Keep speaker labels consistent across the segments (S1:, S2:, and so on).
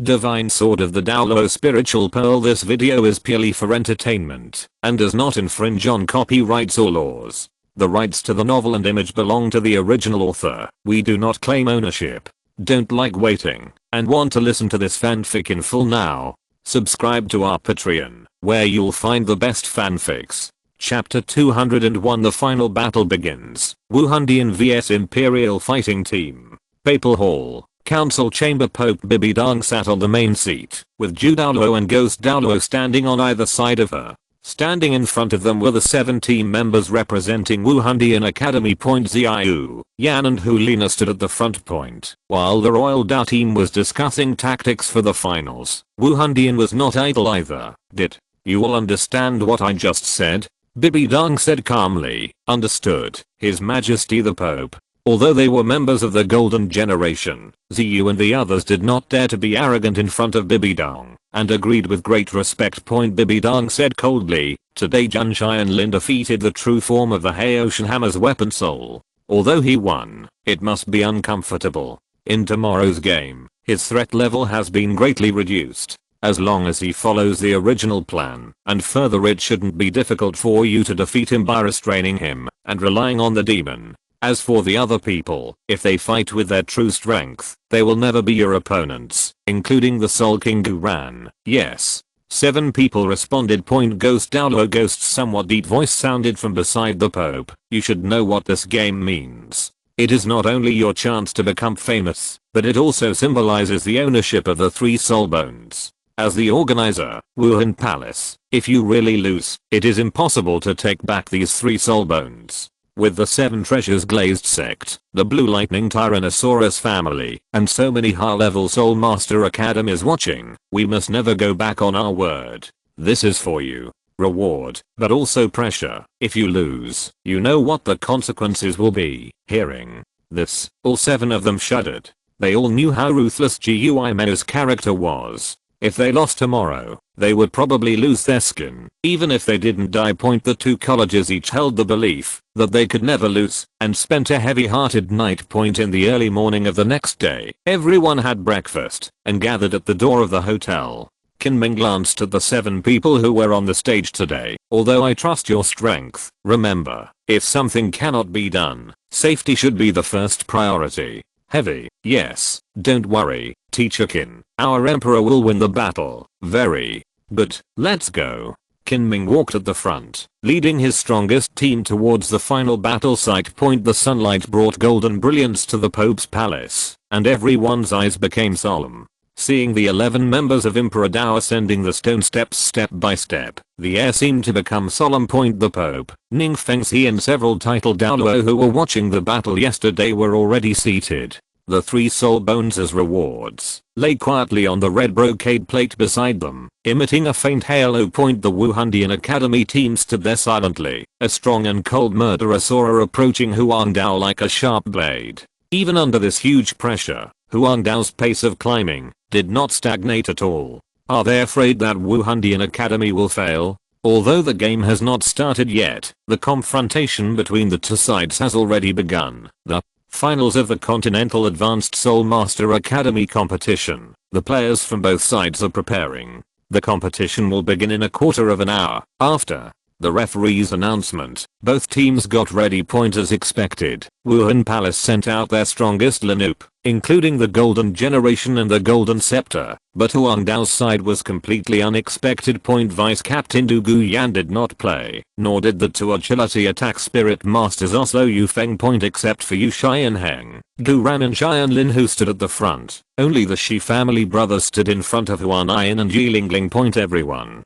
S1: Divine Sword of the Douluo Spiritual Pearl. This video is purely for entertainment and does not infringe on copyrights or laws. The rights to the novel and image belong to the original author. We do not claim ownership. Don't like waiting and want to listen to this fanfic in full now? Subscribe to our Patreon, where you'll find the best fanfics. Chapter 201. The final battle begins. Wuhandian vs Imperial Fighting Team. Papal Hall. Council Chamber. Pope Bibidong sat on the main seat, with Douluo and Ghost Douluo standing on either side of her. Standing in front of them were the 7 team members representing Wuhandian Academy. Xiao, Yan and Hulina stood at the front point, while the Royal Dao team was discussing tactics for the finals. Wuhandian was not idle either. Did you all understand what I just said? Bibidong said calmly. Understood, His Majesty the Pope. Although they were members of the Golden Generation, Ziyu and the others did not dare to be arrogant in front of Bibidong, and agreed with great respect. Bibidong said coldly, today Tianlin defeated the true form of the Haoshan Hammer's weapon soul. Although he won, it must be uncomfortable. In tomorrow's game, his threat level has been greatly reduced. As long as he follows the original plan, and further, it shouldn't be difficult for you to defeat him by restraining him and relying on the demon. As for the other people, if they fight with their true strength, they will never be your opponents, including the Soul King Guran. Yes. 7 people responded. Ghost Douluo Ghost's somewhat deep voice sounded from beside the Pope. You should know what this game means. It is not only your chance to become famous, but it also symbolizes the ownership of the 3 soul bones. As the organizer, Wuhan Palace, if you really lose, it is impossible to take back these 3 soul bones. With the 7 treasures Glazed Sect, the Blue Lightning Tyrannosaurus family, and so many high-level Soul Master Academies watching, we must never go back on our word. This is for you. Reward, but also pressure. If you lose, you know what the consequences will be. Hearing this, all 7 of them shuddered. They all knew how ruthless Gui Menu's character was. If they lost tomorrow, they would probably lose their skin, even if they didn't die. The 2 colleges each held the belief that they could never lose, and spent a heavy-hearted night. In the early morning of the next day, everyone had breakfast, and gathered at the door of the hotel. Kinming glanced at the 7 people who were on the stage today. Although I trust your strength, remember, if something cannot be done, safety should be the first priority. Heavy, yes, don't worry, Teacher Qin. Our emperor will win the battle. Very good, let's go. Kinming walked at the front, leading his strongest team towards the final battle site. The sunlight brought golden brilliance to the Pope's palace, and everyone's eyes became solemn. Seeing the 11 members of Emperor Dao ascending the stone steps step by step, the air seemed to become solemn. The Pope, Ning Fengxi and several titled Douluo who were watching the battle yesterday were already seated. The 3 soul bones as rewards lay quietly on the red brocade plate beside them, emitting a faint halo. The Wuhandian Academy team stood there silently, a strong and cold murderosaur approaching Huang Dao like a sharp blade. Even under this huge pressure, Huang Dao's pace of climbing did not stagnate at all. Are they afraid that Wuhandian Academy will fail? Although the game has not started yet, the confrontation between the 2 sides has already begun. The finals of the Continental Advanced Soul Master Academy competition. The players from both sides are preparing. The competition will begin in a quarter of an hour. After the referee's announcement, both teams got ready. As expected, Wuhan Palace sent out their strongest lineup, including the Golden Generation and the Golden Scepter, but Huang Dao's side was completely unexpected. Vice Captain Du Guyan did not play, nor did the 2 agility attack spirit masters Oslo Yufeng. Except for Yu Xianheng, Guran and Tianlin who stood at the front, only the Shi family brothers stood in front of Huan Ian and Yilingling. Everyone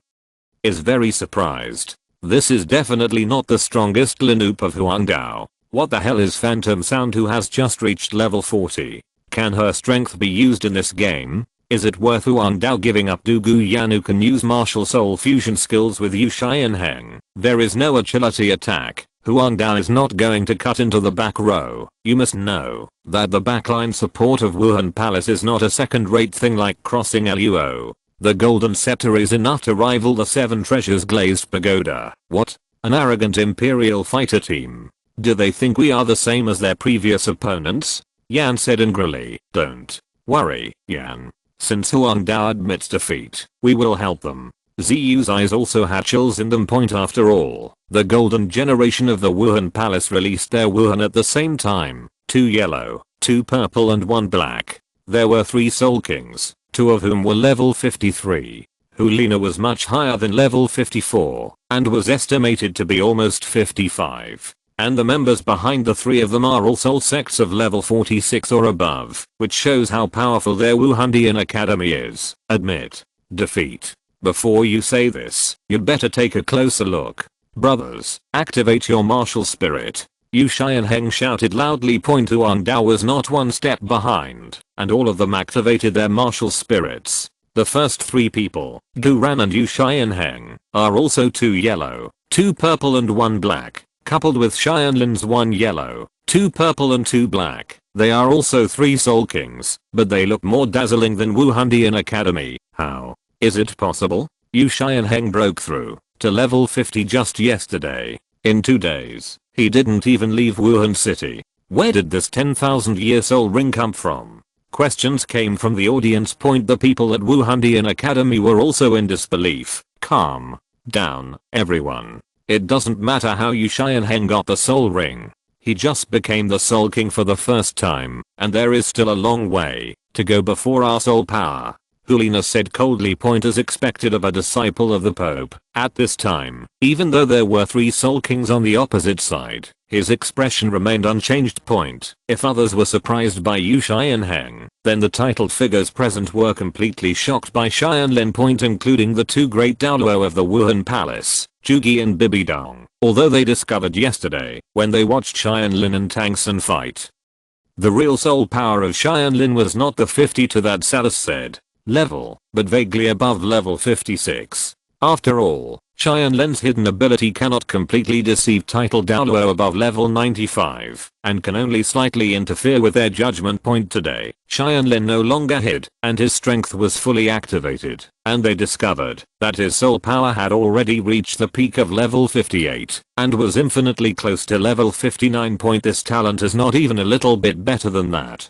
S1: is very surprised. This is definitely not the strongest lineup of Huang Dao. What the hell is Phantom Sound who has just reached level 40? Can her strength be used in this game? Is it worth Huang Dao giving up Du Guyan who can use martial soul fusion skills with Yu Xianheng? There is no agility attack. Huang Dao is not going to cut into the back row. You must know that the backline support of Wuhan Palace is not a second-rate thing like crossing Luo. The Golden Scepter is enough to rival the 7 treasures Glazed Pagoda. What? An arrogant Imperial fighter team? Do they think we are the same as their previous opponents? Yan said angrily. Don't worry, Yan. Since Huang Dao admits defeat, we will help them. Ziyu's eyes also had chills in them. After all, the golden generation of the Wuhan Palace released their Wuhan at the same time. 2 yellow, 2 purple and 1 black. There were 3 Soul Kings, 2 of whom were level 53. Hulina was much higher than level 54, and was estimated to be almost 55. And the members behind the 3 of them are all soul sects of level 46 or above, which shows how powerful their Wuhandian Academy is. Admit defeat. Before you say this, you'd better take a closer look. Brothers, activate your martial spirit. Yu Xianheng shouted loudly. Huang Dao was not one step behind, and all of them activated their martial spirits. The first 3 people, Guran and Yu Xianheng, are also 2 yellow, 2 purple and 1 black, coupled with Xianlin's 1 yellow, 2 purple and 2 black. They are also 3 Soul Kings, but they look more dazzling than Wuhandian Academy. How is it possible? Yu Xianheng broke through to level 50 just yesterday. In 2 days, he didn't even leave Wuhan City. Where did this 10,000-year soul ring come from? Questions came from the audience. The people at Wuhandian Academy were also in disbelief. Calm down, everyone. It doesn't matter how Yu Xianheng got the soul ring. He just became the Soul King for the first time, and there is still a long way to go before our soul power. Hulina said coldly. As expected of a disciple of the Pope. At this time, even though there were 3 Soul Kings on the opposite side, his expression remained unchanged. If others were surprised by Yu Xianheng, then the titled figures present were completely shocked by Tianlin. Including the 2 great Douluo of the Wuhan Palace, Zhuge and Bibidong, although they discovered yesterday when they watched Tianlin and Tang San fight. The real soul power of Tianlin was not the 52 that Salas said level, but vaguely above level 56. After all, Tianlin's hidden ability cannot completely deceive title Douluo above level 95, and can only slightly interfere with their judgment. Today, Tianlin no longer hid, and his strength was fully activated, and they discovered that his soul power had already reached the peak of level 58, and was infinitely close to level 59. This talent is not even a little bit better than that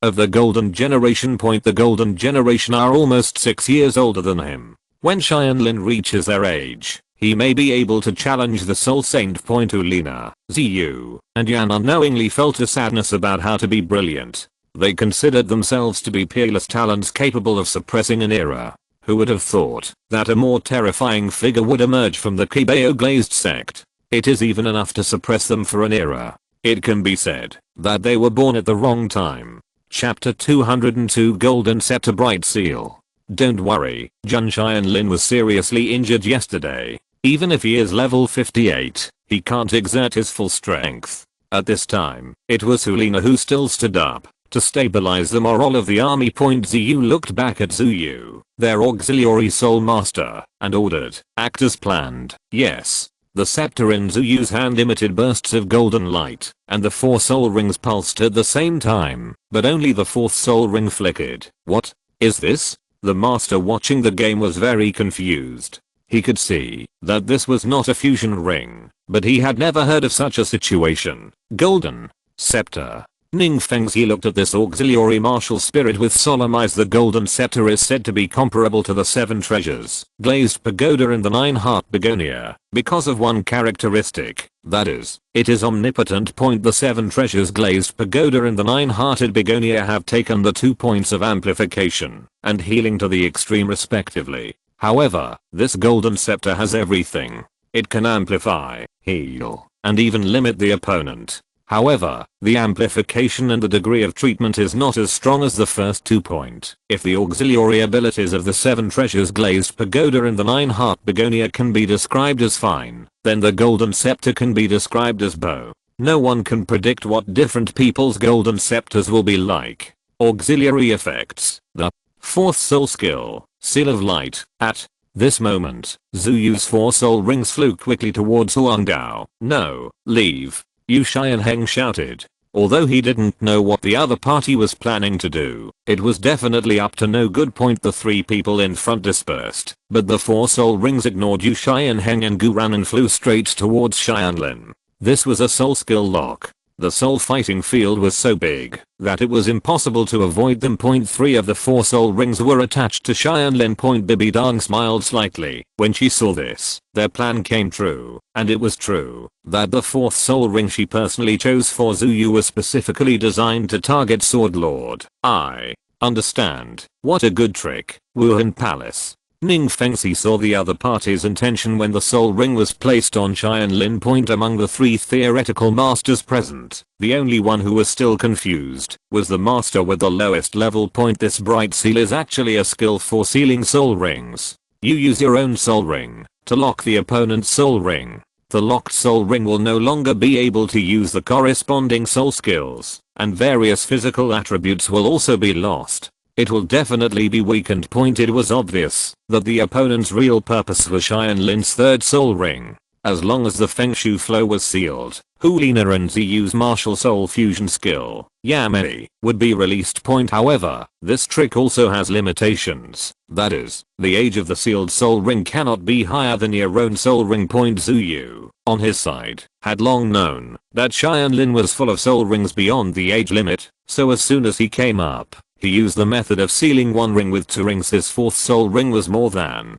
S1: of the golden generation. The golden generation are almost 6 years older than him. When Tianlin reaches their age, he may be able to challenge the Soul Saint. Ulina, Ziyu, and Yan unknowingly felt a sadness about how to be brilliant. They considered themselves to be peerless talents capable of suppressing an era. Who would have thought that a more terrifying figure would emerge from the Qibao Glazed sect? It is even enough to suppress them for an era. It can be said that they were born at the wrong time. Chapter 202 Golden Scepter Bright Seal. Don't worry, Jun Xianlin was seriously injured yesterday. Even if he is level 58, he can't exert his full strength. At this time, it was Hulina who still stood up to stabilize the morale of the army. Ziyu looked back at Zuyu, their auxiliary soul master, and ordered, act as planned. Yes. The scepter in Zuyu's hand emitted bursts of golden light, and the 4 soul rings pulsed at the same time, but only the 4th soul ring flickered. What is this? The master watching the game was very confused. He could see that this was not a fusion ring, but he had never heard of such a situation. Golden scepter. Ning Fengzi looked at this auxiliary martial spirit with solemn eyes. The golden scepter is said to be comparable to the 7 treasures, glazed pagoda and the 9-heart begonia, because of one characteristic, that is, it is omnipotent. The 7 treasures glazed pagoda and the 9-hearted begonia have taken the 2 points of amplification and healing to the extreme respectively. However, this golden scepter has everything. It can amplify, heal, and even limit the opponent. However, the amplification and the degree of treatment is not as strong as the first 2 points. If the auxiliary abilities of the 7 treasures glazed pagoda and the 9-heart begonia can be described as fine, then the golden scepter can be described as bow. No one can predict what different people's golden scepters will be like. Auxiliary effects. The 4th soul skill, Seal of Light. At this moment, Zuyu's 4 soul rings flew quickly towards Huang Dao. No, leave. Yu Xianheng shouted. Although he didn't know what the other party was planning to do, it was definitely up to no good. The 3 people in front dispersed, but the 4 soul rings ignored Yu Xianheng and Guran and flew straight towards Tianlin. This was a soul skill lock. The soul fighting field was so big that it was impossible to avoid them. Point 3 of the 4 soul rings were attached to Tianlin. Bibi Dong smiled slightly when she saw this. Their plan came true, and it was true that the 4th soul ring she personally chose for Zuyu was specifically designed to target Sword Lord. I understand. What a good trick. Wuhan Palace. Ning Fengxi saw the other party's intention when the soul ring was placed on Tianlin. Among the 3 theoretical masters present, the only one who was still confused was the master with the lowest level. This bright seal is actually a skill for sealing soul rings. You use your own soul ring to lock the opponent's soul ring. The locked soul ring will no longer be able to use the corresponding soul skills, and various physical attributes will also be lost. It will definitely be weakened. It was obvious that the opponent's real purpose was Tianlin's 3rd soul ring. As long as the Feng Shui flow was sealed, Hulina and Ziyu's martial soul fusion skill, Yamei, would be released. However, this trick also has limitations. That is, the age of the sealed soul ring cannot be higher than your own soul ring. Zuyu, on his side, had long known that Tianlin was full of soul rings beyond the age limit, so as soon as he came up, he used the method of sealing one ring with 2 rings. His 4th soul ring was more than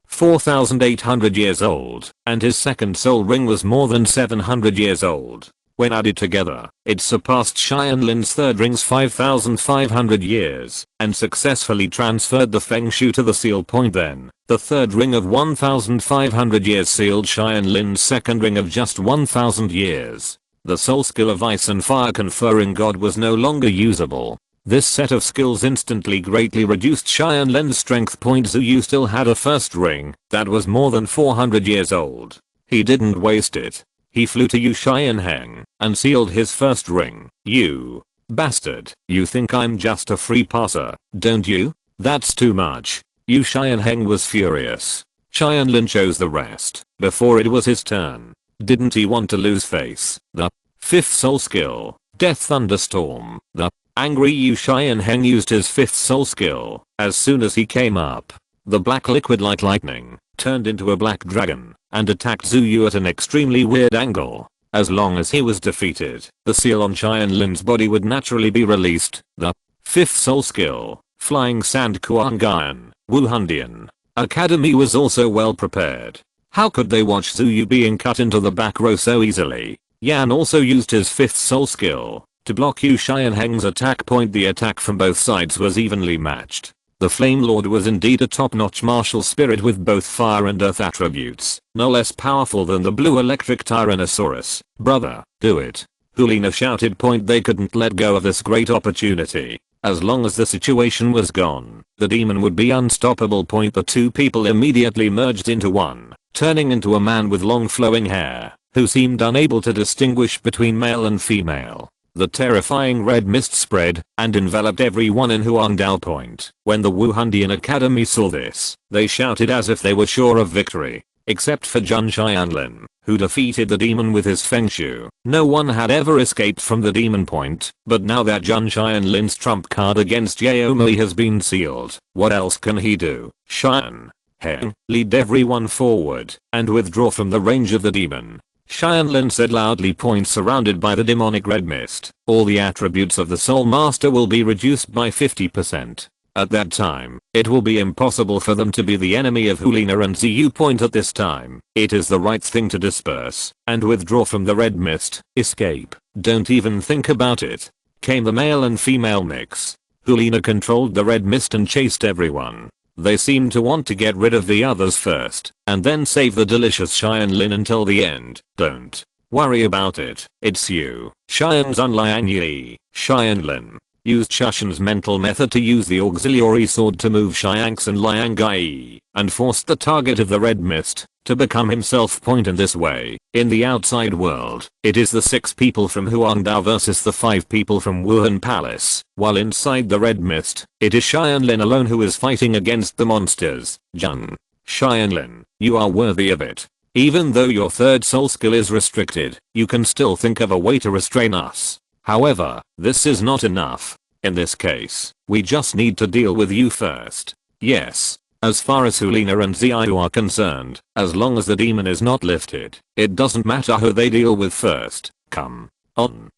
S1: 4,800 years old, and his 2nd soul ring was more than 700 years old. When added together, it surpassed Tianlin's 3rd ring's 5,500 years, and successfully transferred the Feng Shui to the seal. Then, the 3rd ring of 1,500 years sealed Tianlin's 2nd ring of just 1,000 years. The soul skill of Ice and Fire Conferring God was no longer usable. This set of skills instantly greatly reduced Tianlin's strength. Zuyu still had a 1st ring that was more than 400 years old. He didn't waste it. He flew to Yu Xianheng and sealed his 1st ring. You bastard, you think I'm just a free passer, don't you? That's too much. Yu Xianheng was furious. Tianlin chose the rest before it was his turn. Didn't he want to lose face? The 5th soul skill, Death Thunderstorm. The angry Yu Xianheng used his 5th soul skill. As soon as he came up, the black liquid like lightning turned into a black dragon and attacked Zuyu at an extremely weird angle. As long as he was defeated, the seal on Tianlin's body would naturally be released. The 5th soul skill, Flying Sand Kuangan, Wuhandian Academy was also well prepared. How could they watch Zuyu being cut into the back row so easily? Yan also used his 5th soul skill to block Yu Xianheng's attack. The attack from both sides was evenly matched. The Flame Lord was indeed a top-notch martial spirit with both fire and earth attributes, no less powerful than the blue electric Tyrannosaurus. Brother, do it. Hulina shouted. They couldn't let go of this great opportunity. As long as the situation was gone, the demon would be unstoppable. The 2 people immediately merged into one, turning into a man with long flowing hair, who seemed unable to distinguish between male and female. The terrifying red mist spread and enveloped everyone in Huangdao Point. When the Wuhandian Academy saw this, they shouted as if they were sure of victory. Except for Zhang Tianlin, who defeated the demon with his Feng Shui. No one had ever escaped from the demon point, but now that Zhang Tianlin's trump card against Yaomei has been sealed, what else can he do? Tianlin, lead everyone forward and withdraw from the range of the demon. Tianlin said loudly. Surrounded by the demonic red mist, all the attributes of the Soul Master will be reduced by 50%. At that time, it will be impossible for them to be the enemy of Hulina and Ziyu. At this time, it is the right thing to disperse and withdraw from the red mist. Escape. Don't even think about it. Came the male and female mix. Hulina controlled the red mist and chased everyone. They seemed to want to get rid of the others first, and then save the delicious Tianlin until the end. Don't worry about it. It's you. Xianzun Liang Yi. Tianlin used Shushan's mental method to use the auxiliary sword to move Xiangx and Liang Gai, and forced the target of the red mist to become himself. In this way, in the outside world, it is the 6 people from Huangdao versus the 5 people from Wuhan Palace, while inside the red mist, it is Tianlin alone who is fighting against the monsters. Zhang Tianlin, you are worthy of it. Even though your 3rd soul skill is restricted, you can still think of a way to restrain us. However, this is not enough. In this case, we just need to deal with you first. Yes. As far as Hulina and Ziyu are concerned, as long as the demon is not lifted, it doesn't matter who they deal with first. Come.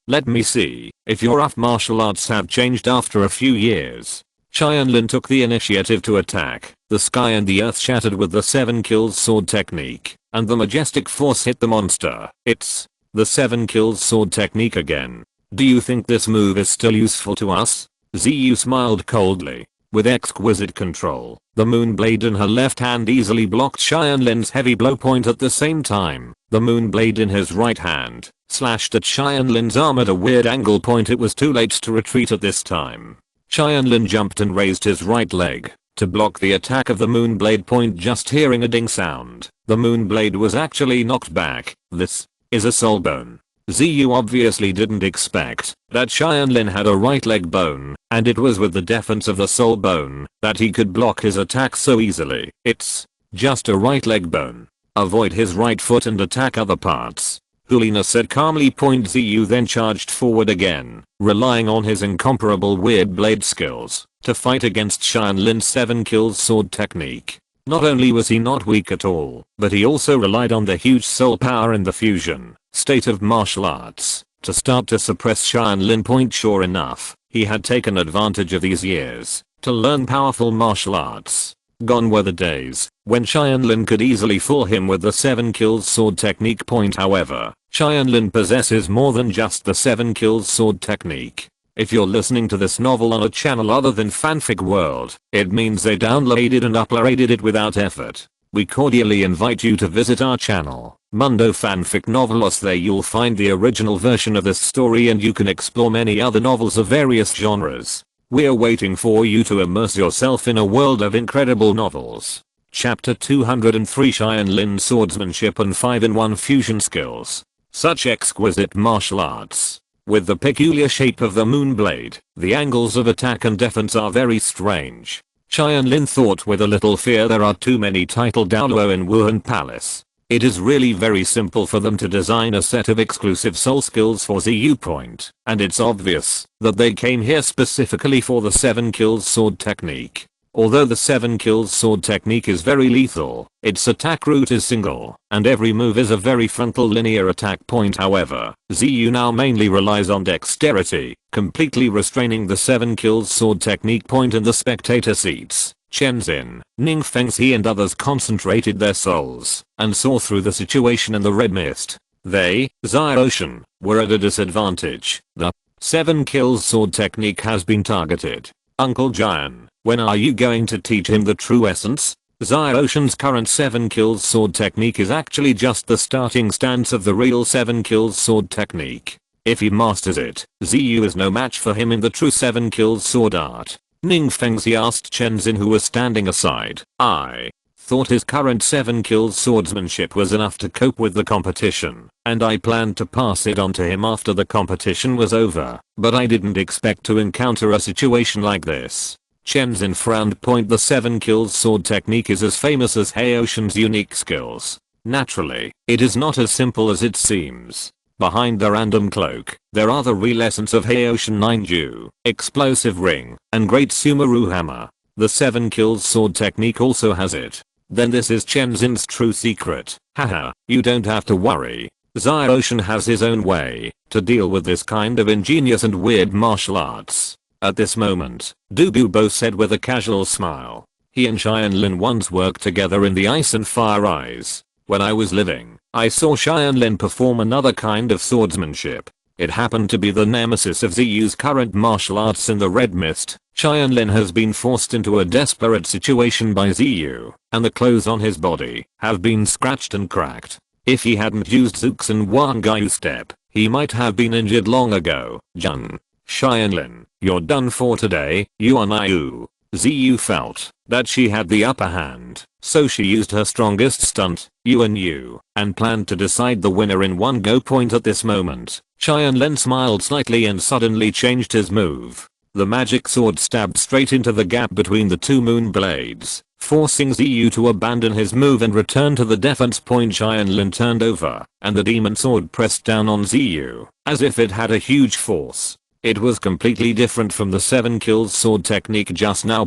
S1: Let me see if your rough martial arts have changed after a few years. Tianlin took the initiative to attack. The sky and the earth shattered with the 7 kills sword technique, and the majestic force hit the monster. It's the 7 kills sword technique again. Do you think this move is still useful to us? Ziyu smiled coldly. With exquisite control, the moonblade in her left hand easily blocked Tianlin's heavy blow point. At the same time, the moonblade in his right hand slashed at Tianlin's arm at a weird angle point. It was too late to retreat at this time. Tianlin jumped and raised his right leg to block the attack of the moonblade point. Just hearing a ding sound, the moonblade was actually knocked back. This is a soul bone. Ziyu obviously didn't expect that Tianlin had a right leg bone, and it was with the defense of the soul bone that he could block his attack so easily. It's just a right leg bone. Avoid his right foot and attack other parts, Hulina said calmly. Ziyu then charged forward again, relying on his incomparable weird blade skills to fight against Tianlin's 7 kills sword technique. Not only was he not weak at all, but he also relied on the huge soul power in the fusion state of martial arts to start to suppress Tianlin. Sure enough, he had taken advantage of these years to learn powerful martial arts. Gone were the days when Tianlin could easily fool him with the 7 kills sword technique. However, Tianlin possesses more than just the 7 kills sword technique. If you're listening to this novel on a channel other than Fanfic World, it means they downloaded and uploaded it without effort. We cordially invite you to visit our channel, Mundo Fanfic Novelos. There you'll find the original version of this story and you can explore many other novels of various genres. We're waiting for you to immerse yourself in a world of incredible novels. Chapter 203 Tianlin Swordsmanship and 5-in-1 Fusion Skills. Such exquisite martial arts. With the peculiar shape of the moonblade, the angles of attack and defense are very strange. Tianlin thought with a little fear. There are too many titled Douluo in Wuhan Palace. It is really very simple for them to design a set of exclusive soul skills for Ziyu. And it's obvious that they came here specifically for the 7 kills sword technique. Although the 7 kills sword technique is very lethal, its attack route is single, and every move is a very frontal linear attack point. However, Ziyu now mainly relies on dexterity, completely restraining the 7 kills sword technique point in the spectator seats. Chenzin, Ning Fengxi and others concentrated their souls and saw through the situation in the red mist. They, Xiaoshan, were at a disadvantage. The 7 kills sword technique has been targeted. Uncle Jian, when are you going to teach him the true essence? Xiaoshan's current 7 kills sword technique is actually just the starting stance of the real 7 kills sword technique. If he masters it, Ziyu is no match for him in the true 7 kills sword art. Ning Fengxi asked Chenzin, who was standing aside. I thought his current 7 kills swordsmanship was enough to cope with the competition, and I planned to pass it on to him after the competition was over, but I didn't expect to encounter a situation like this. Chenzin frowned. The 7 kills sword technique is as famous as Haoshan's unique skills. Naturally, it is not as simple as it seems. Behind the random cloak, there are the real essence of Haoshan Ninju, explosive ring, and great Sumaru hammer. The 7 kills sword technique also has it. Then this is Chenzin's true secret. Haha, you don't have to worry. Xiaoshan has his own way to deal with this kind of ingenious and weird martial arts. At this moment, Qibao said with a casual smile. He and Tianlin once worked together in the Ice and Fire Eyes. When I was living, I saw Tianlin perform another kind of swordsmanship. It happened to be the nemesis of Ziyu's current martial arts in the Red Mist. Tianlin has been forced into a desperate situation by Ziyu, and the clothes on his body have been scratched and cracked. If he hadn't used Zuxan Wangyu step, he might have been injured long ago. Tianlin, you're done for today, Yuan Yu. Ziyu felt that she had the upper hand, so she used her strongest stunt, Yuan Yu, and planned to decide the winner in one go. At this moment, Tianlin smiled slightly and suddenly changed his move. The magic sword stabbed straight into the gap between the two moon blades, forcing Ziyu to abandon his move and return to the defense point. Tianlin turned over, and the demon sword pressed down on Ziyu, as if it had a huge force. It was completely different from the 7 kills sword technique just now.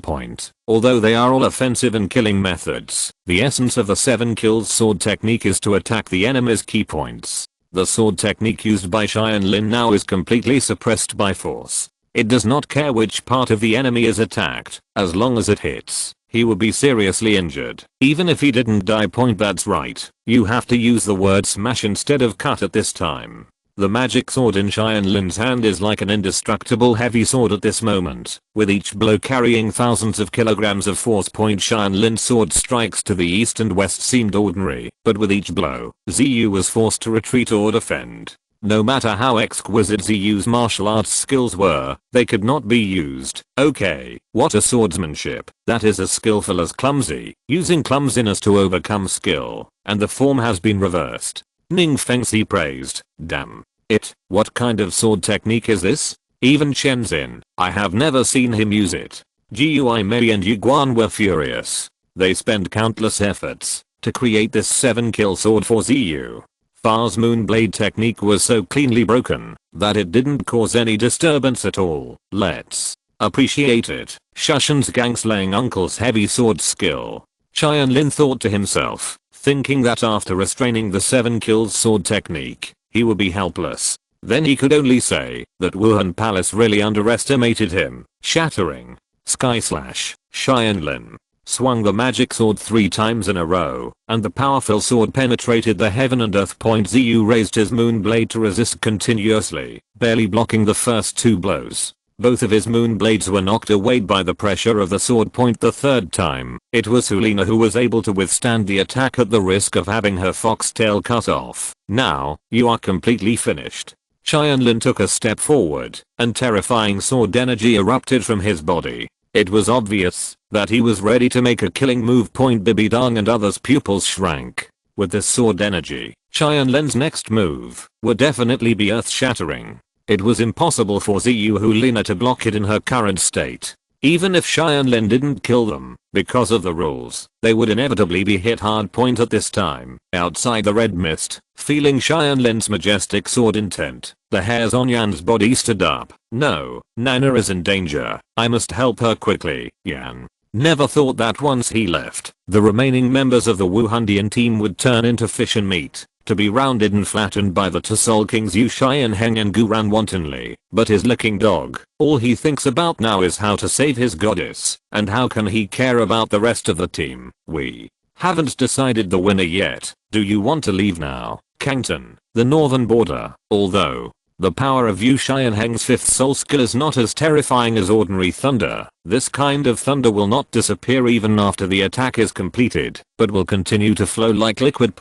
S1: Although they are all offensive and killing methods, the essence of the 7 kills sword technique is to attack the enemy's key points. The sword technique used by Tianlin now is completely suppressed by force. It does not care which part of the enemy is attacked, as long as it hits, he would be seriously injured. Even if he didn't die. That's right, you have to use the word smash instead of cut at this time. The magic sword in Tianlin's hand is like an indestructible heavy sword at this moment, with each blow carrying thousands of kilograms of force. Tianlin's sword strikes to the east and west seemed ordinary, but with each blow, Ziyu was forced to retreat or defend. No matter how exquisite Ziyu's martial arts skills were, they could not be used. Okay, what a swordsmanship. That is as skillful as clumsy, using clumsiness to overcome skill, and the form has been reversed. Ning Fengxi praised. Damn it, what kind of sword technique is this? Even Shenzhen, I have never seen him use it. Gui Mei and Yu Guan were furious. They spent countless efforts to create this 7-kill sword for Ziyu. Far's moonblade technique was so cleanly broken that it didn't cause any disturbance at all. Let's appreciate it. Shushan's gang-slaying uncle's heavy sword skill. Tianlin thought to himself, thinking that after restraining the 7 kills sword technique, he would be helpless. Then he could only say that Wuhan Palace really underestimated him. Shattering. Sky Slash. Tianlin swung the magic sword 3 times in a row, and the powerful sword penetrated the heaven and earth. Ziyu raised his moonblade to resist continuously, barely blocking the first 2 blows. Both of his moonblades were knocked away by the pressure of the sword. The third time, it was Hulina who was able to withstand the attack at the risk of having her foxtail cut off. Now, you are completely finished. Tianlin took a step forward, and terrifying sword energy erupted from his body. It was obvious that he was ready to make a killing move. Bibidang and others' pupils shrank. With this sword energy, Tianlin's next move would definitely be earth-shattering. It was impossible for Ziyu Hulina to block it in her current state. Even if Tianlin didn't kill them, because of the rules, they would inevitably be hit hard. At this time, outside the red mist, feeling Tianlin's majestic sword intent, the hairs on Yan's body stood up. No, Nana is in danger. I must help her quickly. Yan never thought that once he left, the remaining members of the Wuhandian team would turn into fish and meat, to be rounded and flattened by the Tussol kings Yu Xian Heng and Guran wantonly. But his licking dog, all he thinks about now is how to save his goddess, and how can he care about the rest of the team. We haven't decided the winner yet. Do you want to leave now? Kangtan, the northern border, although the power of Yu Xian Heng's 5th soul skill is not as terrifying as ordinary thunder. This kind of thunder will not disappear even after the attack is completed, but will continue to flow like liquid.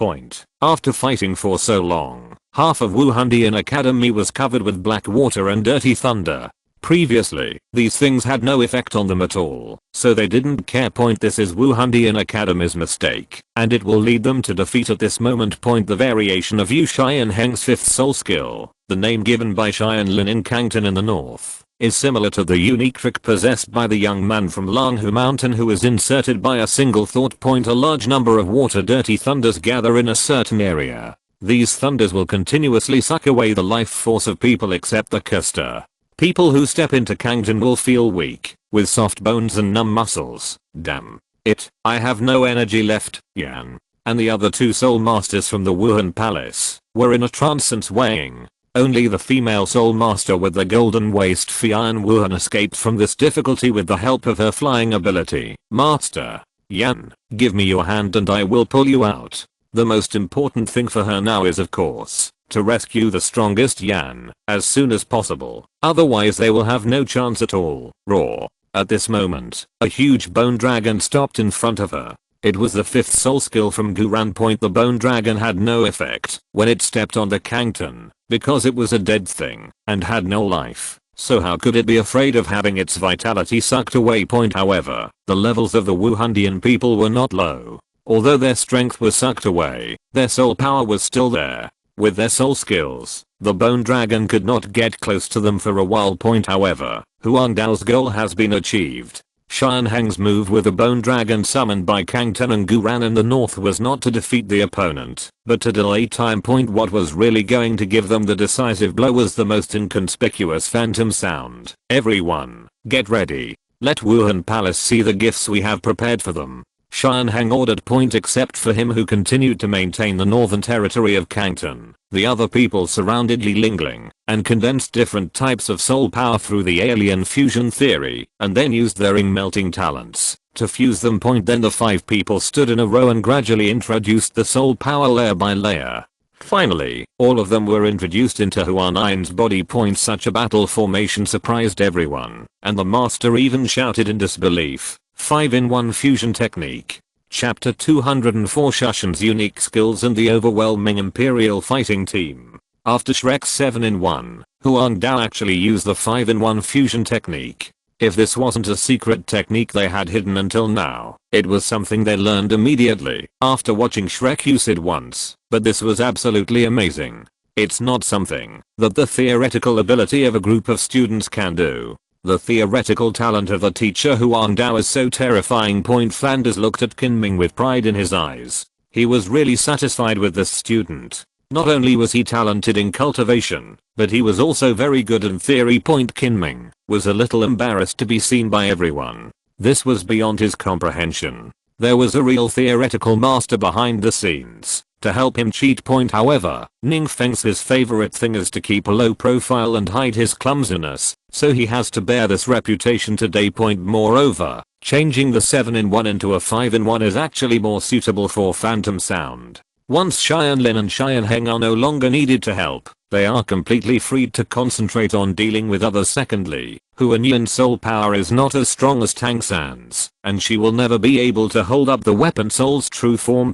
S1: After fighting for so long, half of Wuhandian Academy was covered with black water and dirty thunder. Previously, these things had no effect on them at all, so they didn't care. This is Wuhandian Academy's mistake, and it will lead them to defeat at this moment. The variation of Yu Xian Heng's 5th soul skill, the name given by Tianlin in Kangtan in the north, is similar to the unique trick possessed by the young man from Langhu Mountain who is inserted by a single thought. A large number of water dirty thunders gather in a certain area. These thunders will continuously suck away the life force of people except the caster. People who step into Kangtan will feel weak, with soft bones and numb muscles. Damn it, I have no energy left. Yan and the other 2 soul masters from the Wuhan Palace were in a trance and swaying. Only the female soul master with the golden waist Fian Wuhan escaped from this difficulty with the help of her flying ability. Master Yan, give me your hand and I will pull you out. The most important thing for her now is of course to rescue the strongest Yan as soon as possible, otherwise they will have no chance at all. Roar. At this moment, a huge bone dragon stopped in front of her. It was the 5th soul skill from Guran. The bone dragon had no effect when it stepped on the Kangtan, because it was a dead thing and had no life. So how could it be afraid of having its vitality sucked away? However, the levels of the Wuhandian people were not low. Although their strength was sucked away, their soul power was still there. With their soul skills, the bone dragon could not get close to them for a while. However, Huang Dao's goal has been achieved. Xian Heng's move with the bone dragon summoned by Kangtan and Guran in the north was not to defeat the opponent, but to delay time. What was really going to give them the decisive blow was the most inconspicuous phantom sound. Everyone, get ready. Let Wuhan Palace see the gifts we have prepared for them. Xianheng ordered point except for him, who continued to maintain the northern territory of Kangtan. The other people surrounded Li Lingling and condensed different types of soul power through the alien fusion theory and then used their ring melting talents to fuse them. Then the 5 people stood in a row and gradually introduced the soul power layer by layer. Finally, all of them were introduced into Huan body. Such a battle formation surprised everyone, and the master even shouted in disbelief, 5-in-1 fusion technique. Chapter 204 Shushan's unique skills and the overwhelming Imperial fighting team. After Shrek's 7-in-1, Huang Dao actually used the 5-in-1 fusion technique. If this wasn't a secret technique they had hidden until now, it was something they learned immediately after watching Shrek use it once, but this was absolutely amazing. It's not something that the theoretical ability of a group of students can do. The theoretical talent of the teacher Huang Dao is so terrifying. Flanders looked at Kinming with pride in his eyes. He was really satisfied with this student. Not only was he talented in cultivation, but he was also very good in theory. Kinming was a little embarrassed to be seen by everyone. This was beyond his comprehension. There was a real theoretical master behind the scenes to help him cheat. However, Ningfeng's favorite thing is to keep a low profile and hide his clumsiness, so he has to bear this reputation today. Moreover, changing the 7-in-1 into a 5-in-1 is actually more suitable for phantom sound. Once Tianlin and Xianheng are no longer needed to help, they are completely freed to concentrate on dealing with others. Secondly, Huanyuan's soul power is not as strong as Tang San's, and she will never be able to hold up the weapon soul's true form.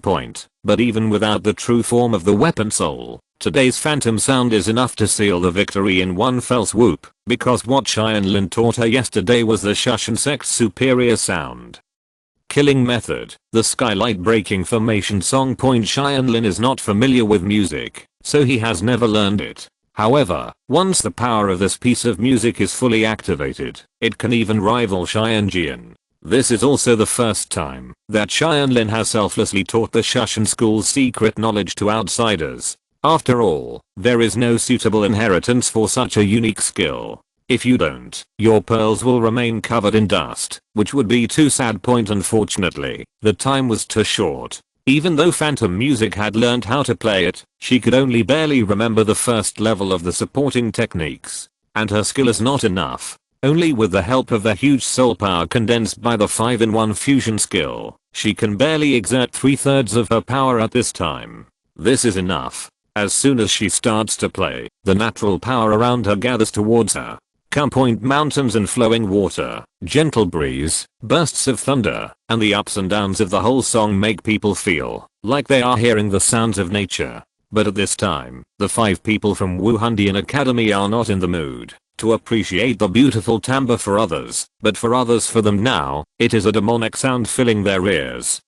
S1: But even without the true form of the weapon soul, today's phantom sound is enough to seal the victory in one fell swoop, because what Tianlin taught her yesterday was the Shushan sect's superior sound. Killing method, the skylight breaking formation song. Xianlin is not familiar with music, so he has never learned it. However, once the power of this piece of music is fully activated, it can even rival Xianjian. This is also the first time that Tianlin has selflessly taught the Shushan school's secret knowledge to outsiders. After all, there is no suitable inheritance for such a unique skill. If you don't, your pearls will remain covered in dust, which would be too sad. Unfortunately, the time was too short. Even though Phantom Music had learned how to play it, she could only barely remember the first level of the supporting techniques. And her skill is not enough. Only with the help of the huge soul power condensed by the 5-in-1 fusion skill, she can barely exert 3/3 of her power at this time. This is enough. As soon as she starts to play, the natural power around her gathers towards her. Mountains and flowing water, gentle breeze, bursts of thunder, and the ups and downs of the whole song make people feel like they are hearing the sounds of nature. But at this time, the 5 people from Wuhandian Academy are not in the mood to appreciate the beautiful timbre for others, but for others, for them now, it is a demonic sound filling their ears.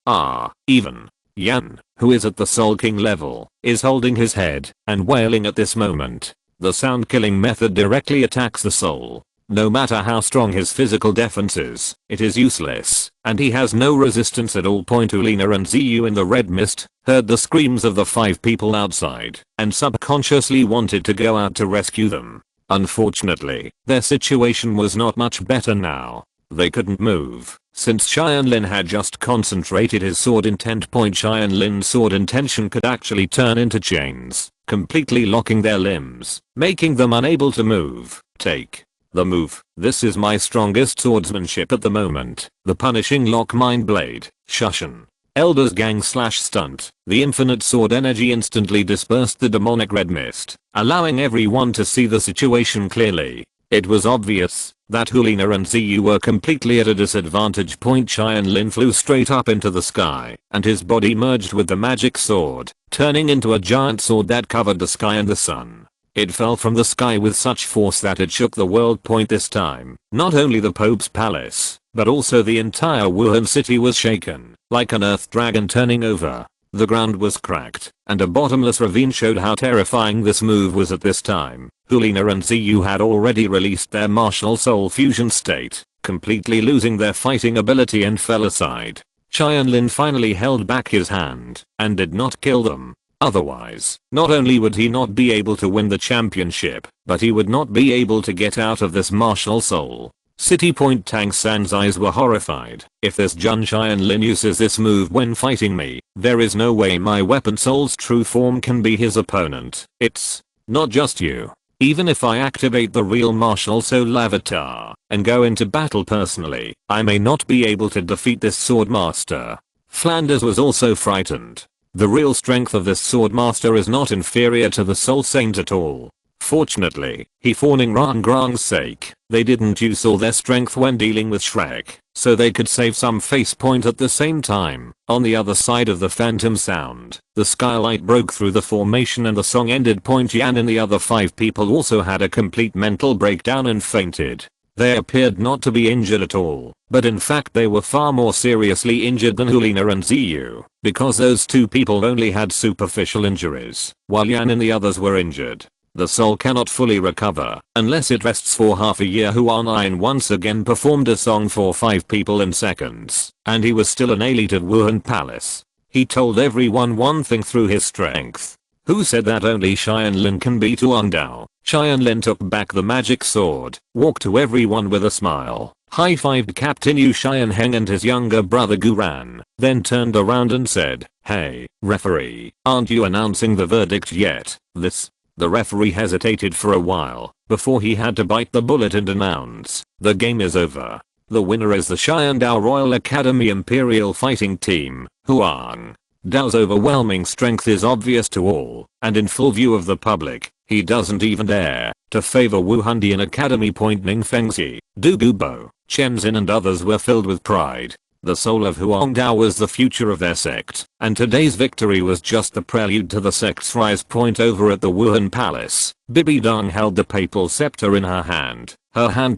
S1: Even Yan, who is at the Soul King level, is holding his head and wailing at this moment. The sound killing method directly attacks the soul. No matter how strong his physical defense is, it is useless, and he has no resistance at all. Ulina and Ziyu in the red mist heard the screams of the 5 people outside and subconsciously wanted to go out to rescue them. Unfortunately, their situation was not much better now. They couldn't move, since Xianlin had just concentrated his sword intent. Xianlin's sword intention could actually turn into chains, completely locking their limbs, making them unable to move. Take the move. This is my strongest swordsmanship at the moment. The punishing lock mind blade, Shushan. Elder's gang / stunt. The infinite sword energy instantly dispersed the demonic red mist, allowing everyone to see the situation clearly. It was obvious that Hulina and Ziyu were completely at a disadvantage. Qianlin flew straight up into the sky, and his body merged with the magic sword, turning into a giant sword that covered the sky and the sun. It fell from the sky with such force that it shook the world. This time, not only the Pope's palace, but also the entire Wuhan city was shaken, like an earth dragon turning over. The ground was cracked, and a bottomless ravine showed how terrifying this move was at this time. Hulina and Ziyu had already released their martial soul fusion state, completely losing their fighting ability, and fell aside. Qianlin finally held back his hand and did not kill them. Otherwise, not only would he not be able to win the championship, but he would not be able to get out of this martial soul. City Point Tang San's eyes were horrified. If this Jun Tianlin uses this move when fighting me, there is no way my weapon soul's true form can be his opponent. It's not just you. Even if I activate the real martial soul avatar and go into battle personally, I may not be able to defeat this sword master. Flanders was also frightened. The real strength of this sword master is not inferior to the soul saint at all. Fortunately, for Ning Rangrang's sake, they didn't use all their strength when dealing with Shrek, so they could save some face point at the same time. On the other side of the phantom sound, the skylight broke through the formation and the song ended. Yan and the other 5 people also had a complete mental breakdown and fainted. They appeared not to be injured at all, but in fact they were far more seriously injured than Hulina and Ziyu, because those 2 people only had superficial injuries, while Yan and the others were injured. The soul cannot fully recover unless it rests for half a year. Huan Yin once again performed a song for 5 people in seconds, and he was still an elite of Wuhan Palace. He told everyone one thing through his strength. Who said that only Tianlin can beat Huang Dao? Tianlin took back the magic sword, walked to everyone with a smile, high-fived Captain Yu Xianheng and his younger brother Guran, then turned around and said, "Hey, referee, aren't you announcing the verdict yet?" The referee hesitated for a while before he had to bite the bullet and announce, "The game is over. The winner is the Xiandao Royal Academy Imperial Fighting Team. Huang Dao's overwhelming strength is obvious to all, and in full view of the public, he doesn't even dare to favor Wuhandian Academy." Ning Fengzi, Du Gubo, Chenzin and others were filled with pride. The soul of Huang Dao was the future of their sect, and today's victory was just the prelude to the sect's rise. Over at the Wuhan Palace, Bibi Dong held the papal scepter in her hand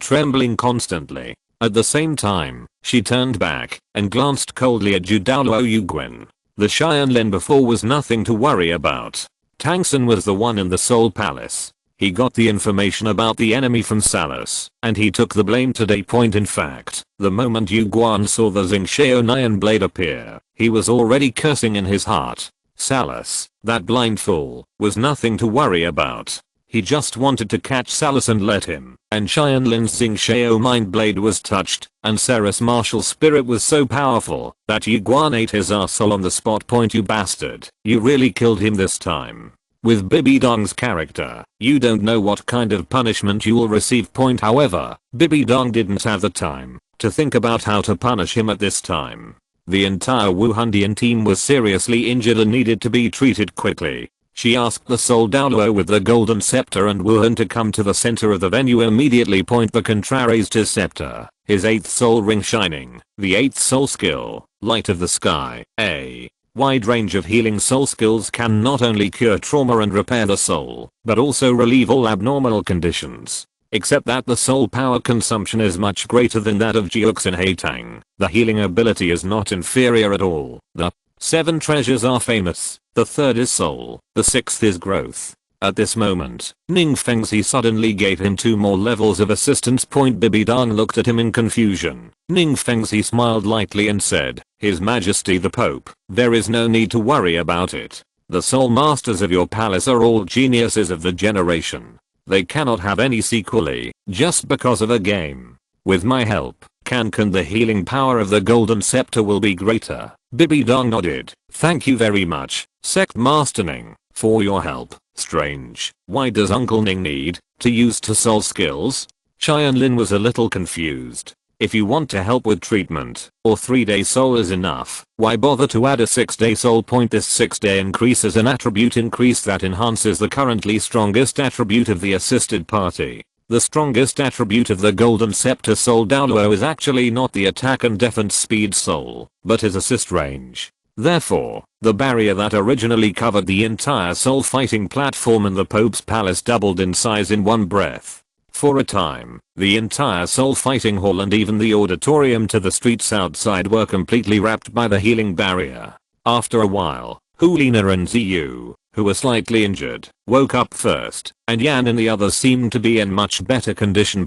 S1: trembling constantly. At the same time, she turned back and glanced coldly at Douluo Yugwen. The Xianlin before was nothing to worry about. Tangsun was the one in the Soul Palace. He got the information about the enemy from Salus, and he took the blame today. In fact, the moment Yu Guan saw the Xingxiao Nian blade appear, he was already cursing in his heart. Salus, that blind fool, was nothing to worry about. He just wanted to catch Salus and let him, and Xianlin's Xingxiao mind blade was touched, and Ceres' martial spirit was so powerful that Yu Guan ate his arsehole on the spot. "You bastard, you really killed him this time. With Bibi Dong's character, you don't know what kind of punishment you will receive." However, Bibi Dong didn't have the time to think about how to punish him at this time. The entire Wuhandian team was seriously injured and needed to be treated quickly. She asked the Sword Douluo with the golden scepter and Wuhan to come to the center of the venue immediately. The Contra raised his scepter, his 8th soul ring shining, the 8th soul skill, Light of the Sky. A wide range of healing soul skills can not only cure trauma and repair the soul, but also relieve all abnormal conditions. Except that the soul power consumption is much greater than that of Jiuxin Haitang. The healing ability is not inferior at all. The 7 treasures are famous. The 3rd is soul. The 6th is growth. At this moment, Ning Fengzi suddenly gave him 2 more levels of assistance. Bibi Dong looked at him in confusion. Ning Fengzi smiled lightly and said, "His Majesty the Pope, there is no need to worry about it. The soul masters of your palace are all geniuses of the generation. They cannot have any sequelae, just because of a game. With my help, can the healing power of the golden scepter will be greater." Bibi Dong nodded. "Thank you very much, Sect Master Ning, for your help." Strange, why does Uncle Ning need to use 2 soul skills? Tianlin was a little confused. If you want to help with treatment, or 3-day soul is enough, why bother to add a 6-day soul? This 6-day increase is an attribute increase that enhances the currently strongest attribute of the assisted party. The strongest attribute of the golden scepter Soul Douluo is actually not the attack and defense speed soul, but his assist range. Therefore, the barrier that originally covered the entire soul fighting platform in the Pope's palace doubled in size in one breath. For a time, the entire soul fighting hall and even the auditorium to the streets outside were completely wrapped by the healing barrier. After a while, Hulina and Ziyu, who were slightly injured, woke up first, and Yan and the others seemed to be in much better condition.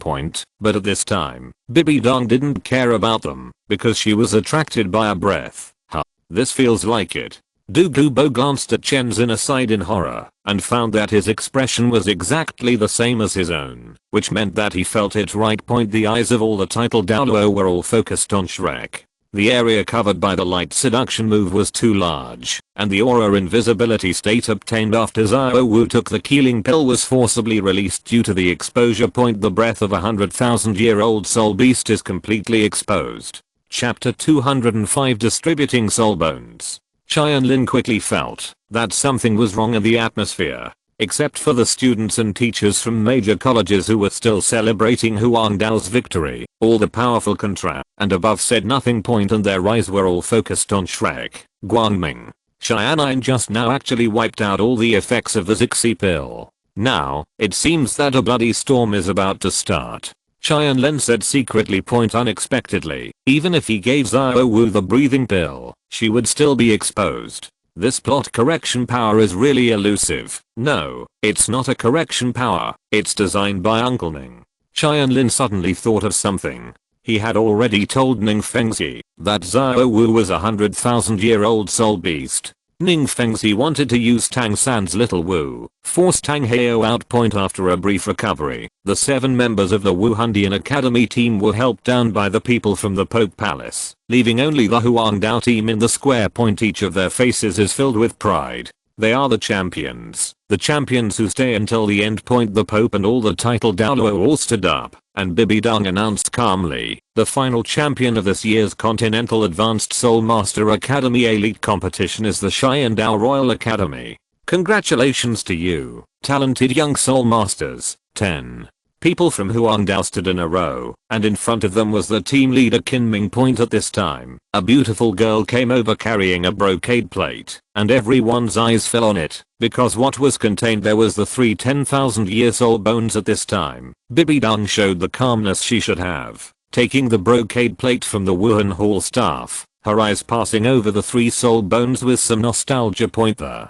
S1: But at this time, Bibi Dong didn't care about them, because she was attracted by a breath. This feels like it. Qibao glanced at Chen's aside in horror and found that his expression was exactly the same as his own, which meant that he felt it right point. The eyes of all the title Douluo were all focused on Shrek. The area covered by the light seduction move was too large, and the aura invisibility state obtained after Xiao Wu took the killing pill was forcibly released due to the exposure point. The breath of a 100,000-year-old soul beast is completely exposed. Chapter 205 Distributing Soul Bones. Tianlin quickly felt that something was wrong in the atmosphere. Except for the students and teachers from major colleges who were still celebrating Huang Dao's victory, all the powerful and above said nothing point and their eyes were all focused on Shrek. Guangming. Tianlin just now actually wiped out all the effects of the Zixi pill. Now, it seems that a bloody storm is about to start. Tianlin said secretly point unexpectedly, even if he gave Xiao Wu the breathing pill, she would still be exposed. This plot correction power is really elusive. No, it's not a correction power, it's designed by Uncle Ning. Tianlin suddenly thought of something. He had already told Ning Fengzi that Xiao Wu was a 100,000-year-old soul beast. Ning Fengzi wanted to use Tang San's little Wu, force Tang Heo out point. After a brief recovery, the 7 members of the Wuhandian Academy team were helped down by the people from the Pope Palace, leaving only the Huang Dao team in the square point. Each of their faces is filled with pride. They are the champions who stay until the end point. The Pope and all the title Douluo all stood up, and Bibidong announced calmly, the final champion of this year's Continental Advanced Soul Master Academy Elite Competition is the Xiandao Royal Academy. Congratulations to you, talented young Soul Masters. 10 people from Huangdao stood in a row, and in front of them was the team leader Qinming point. At this time, a beautiful girl came over carrying a brocade plate, and everyone's eyes fell on it, because what was contained there was the 3 10,000-year soul bones. At this time, Bibidong showed the calmness she should have, taking the brocade plate from the Wuhan Hall staff, her eyes passing over the 3 soul bones with some nostalgia point. The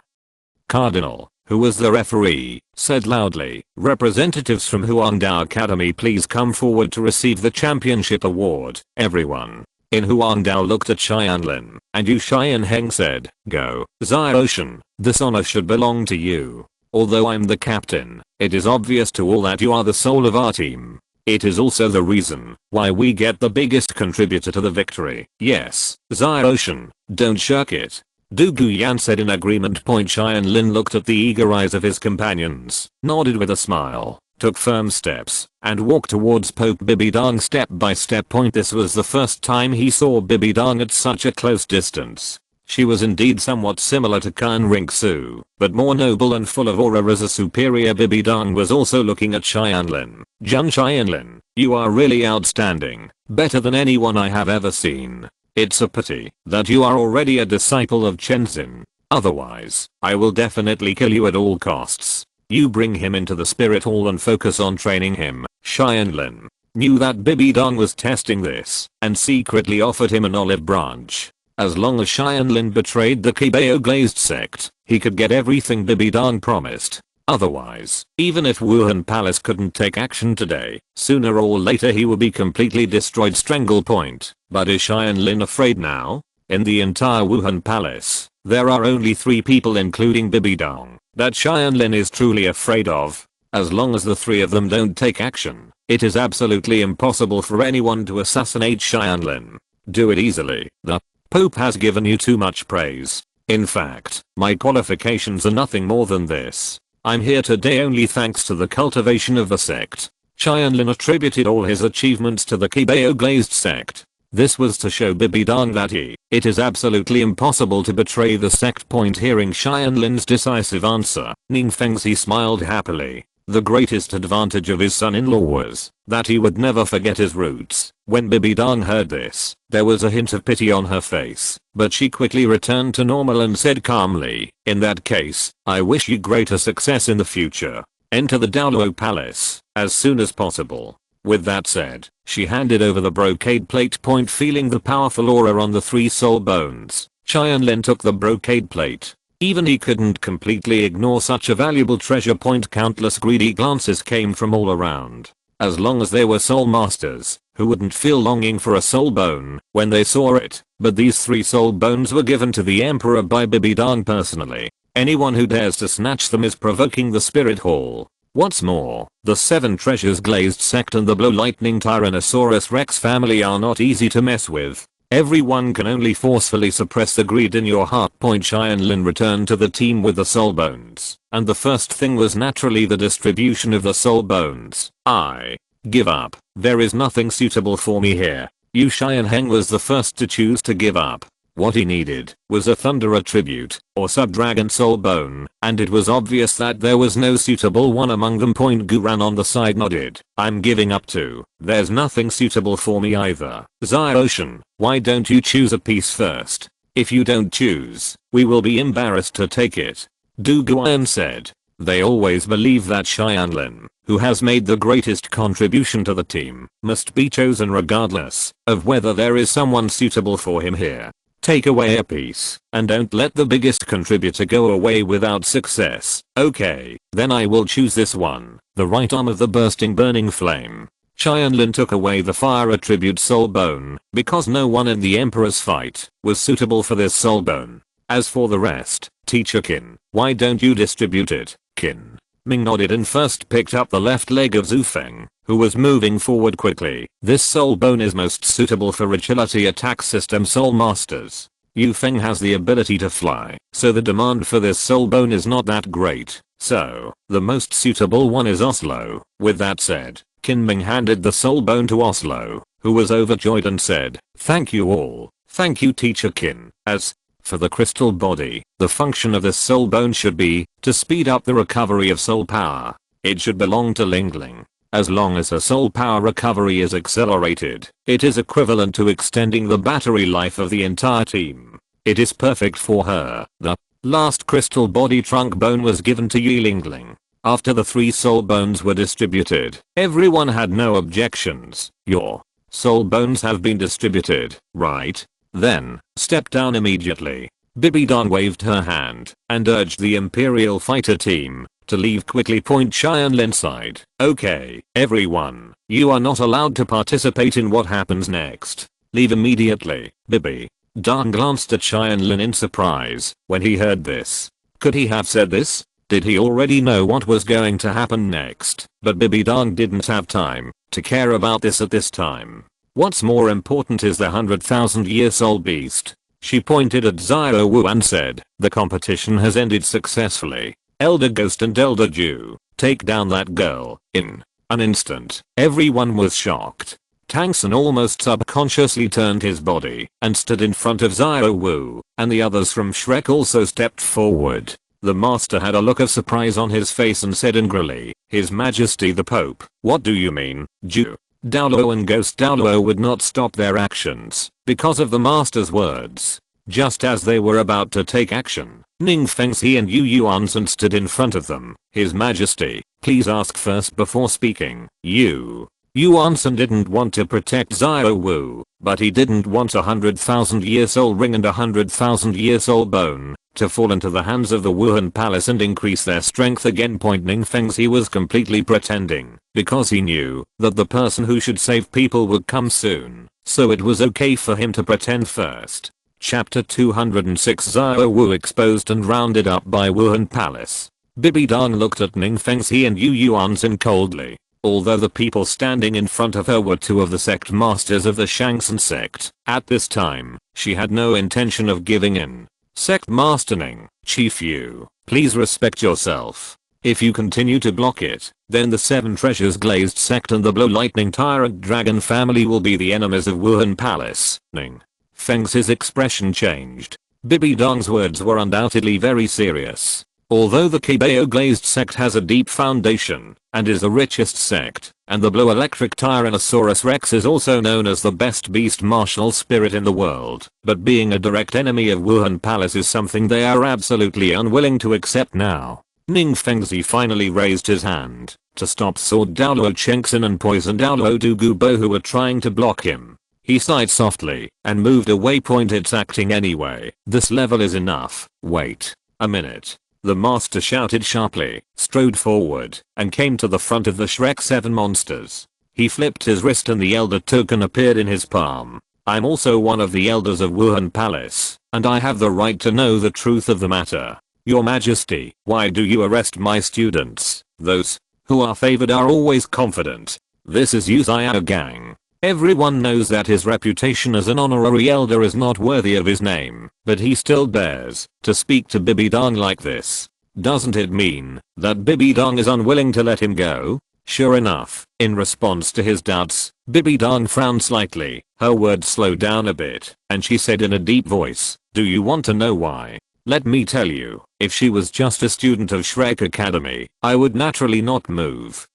S1: Cardinal, who was the referee, said loudly, representatives from Huangdao Academy please come forward to receive the championship award. Everyone in Huangdao looked at Tianlin, and Yu Xianheng said, go, Xiaoshan, this honor should belong to you. Although I'm the captain, it is obvious to all that you are the soul of our team. It is also the reason why we get the biggest contributor to the victory. Yes, Xiaoshan, don't shirk it. Du Guyan said in agreement. Tianlin looked at the eager eyes of his companions, nodded with a smile, took firm steps, and walked towards Pope Bibidong step by step. This was the first time he saw Bibidong at such a close distance. She was indeed somewhat similar to Kan Ringsu, but more noble and full of aura as a superior. Bibidong was also looking at Tianlin. Jun Tianlin, you are really outstanding, better than anyone I have ever seen. It's a pity that you are already a disciple of Chenzin. Otherwise, I will definitely kill you at all costs. You bring him into the spirit hall and focus on training him. Tianlin knew that Bibidong was testing this and secretly offered him an olive branch. As long as Tianlin betrayed the Qibao Glazed sect, he could get everything Bibidong promised. Otherwise, even if Wuhan Palace couldn't take action today, sooner or later he would be completely destroyed. Strangle point. But is Tianlin afraid now? In the entire Wuhan Palace, there are only 3 people including Bibidong that Tianlin is truly afraid of. As long as the 3 of them don't take action, it is absolutely impossible for anyone to assassinate Tianlin. Do it easily. The Pope has given you too much praise. In fact, my qualifications are nothing more than this. I'm here today only thanks to the cultivation of the sect. Tianlin attributed all his achievements to the Qibao Glazed sect. This was to show Bibidong that it is absolutely impossible to betray the sect. Hearing Tianlin's decisive answer, Ning Fengzi smiled happily. The greatest advantage of his son-in-law was that he would never forget his roots. When Bibidong heard this, there was a hint of pity on her face, but she quickly returned to normal and said calmly, in that case, I wish you greater success in the future. Enter the Douluo Palace as soon as possible. With that said, she handed over the brocade plate. Feeling the powerful aura on the 3 soul bones, Tianlin took the brocade plate. Even he couldn't completely ignore such a valuable treasure. Countless greedy glances came from all around. as long as they were soul masters, who wouldn't feel longing for a soul bone when they saw it, but these 3 soul bones were given to the emperor by Bibidong personally. Anyone who dares to snatch them is provoking the spirit hall. What's more, the 7 treasures glazed sect and the blue lightning Tyrannosaurus Rex family are not easy to mess with. Everyone can only forcefully suppress the greed in your heart. Tianlin returned to the team with the soul bones, and the first thing was naturally the distribution of the soul bones. I give up. There is nothing suitable for me here. Yu Xianheng was the first to choose to give up. What he needed was a Thunder Attribute or Sub-Dragon Soul Bone, and it was obvious that there was no suitable one among them. Guran on the side nodded. I'm giving up too. There's nothing suitable for me either. Xiaoshan, why don't you choose a piece first? If you don't choose, we will be embarrassed to take it. Du Guan said. They always believe that Xianlin, who has made the greatest contribution to the team, must be chosen regardless of whether there is someone suitable for him here. Take away a piece, and don't let the biggest contributor go away without success. Okay, then I will choose this one, the right arm of the bursting burning flame. Qianlin took away the fire attribute soul bone, because no one in the emperor's fight was suitable for this soul bone. As for the rest, Teacher Qin, why don't you distribute it? Qin Ming nodded and first picked up the left leg of Zufeng, who was moving forward quickly. This soul bone is most suitable for agility attack system soul masters. Yu Feng has the ability to fly, so the demand for this soul bone is not that great. So, the most suitable one is Oslo. With that said, Qin Ming handed the soul bone to Oslo, who was overjoyed and said, "Thank you all. Thank you Teacher Qin." As for the crystal body, the function of this soul bone should be to speed up the recovery of soul power. It should belong to Lingling. As long as her soul power recovery is accelerated, it is equivalent to extending the battery life of the entire team. It is perfect for her. The last crystal body trunk bone was given to Yi Lingling. After the 3 soul bones were distributed, everyone had no objections. Your soul bones have been distributed, right? Then, step down immediately. Bibidong waved her hand and urged the Imperial fighter team to leave quickly. Qianlin sighed. Okay, everyone, you are not allowed to participate in what happens next. Leave immediately. Bibidong glanced at Qianlin in surprise when he heard this. Could he have said this? Did he already know what was going to happen next? But Bibidong didn't have time to care about this at this time. What's more important is the 100,000-year soul beast. She pointed at Xiao Wu and said, the competition has ended successfully. Elder Ghost and Elder Jew, take down that girl. In an instant, everyone was shocked. Tangsun almost subconsciously turned his body and stood in front of Xiao Wu, and the others from Shrek also stepped forward. The master had a look of surprise on his face and said angrily, His Majesty the Pope, what do you mean, Jew? Douluo and Ghost Douluo would not stop their actions because of the master's words. Just as they were about to take action, Ning Fengxi and Yu Yuanzhen stood in front of them. His Majesty, please ask first before speaking. Yu Yuanzhen didn't want to protect Xiao Wu, but he didn't want 100,000-year soul ring and 100,000-year soul bone to fall into the hands of the Wuhan Palace and increase their strength again. Ning Fengxi was completely pretending, because he knew that the person who should save people would come soon, so it was okay for him to pretend first. Chapter 206 Xiao Wu exposed and rounded up by Wuhan Palace. Bibidong looked at Ning Fengxi and Yu Yuanzhen coldly. Although the people standing in front of her were 2 of the sect masters of the Shangsun sect, at this time, she had no intention of giving in. Sect Master Ning, Chief Yu, please respect yourself. If you continue to block it, then the 7 treasures glazed sect and the blue lightning tyrant dragon family will be the enemies of Wuhan Palace. Ning Fengxi's expression changed. Bibidong's words were undoubtedly very serious. Although the Qibao glazed sect has a deep foundation and is the richest sect, and the blue electric Tyrannosaurus Rex is also known as the best beast martial spirit in the world, but being a direct enemy of Wuhan Palace is something they are absolutely unwilling to accept now. Ning Fengxi finally raised his hand to stop Sword Douluo Chengxin and Poison Douluo Qibao who were trying to block him. He sighed softly and moved away. It's acting anyway. This level is enough. Wait a minute. The master shouted sharply, strode forward, and came to the front of the Shrek 7 monsters. He flipped his wrist and the elder token appeared in his palm. I'm also one of the elders of Wuhan Palace, and I have the right to know the truth of the matter. Your Majesty, why do you arrest my students? Those who are favored are always confident. This is Uzziah Gang. Everyone knows that his reputation as an honorary elder is not worthy of his name, but he still dares to speak to Bibidong like this. Doesn't it mean that Bibidong is unwilling to let him go? Sure enough, in response to his doubts, Bibidong frowned slightly, her words slowed down a bit, and she said in a deep voice, do you want to know why? Let me tell you, if she was just a student of Shrek Academy, I would naturally not move.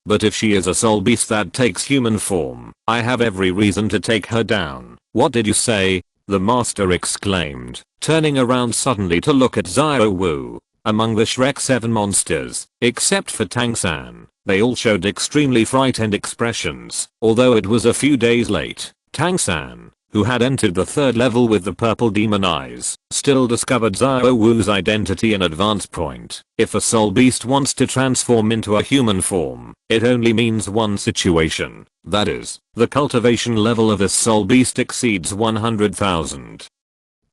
S1: But if she is a soul beast that takes human form, I have every reason to take her down. What did you say? The master exclaimed, turning around suddenly to look at Xiao Wu. Among the Shrek 7 monsters, except for Tang San, they all showed extremely frightened expressions. Although it was a few days late, Tang San, who had entered the 3rd level with the purple demon eyes, still discovered Xiao Wu's identity and advance point. If a soul beast wants to transform into a human form, it only means one situation. That is, the cultivation level of this soul beast exceeds 100,000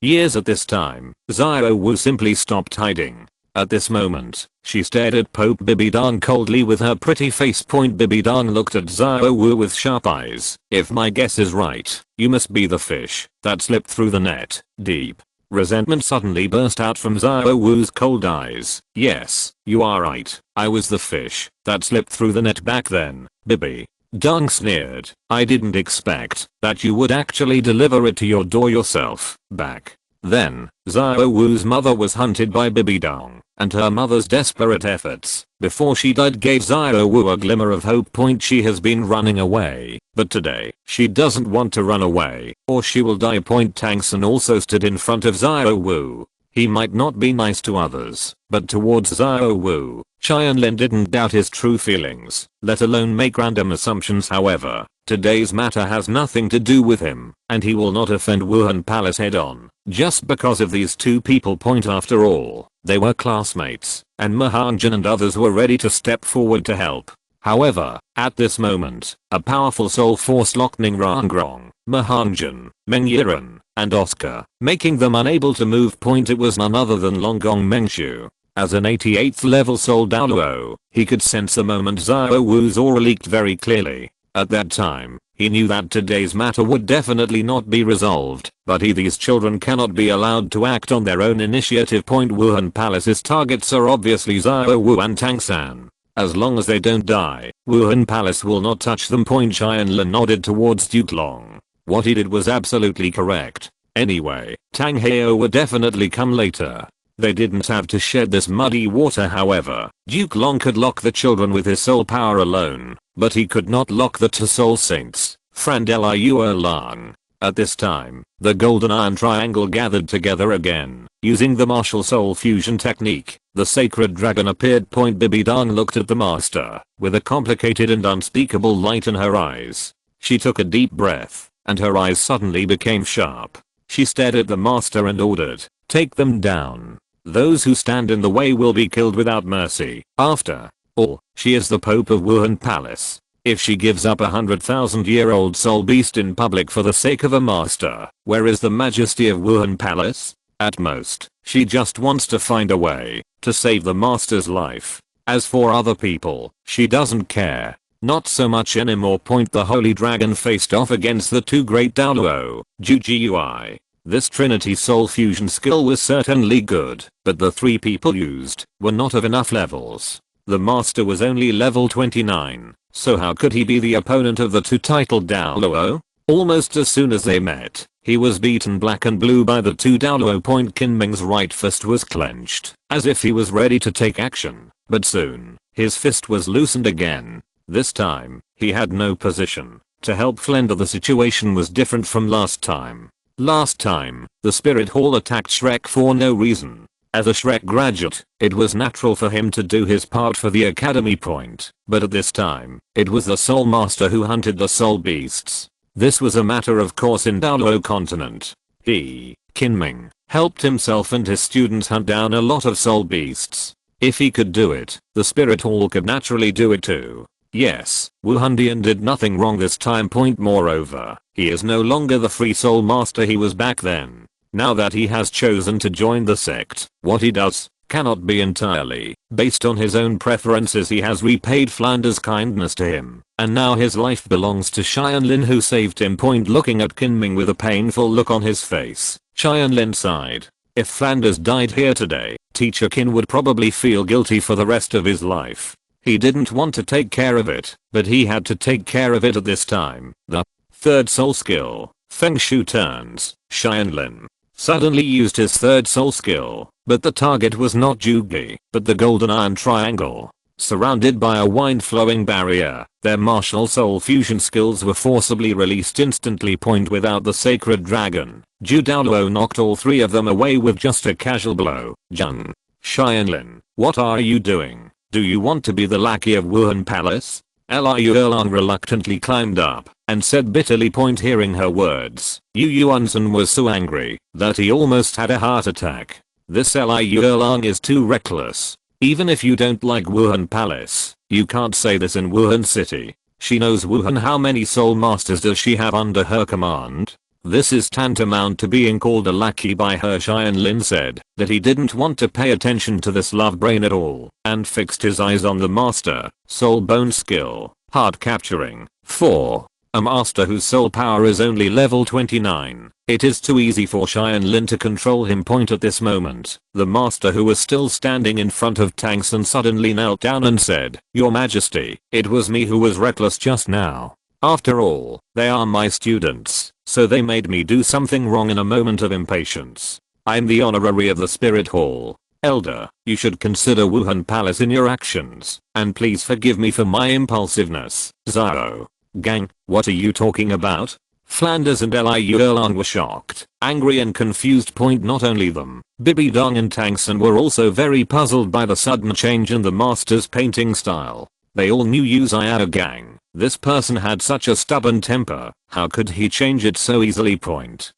S1: years at this time. Xiao Wu simply stopped hiding. At this moment, she stared at Pope Bibidong coldly with her pretty face. Bibidong looked at Xiao Wu with sharp eyes. If my guess is right, you must be the fish that slipped through the net. Deep resentment suddenly burst out from Xiao Wu's cold eyes. Yes, you are right. I was the fish that slipped through the net back then. Bibidong sneered. I didn't expect that you would actually deliver it to your door yourself. Back then, Xiao Wu's mother was hunted by Bibidong, and her mother's desperate efforts before she died gave Xiao Wu a glimmer of hope. She has been running away, but today, she doesn't want to run away, or she will die. Tang San also stood in front of Xiao Wu. He might not be nice to others, but towards Xiao Wu, Tianlin didn't doubt his true feelings, let alone make random assumptions. However, today's matter has nothing to do with him, and he will not offend Wuhan Palace head on, just because of these two people. After all, they were classmates, and Mahanjan and others were ready to step forward to help. However, at this moment, a powerful soul force locked Ningrangrong, Mahanjan, Mengyiran, and Oscar, making them unable to move. It was none other than Longgong Mengshu. As an 88th level Sword Douluo, he could sense the moment Xiao Wu's aura leaked very clearly. At that time, he knew that today's matter would definitely not be resolved, but these children cannot be allowed to act on their own initiative. Wuhan Palace's targets are obviously Xiao Wu and Tang San. As long as they don't die, Wuhan Palace will not touch them. Tianlin nodded towards Duke Long. What he did was absolutely correct. Anyway, Tang Heo would definitely come later. They didn't have to shed this muddy water. However, Duke Long could lock the children with his soul power alone, but he could not lock the two soul saints, Frandela Lang. At this time, the Golden Iron Triangle gathered together again. Using the martial soul fusion technique, the sacred dragon appeared. Bibidong looked at the master, with a complicated and unspeakable light in her eyes. She took a deep breath, and her eyes suddenly became sharp. She stared at the master and ordered, take them down. Those who stand in the way will be killed without mercy. After all, she is the Pope of Wuhan Palace. If she gives up a 100,000-year-old soul beast in public for the sake of a master, where is the majesty of Wuhan Palace? At most, she just wants to find a way to save the master's life. As for other people, she doesn't care. Not so much anymore. The holy dragon faced off against the two great Douluo, Jujui. This Trinity Soul Fusion skill was certainly good, but the three people used were not of enough levels. The master was only level 29, so how could he be the opponent of the two titled Douluo? Almost as soon as they met, he was beaten black and blue by the two Douluo. Kinming's right fist was clenched, as if he was ready to take action, but soon, his fist was loosened again. This time, he had no position to help Flender. The situation was different from last time. Last time, the Spirit Hall attacked Shrek for no reason. As a Shrek graduate, it was natural for him to do his part for the Academy point, but at this time, it was the Soul Master who hunted the Soul Beasts. This was a matter of course in Douluo Continent. He, Kinming, helped himself and his students hunt down a lot of Soul Beasts. If he could do it, the Spirit Hall could naturally do it too. Yes, Wu Hundian did nothing wrong this time. Moreover, he is no longer the free soul master he was back then. Now that he has chosen to join the sect, what he does cannot be entirely based on his own preferences. He has repaid Flanders' kindness to him, and now his life belongs to Tianlin, who saved him. Looking at Kinming with a painful look on his face, Tianlin sighed. If Flanders died here today, Teacher Qin would probably feel guilty for the rest of his life. He didn't want to take care of it, but he had to take care of it at this time. The third soul skill, Feng Shui turns. Tianlin suddenly used his third soul skill, but the target was not Jugi, but the golden iron triangle. Surrounded by a wine-flowing barrier, their martial soul fusion skills were forcibly released instantly. Without the sacred dragon, Douluo knocked all three of them away with just a casual blow. Jun. Tianlin, what are you doing? Do you want to be the lackey of Wuhan Palace? Liu Erlang reluctantly climbed up and said bitterly. Hearing her words, Yu Yuanzhen was so angry that he almost had a heart attack. This Liu Erlang is too reckless. Even if you don't like Wuhan Palace, you can't say this in Wuhan City. She knows Wuhan. How many soul masters does she have under her command? This is tantamount to being called a lackey by her. Tianlin said that he didn't want to pay attention to this love brain at all, and fixed his eyes on the master. Soul bone skill, heart capturing. 4. A master whose soul power is only level 29. It is too easy for Tianlin to control him. At this moment, the master, who was still standing in front of Tangsun, suddenly knelt down and said, Your Majesty, it was me who was reckless just now. After all, they are my students, so they made me do something wrong in a moment of impatience. I'm the honorary of the Spirit Hall. Elder, you should consider Wuhan Palace in your actions, and please forgive me for my impulsiveness. Zhao. Gang, what are you talking about? Flanders and Liu Erlang were shocked, angry and confused. Not only them, Bibi Dong and Tangsun were also very puzzled by the sudden change in the master's painting style. They all knew Yu Xiao Gang. This person had such a stubborn temper. How could he change it so easily?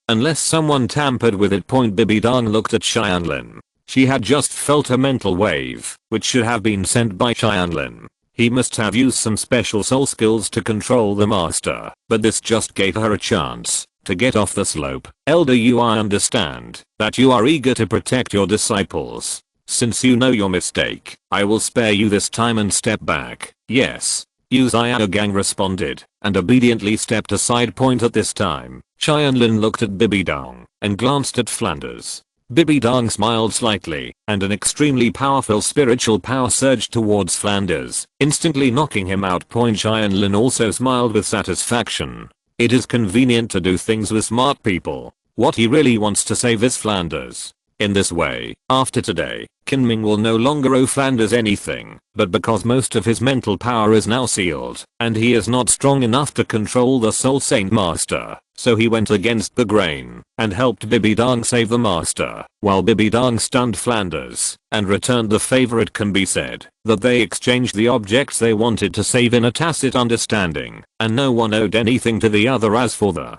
S1: Unless someone tampered with it. Bibi Dong looked at Tianlin. She had just felt a mental wave, which should have been sent by Tianlin. He must have used some special soul skills to control the master, but this just gave her a chance to get off the slope. Elder Yu, I understand that you are eager to protect your disciples. Since you know your mistake, I will spare you this time and step back. Yes. Yu Xiao Gang responded and obediently stepped aside. At this time, Tianlin looked at Bibi Dong and glanced at Flanders. Bibi Dong smiled slightly, and an extremely powerful spiritual power surged towards Flanders, instantly knocking him out. Tianlin also smiled with satisfaction. It is convenient to do things with smart people. What he really wants to save is Flanders. In this way, after today, Kinming will no longer owe Flanders anything, but because most of his mental power is now sealed, and he is not strong enough to control the Soul Saint Master, so he went against the grain, and helped Bibi Dong save the Master, while Bibi Dong stunned Flanders, and returned the favor. It can be said that they exchanged the objects they wanted to save in a tacit understanding, and no one owed anything to the other. As for the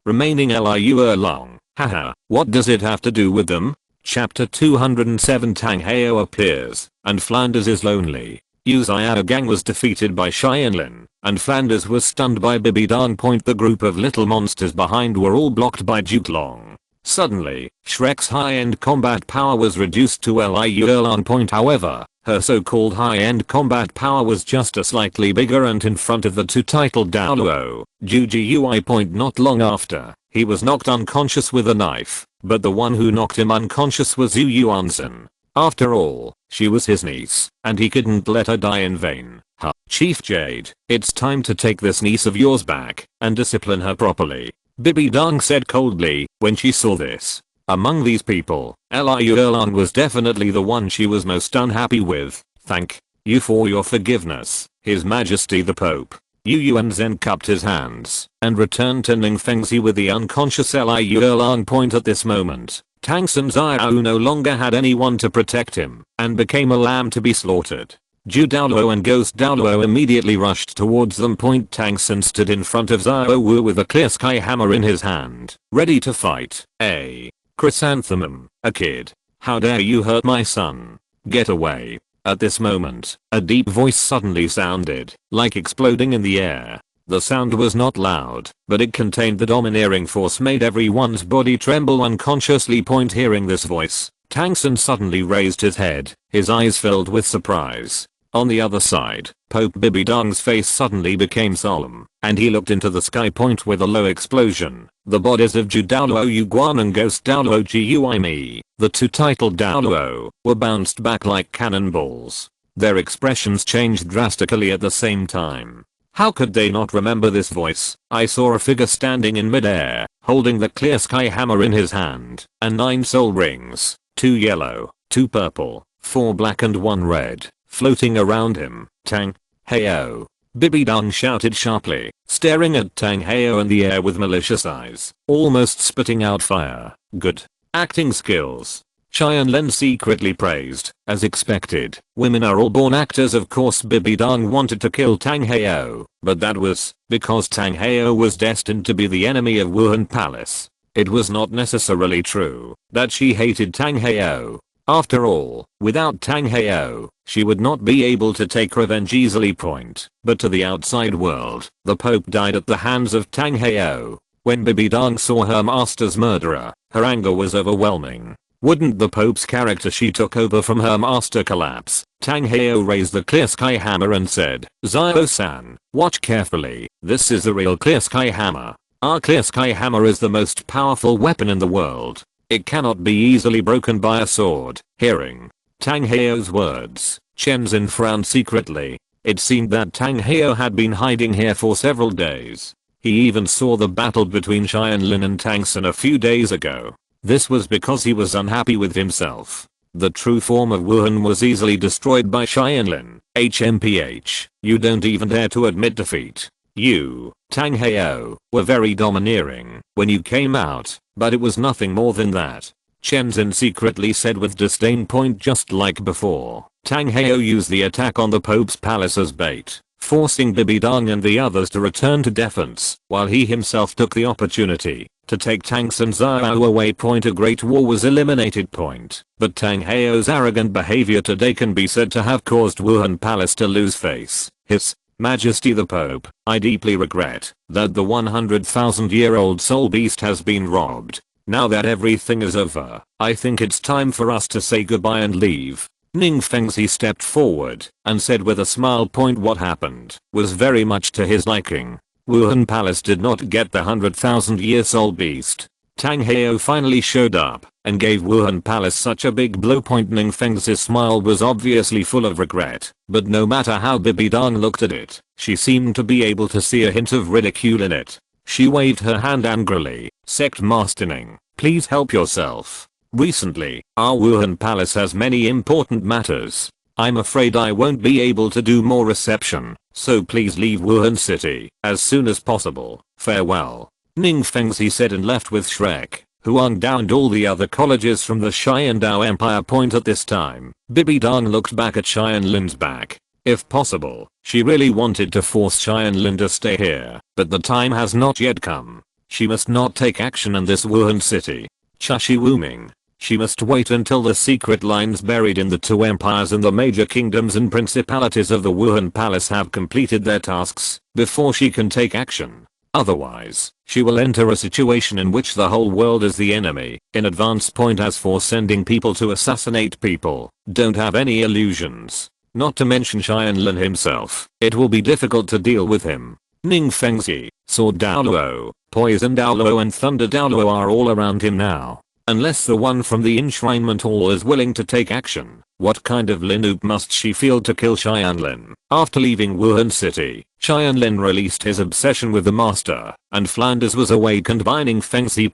S1: remaining Liu Erlang, haha, what does it have to do with them? Chapter 207. Tang Heo appears, and Flanders is lonely. Yu Xiao Gang was defeated by Tianlin, and Flanders was stunned by Bibi Dong. The group of little monsters behind were all blocked by Juklong. Suddenly, Shrek's high-end combat power was reduced to Liu Erlang. However, her so-called high-end combat power was just a slightly bigger and in front of the two titled Douluo, Juji Ui. Not long after, he was knocked unconscious with a knife, but the one who knocked him unconscious was Yu Yuanzhen. After all, she was his niece, and he couldn't let her die in vain. Chief Jade, it's time to take this niece of yours back and discipline her properly, Bibi Dong said coldly when she saw this. Among these people, Liu Erlang was definitely the one she was most unhappy with. Thank you for your forgiveness, His Majesty the Pope. Yu Yuanzhen cupped his hands and returned to Ning Fengzi with the unconscious Liu Erlang. At this moment, Tangsun Xiao no longer had anyone to protect him and became a lamb to be slaughtered. Ju Douluo and Ghost Douluo immediately rushed towards them. Tangsun stood in front of Xiao Wu with a clear sky hammer in his hand, ready to fight. A chrysanthemum, a kid. How dare you hurt my son? Get away. At this moment, a deep voice suddenly sounded, like exploding in the air. The sound was not loud, but it contained the domineering force made everyone's body tremble unconsciously. Hearing this voice, Tangsen suddenly raised his head, his eyes filled with surprise. On the other side, Pope Bibidong's face suddenly became solemn, and he looked into the sky. With a low explosion, the bodies of Ju Douluo Yuguan and Ghost Douluo Guime, the two titled Douluo, were bounced back like cannonballs. Their expressions changed drastically at the same time. How could they not remember this voice? I saw a figure standing in midair, holding the clear sky hammer in his hand, and 9 soul rings, 2 yellow, 2 purple, 4 black and 1 red, floating around him. Tang Heo. Bibidong shouted sharply, staring at Tang Heo in the air with malicious eyes, almost spitting out fire. Good acting skills. Tianlin secretly praised. As expected, women are all born actors. Of course Bibidong wanted to kill Tang Heo, but that was because Tang Heo was destined to be the enemy of Wuhan Palace. It was not necessarily true that she hated Tang Heo. After all, without Tang Heo, she would not be able to take revenge easily. But to the outside world, the Pope died at the hands of Tang Heo. When Bibidong saw her master's murderer, her anger was overwhelming. Wouldn't the Pope's character she took over from her master collapse? Tang Heo raised the clear sky hammer and said, Zio-san, watch carefully, this is the real clear sky hammer. Our clear sky hammer is the most powerful weapon in the world. It cannot be easily broken by a sword. Hearing Tang Heo's words, Chenzin frowned secretly. It seemed that Tang Heo had been hiding here for several days. He even saw the battle between Tianlin and Tangsen a few days ago. This was because he was unhappy with himself. The true form of Wuhan was easily destroyed by Tianlin. HMPH, you don't even dare to admit defeat. You, Tang Heo, were very domineering when you came out, but it was nothing more than that. Chenzin secretly said with disdain. Just like before, Tang Heo used the attack on the Pope's palace as bait, forcing Bibidong and the others to return to defense, while he himself took the opportunity to take Tangsen Zhao away. A great war was eliminated. But Tang Heo's arrogant behavior today can be said to have caused Wuhan Palace to lose face. His Majesty the Pope, I deeply regret that the 100,000-year-old soul beast has been robbed. Now that everything is over, I think it's time for us to say goodbye and leave. Ning Fengzi stepped forward and said with a smile. What happened was very much to his liking. Wuhan Palace did not get the 100,000-year soul beast. Tang Heo finally showed up and gave Wuhan Palace such a big blow. Ning Fengzi's smile was obviously full of regret, but no matter how Bibidong looked at it, she seemed to be able to see a hint of ridicule in it. She waved her hand angrily. Sect Master Ning, please help yourself. Recently, our Wuhan Palace has many important matters. I'm afraid I won't be able to do more reception, so please leave Wuhan City as soon as possible. Farewell. Ning Fengzi said and left with Shrek, Huang Dao and all the other colleges from the Xiandao Empire. At this time, Bibidong looked back at Tianlin's back. If possible, she really wanted to force Tianlin to stay here, but the time has not yet come. She must not take action in this Wuhan city. Chashi Wuming. She must wait until the secret lines buried in the 2 empires and the major kingdoms and principalities of the Wuhan Palace have completed their tasks before she can take action. Otherwise, she will enter a situation in which the whole world is the enemy. In advance. As for sending people to assassinate people, don't have any illusions. Not to mention Tianlin himself, it will be difficult to deal with him. Ning Fengzi, Sword Douluo, Poison Douluo and Thunder Douluo are all around him now. Unless the one from the enshrinement hall is willing to take action, what kind of Linoop must she feel to kill Tianlin? After leaving Wuhan City, Tianlin released his obsession with the master, and Flanders was awakened by Ning Fengzi.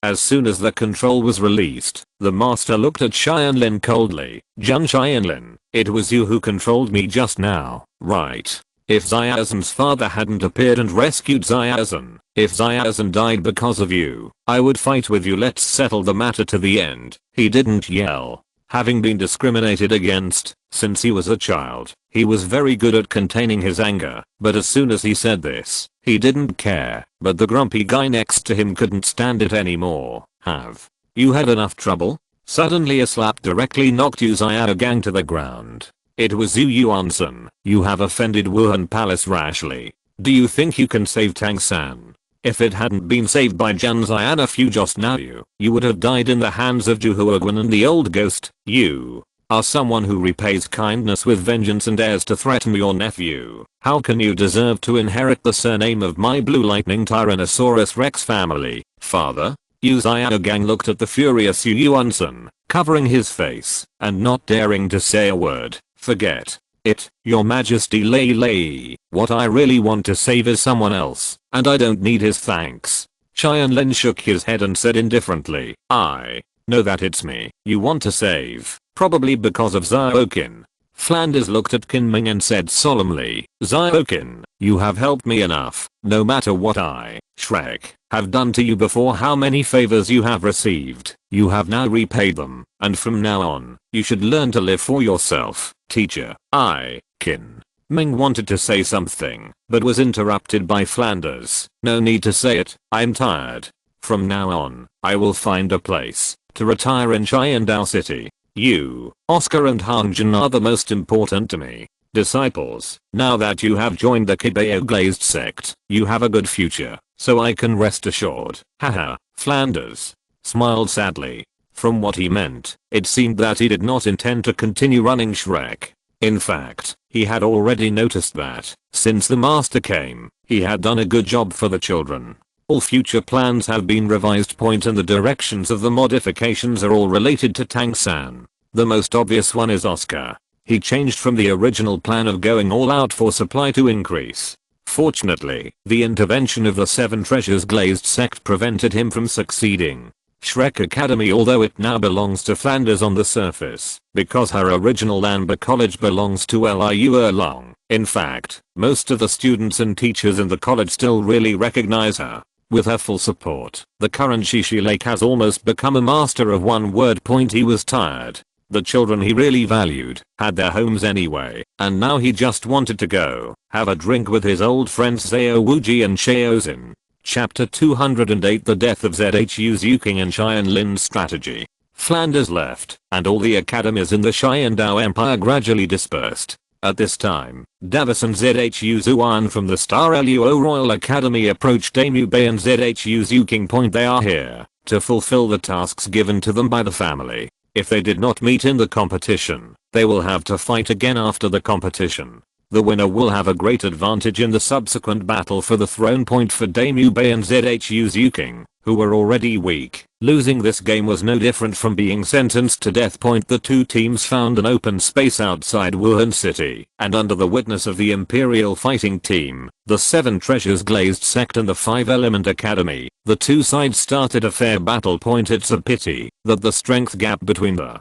S1: As soon as the control was released, the master looked at Tianlin coldly. Jun Tianlin, it was you who controlled me just now, right? If Xiaozhen's father hadn't appeared and rescued Xiaozhen, if Xiaozhen died because of you, I would fight with you. Let's settle the matter to the end. He didn't yell. Having been discriminated against since he was a child, he was very good at containing his anger, but as soon as he said this, he didn't care. But the grumpy guy next to him couldn't stand it anymore. Have you had enough trouble? Suddenly a slap directly knocked Yu Xiaogang to the ground. It was Zhu Yuansen. You have offended Wuhan Palace rashly. Do you think you can save Tang San? If it hadn't been saved by Jian Zian a few just now you would have died in the hands of Zhu Huoguan and the old ghost. You are someone who repays kindness with vengeance and dares to threaten your nephew. How can you deserve to inherit the surname of my blue lightning Tyrannosaurus Rex family, father? Yu Xiaogang looked at the furious Yu Yuansen, covering his face and not daring to say a word. Forget it, your majesty Lei Lei. What I really want to save is someone else, and I don't need his thanks. Tianlin shook his head and said indifferently, I know that it's me you want to save, probably because of Xiaoqin. Flanders looked at Qinming and said solemnly, Xiaoqin, you have helped me enough, no matter what I, Shrek, have done to you before, how many favors you have received, you have now repaid them, and from now on, you should learn to live for yourself, teacher. Qinming wanted to say something, but was interrupted by Flanders. No need to say it, I'm tired. From now on, I will find a place to retire in Qiandao City. You, Oscar and Hangjin are the most important to me. Disciples, now that you have joined the Qibao Glazed sect, you have a good future, so I can rest assured. Haha, Flanders smiled sadly. From what he meant, it seemed that he did not intend to continue running Shrek. In fact, he had already noticed that, since the master came, he had done a good job for the children. All future plans have been revised. And the directions of the modifications are all related to Tang San. The most obvious one is Oscar. He changed from the original plan of going all out for supply to increase. Fortunately, the intervention of the Seven Treasures Glazed sect prevented him from succeeding. Shrek Academy, although it now belongs to Flanders on the surface, because her original Amber College belongs to Liu Erlong. In fact, most of the students and teachers in the college still really recognize her. With her full support, the current Shishi Lake has almost become a master of one word. He was tired. The children he really valued had their homes anyway, and now he just wanted to go have a drink with his old friends Zhao Wuji and Xiaozin. Chapter 208, The Death of Zhu Zuking and Tianlin's Strategy. Flanders left, and all the academies in the Qiandao Empire gradually dispersed. At this time, Davis and Zhu Zuan from the Star Luo Royal Academy approached Damu Bay and Zhu Zuking Point. They are here to fulfill the tasks given to them by the family. If they did not meet in the competition, they will have to fight again after the competition. The winner will have a great advantage in the subsequent battle for the throne. For Damu Bay and Zhu Zuking, who were already weak, losing this game was no different from being sentenced to death. The two teams found an open space outside Wuhan City, and under the witness of the Imperial Fighting Team, the Seven Treasures Glazed sect and the Five Element Academy, the two sides started a fair battle. It's a pity that the strength gap between the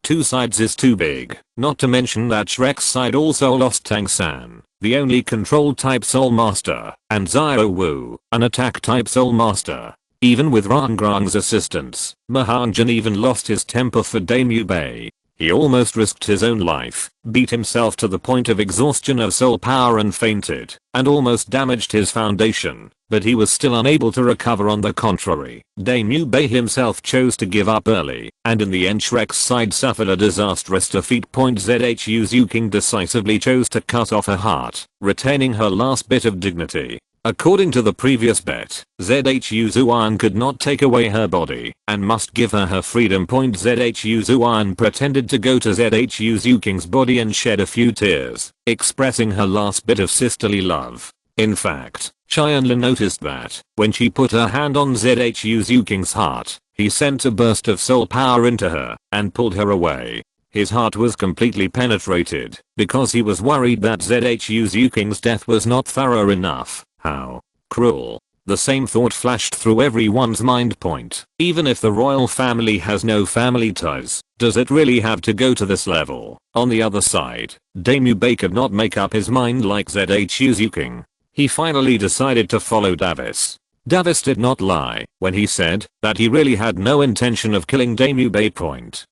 S1: two sides is too big, not to mention that Shrek's side also lost Tang San, the only control type Soul Master, and Xiao Wu, an attack type Soul Master. Even with Rangrang's assistance, Mahanjan even lost his temper for Damu Bay. He almost risked his own life, beat himself to the point of exhaustion of soul power and fainted, and almost damaged his foundation, but he was still unable to recover. On the contrary, Damu Bay himself chose to give up early, and in the end Shrek's side suffered a disastrous defeat. Zhu Zuking decisively chose to cut off her heart, retaining her last bit of dignity. According to the previous bet, Zhu Zuan could not take away her body and must give her her freedom. Zhu Zuan pretended to go to Zhu Zuking's body and shed a few tears, expressing her last bit of sisterly love. In fact, Tianlin noticed that, when she put her hand on Zhu Zuking's heart, he sent a burst of soul power into her and pulled her away. His heart was completely penetrated, because he was worried that Zhu Zuking's death was not thorough enough. How cruel. The same thought flashed through everyone's mind. Even if the royal family has no family ties, does it really have to go to this level? On the other side, Damu Bay could not make up his mind like Zhu Zuking. He finally decided to follow Davis. Davis did not lie when he said that he really had no intention of killing Damu Bay.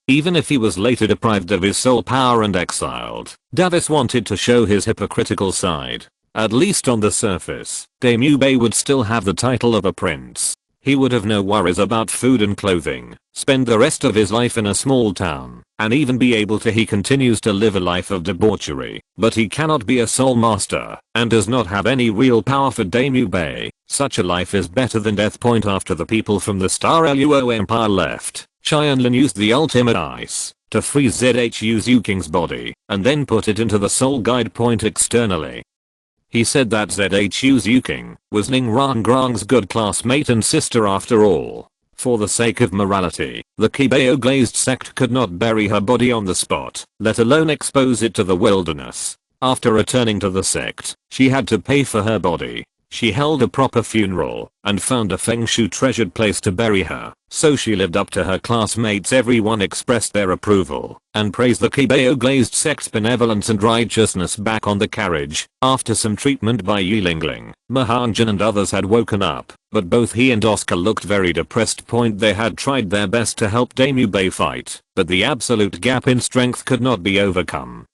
S1: Even if he was later deprived of his soul power and exiled, Davis wanted to show his hypocritical side. At least on the surface, Damu Bay would still have the title of a prince. He would have no worries about food and clothing, spend the rest of his life in a small town, and even be able to. He continues to live a life of debauchery, but he cannot be a soul master, and does not have any real power for Daimyo Bay. Such a life is better than death. After the people from the Star Luo Empire left, Tianlin used the ultimate ice to freeze ZHU King's body, and then put it into the soul guide point externally. He said that ZHU King was Ning Rangrang's good classmate and sister after all. For the sake of morality, the Qibao glazed sect could not bury her body on the spot, let alone expose it to the wilderness. After returning to the sect, she had to pay for her body. She held a proper funeral and found a Feng Shui treasured place to bury her, so she lived up to her classmates. Everyone expressed their approval and praised the Qibao glazed sect's benevolence and righteousness. Back on the carriage, after some treatment by Yilingling, Mahanjan and others had woken up, but both he and Oscar looked very depressed. They had tried their best to help Daimyo Bay fight, but the absolute gap in strength could not be overcome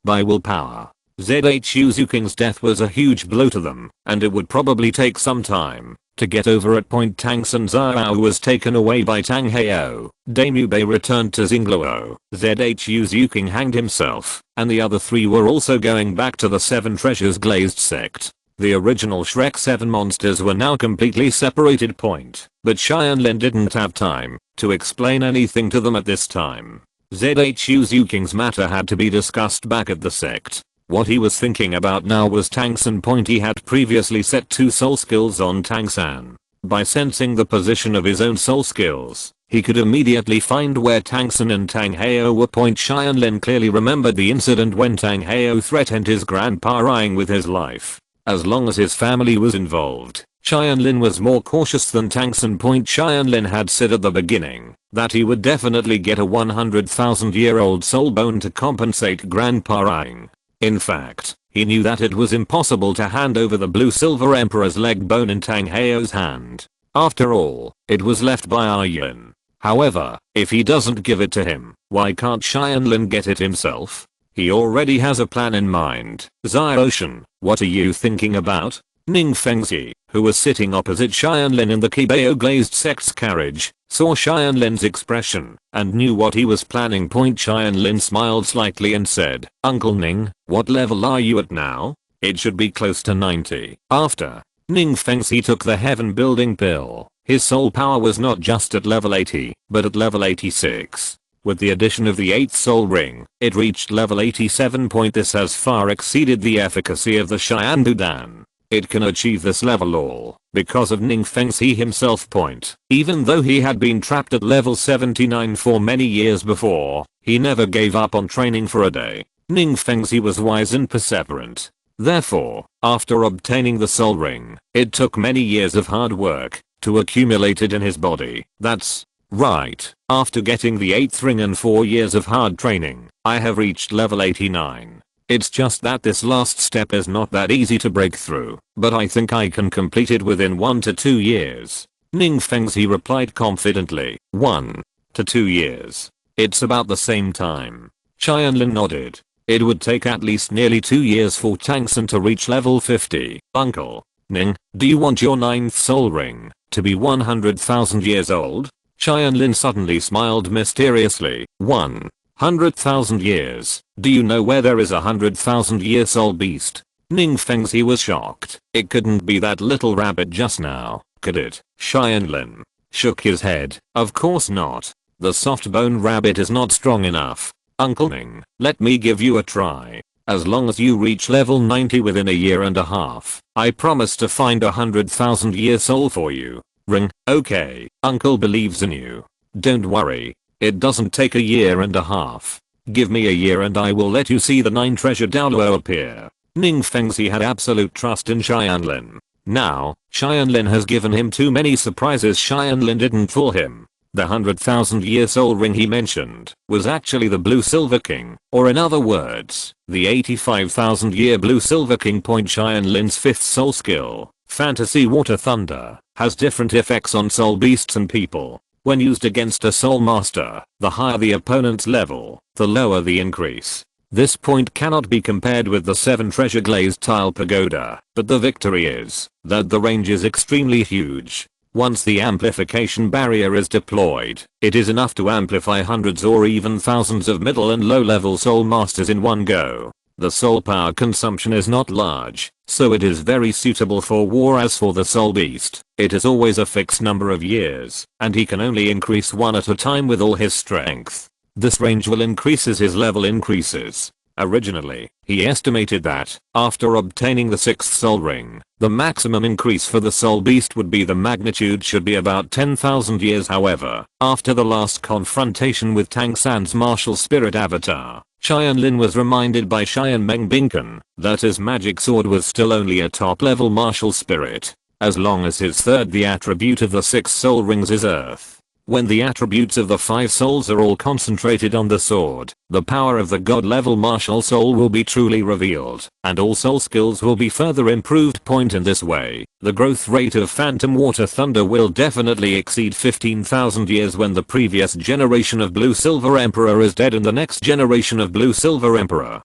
S1: by willpower. ZHU King's death was a huge blow to them, and it would probably take some time to get over at. Tang San Zhao was taken away by Tang Heo. Daimyo Bay returned to Xingluo. ZHU King hanged himself, and the other three were also going back to the Seven Treasures glazed sect. The original Shrek 7 monsters were now completely separated. But Tianlin didn't have time to explain anything to them at this time. ZHU King's matter had to be discussed back at the sect. What he was thinking about now was Tang San. He had previously set 2 soul skills on Tang San. By sensing the position of his own soul skills, he could immediately find where Tang San and Tang Heo were. Tianlin clearly remembered the incident when Tang Heo threatened his grandpa Ring with his life. As long as his family was involved, Tianlin was more cautious than Tang San. Tianlin had said at the beginning that he would definitely get a 100,000-year-old soul bone to compensate grandpa Ring. In fact, he knew that it was impossible to hand over the blue silver emperor's leg bone in Tang Heo's hand. After all, it was left by Aryan. However, if he doesn't give it to him, why can't Tianlin get it himself? He already has a plan in mind. Xiaoshan, what are you thinking about? Ning Fengzi, who was sitting opposite Tianlin in the Qibao glazed sect's carriage, saw Tianlin's expression and knew what he was planning. Tianlin smiled slightly and said, Uncle Ning, what level are you at now? It should be close to 90. After Ning Fengzi took the heaven building pill, his soul power was not just at level 80, but at level 86. With the addition of the 8th soul ring, it reached level 87. This has far exceeded the efficacy of the Xiandudan. It can achieve this level all because of Ning Fengzi himself. Even though he had been trapped at level 79 for many years before, he never gave up on training for a day. Ning Fengzi was wise and perseverant. Therefore, after obtaining the soul ring, it took many years of hard work to accumulate it in his body. That's right. After getting the 8th ring and 4 years of hard training, I have reached level 89. It's just that this last step is not that easy to break through, but I think I can complete it within 1 to 2 years. Ning Fengzi replied confidently. 1 to 2 years. It's about the same time. Tianlin nodded. It would take at least nearly 2 years for Tang San to reach level 50. Uncle Ning, do you want your 9th soul ring to be 100,000 years old? Tianlin suddenly smiled mysteriously. 100,000 years. Do you know where there is a 100,000-year soul beast? Ning Fengzi was shocked. It couldn't be that little rabbit just now, could it? Tianlin shook his head. Of course not. The soft bone rabbit is not strong enough. Uncle Ning, let me give you a try. As long as you reach level 90 within a year and a half, I promise to find a 100,000-year soul for you. Ring, okay, Uncle believes in you. Don't worry. It doesn't take a year and a half. Give me a year and I will let you see the 9 treasure Douluo appear. Ning Fengzi had absolute trust in Tianlin. Now, Tianlin has given him too many surprises. Tianlin didn't fool him. The 100,000-year soul ring he mentioned was actually the Blue Silver King, or in other words, the 85,000-year Blue Silver King. Tianlin's 5th soul skill, Fantasy Water Thunder, has different effects on soul beasts and people. When used against a soul master, the higher the opponent's level, the lower the increase. This point cannot be compared with the 7 treasure glazed tile pagoda, but the victory is that the range is extremely huge. Once the amplification barrier is deployed, it is enough to amplify hundreds or even thousands of middle and low level soul masters in one go. The soul power consumption is not large, so it is very suitable for war. As for the soul beast, it is always a fixed number of years, and he can only increase one at a time with all his strength. This range will increase as his level increases. Originally, he estimated that, after obtaining the 6th soul ring, the maximum increase for the soul beast would be the magnitude should be about 10,000 years. However, after the last confrontation with Tang San's martial spirit avatar, Tianlin was reminded by Xian Mengbinken that his magic sword was still only a top level martial spirit, as long as his third the attribute of the 6 soul rings is earth. When the attributes of the 5 souls are all concentrated on the sword, the power of the god level martial soul will be truly revealed, and all soul skills will be further improved. In this way, the growth rate of Phantom Water Thunder will definitely exceed 15,000 years when the previous generation of Blue Silver Emperor is dead and the next generation of Blue Silver Emperor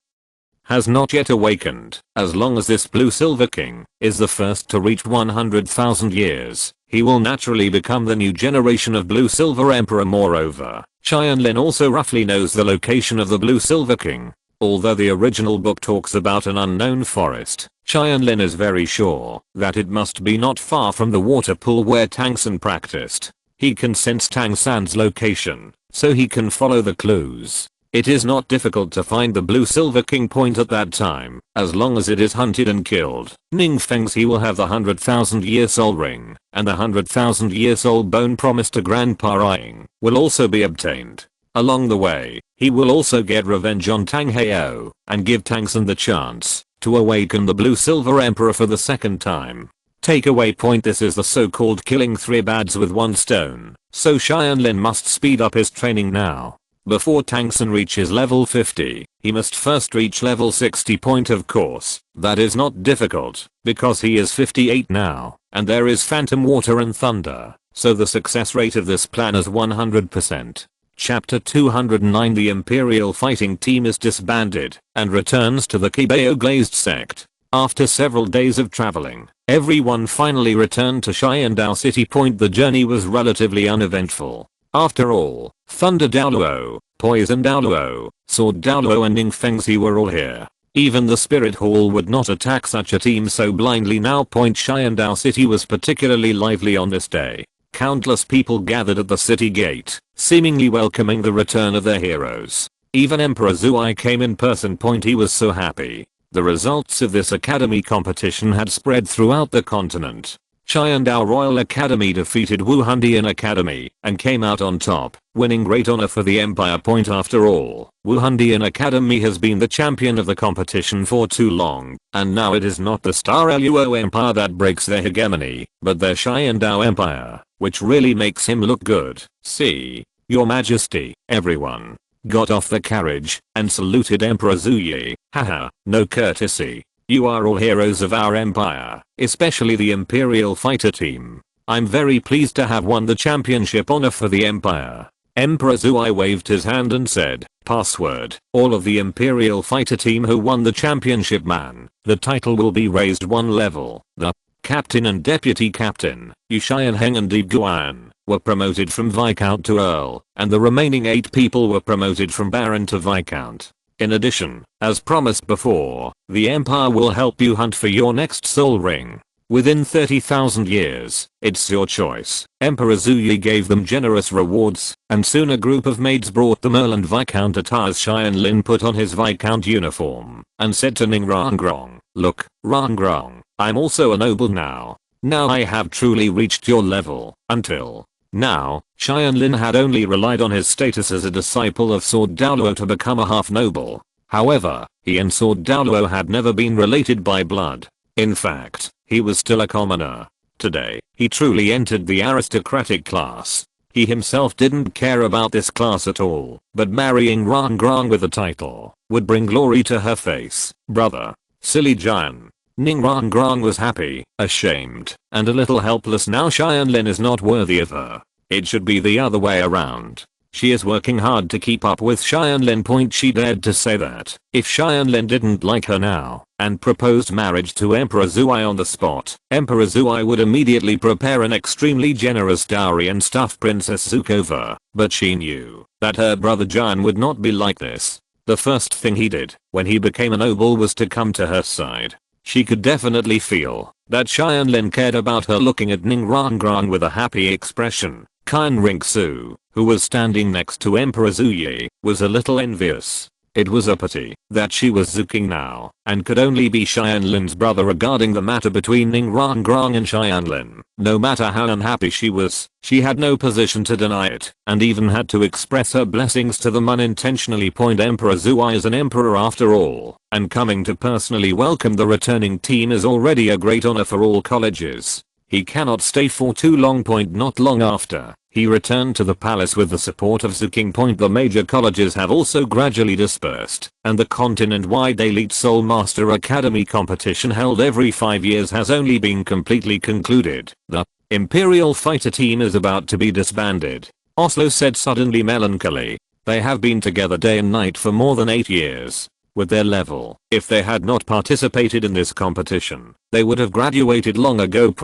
S1: has not yet awakened. As long as this Blue Silver King is the first to reach 100,000 years, he will naturally become the new generation of Blue Silver Emperor. Moreover, Tianlin also roughly knows the location of the Blue Silver King. Although the original book talks about an unknown forest, Tianlin is very sure that it must be not far from the water pool where Tang San practiced. He can sense Tang San's location, so he can follow the clues. It is not difficult to find the Blue Silver King at that time, as long as it is hunted and killed. Ning Feng's he will have the 100,000 year soul ring, and the 100,000 year soul bone promised to Grandpa Ying will also be obtained. Along the way, he will also get revenge on Tang Heo, and give Tang San the chance to awaken the Blue Silver Emperor for the second time. Takeaway point: this is the so-called killing 3 birds with 1 stone, so Tianlin must speed up his training now. Before Tang San reaches level 50, he must first reach level 60. Of course, that is not difficult, because he is 58 now, and there is Phantom Water and Thunder, so the success rate of this plan is 100%. Chapter 209. The Imperial fighting team is disbanded and returns to the Qibao Glazed sect. After several days of traveling, everyone finally returned to Xiandao City. The journey was relatively uneventful. After all, Thunder Douluo, Poison Douluo, Sword Douluo and Ning Fengzi were all here. Even the Spirit Hall would not attack such a team so blindly now. Xiandao City was particularly lively on this day. Countless people gathered at the city gate, seemingly welcoming the return of their heroes. Even Emperor Zuai came in person. He was so happy. The results of this academy competition had spread throughout the continent. Xiandao Royal Academy defeated Wuhandian Academy and came out on top, winning great honor for the Empire. After all, Wuhandian Academy has been the champion of the competition for too long, and now it is not the Star Luo Empire that breaks their hegemony, but their Xiandao Empire, which really makes him look good. See, Your Majesty, everyone got off the carriage and saluted Emperor Zuyi. Haha, no courtesy. You are all heroes of our empire, especially the Imperial fighter team. I'm very pleased to have won the championship honor for the empire. Emperor Zuai waved his hand and said, password, all of the Imperial fighter team who won the championship the title will be raised 1 level. The captain and deputy captain, Yu Xianheng and Di Guan, were promoted from Viscount to Earl, and the remaining 8 people were promoted from Baron to Viscount. In addition, as promised before, the Empire will help you hunt for your next soul ring. Within 30,000 years, it's your choice. Emperor Zuyi gave them generous rewards, and soon a group of maids brought them Earl and Viscount attires. Xianlin put on his Viscount uniform and said to Ning Rangrong, look, Rangrong, I'm also a noble now. Now I have truly reached your level. Until now, Xianlin had only relied on his status as a disciple of Sword Douluo to become a half noble. However, he and Sword Douluo had never been related by blood. In fact, he was still a commoner. Today, he truly entered the aristocratic class. He himself didn't care about this class at all, but marrying Rangrong with a title would bring glory to her face. Brother, silly Jian. Ning Rangrong was happy, ashamed, and a little helpless now. Xianlin is not worthy of her. It should be the other way around. She is working hard to keep up with Tianlin. She dared to say that if Tianlin didn't like her now and proposed marriage to Emperor Zuai on the spot, Emperor Zuai would immediately prepare an extremely generous dowry and stuff Princess Zukova. But she knew that her brother Jan would not be like this. The first thing he did when he became a noble was to come to her side. She could definitely feel that Tianlin cared about her. Looking at Ning Rangrang with a happy expression, Qin Ringsu, who was standing next to Emperor Zuyi, was a little envious. It was a pity that she was Zuking now and could only be Tianlin's brother. Regarding the matter between Ning Rangrang and Tianlin, no matter how unhappy she was, she had no position to deny it and even had to express her blessings to them unintentionally. Emperor Zuai is an emperor after all, and coming to personally welcome the returning team is already a great honor for all colleges. He cannot stay for too long. Not long after, he returned to the palace with the support of Zuking. The major colleges have also gradually dispersed, and the continent-wide Elite Soul Master Academy competition held every 5 years has only been completely concluded. The Imperial Fighter team is about to be disbanded, Oslo said suddenly melancholy. They have been together day and night for more than 8 years. With their level, if they had not participated in this competition, they would have graduated long ago.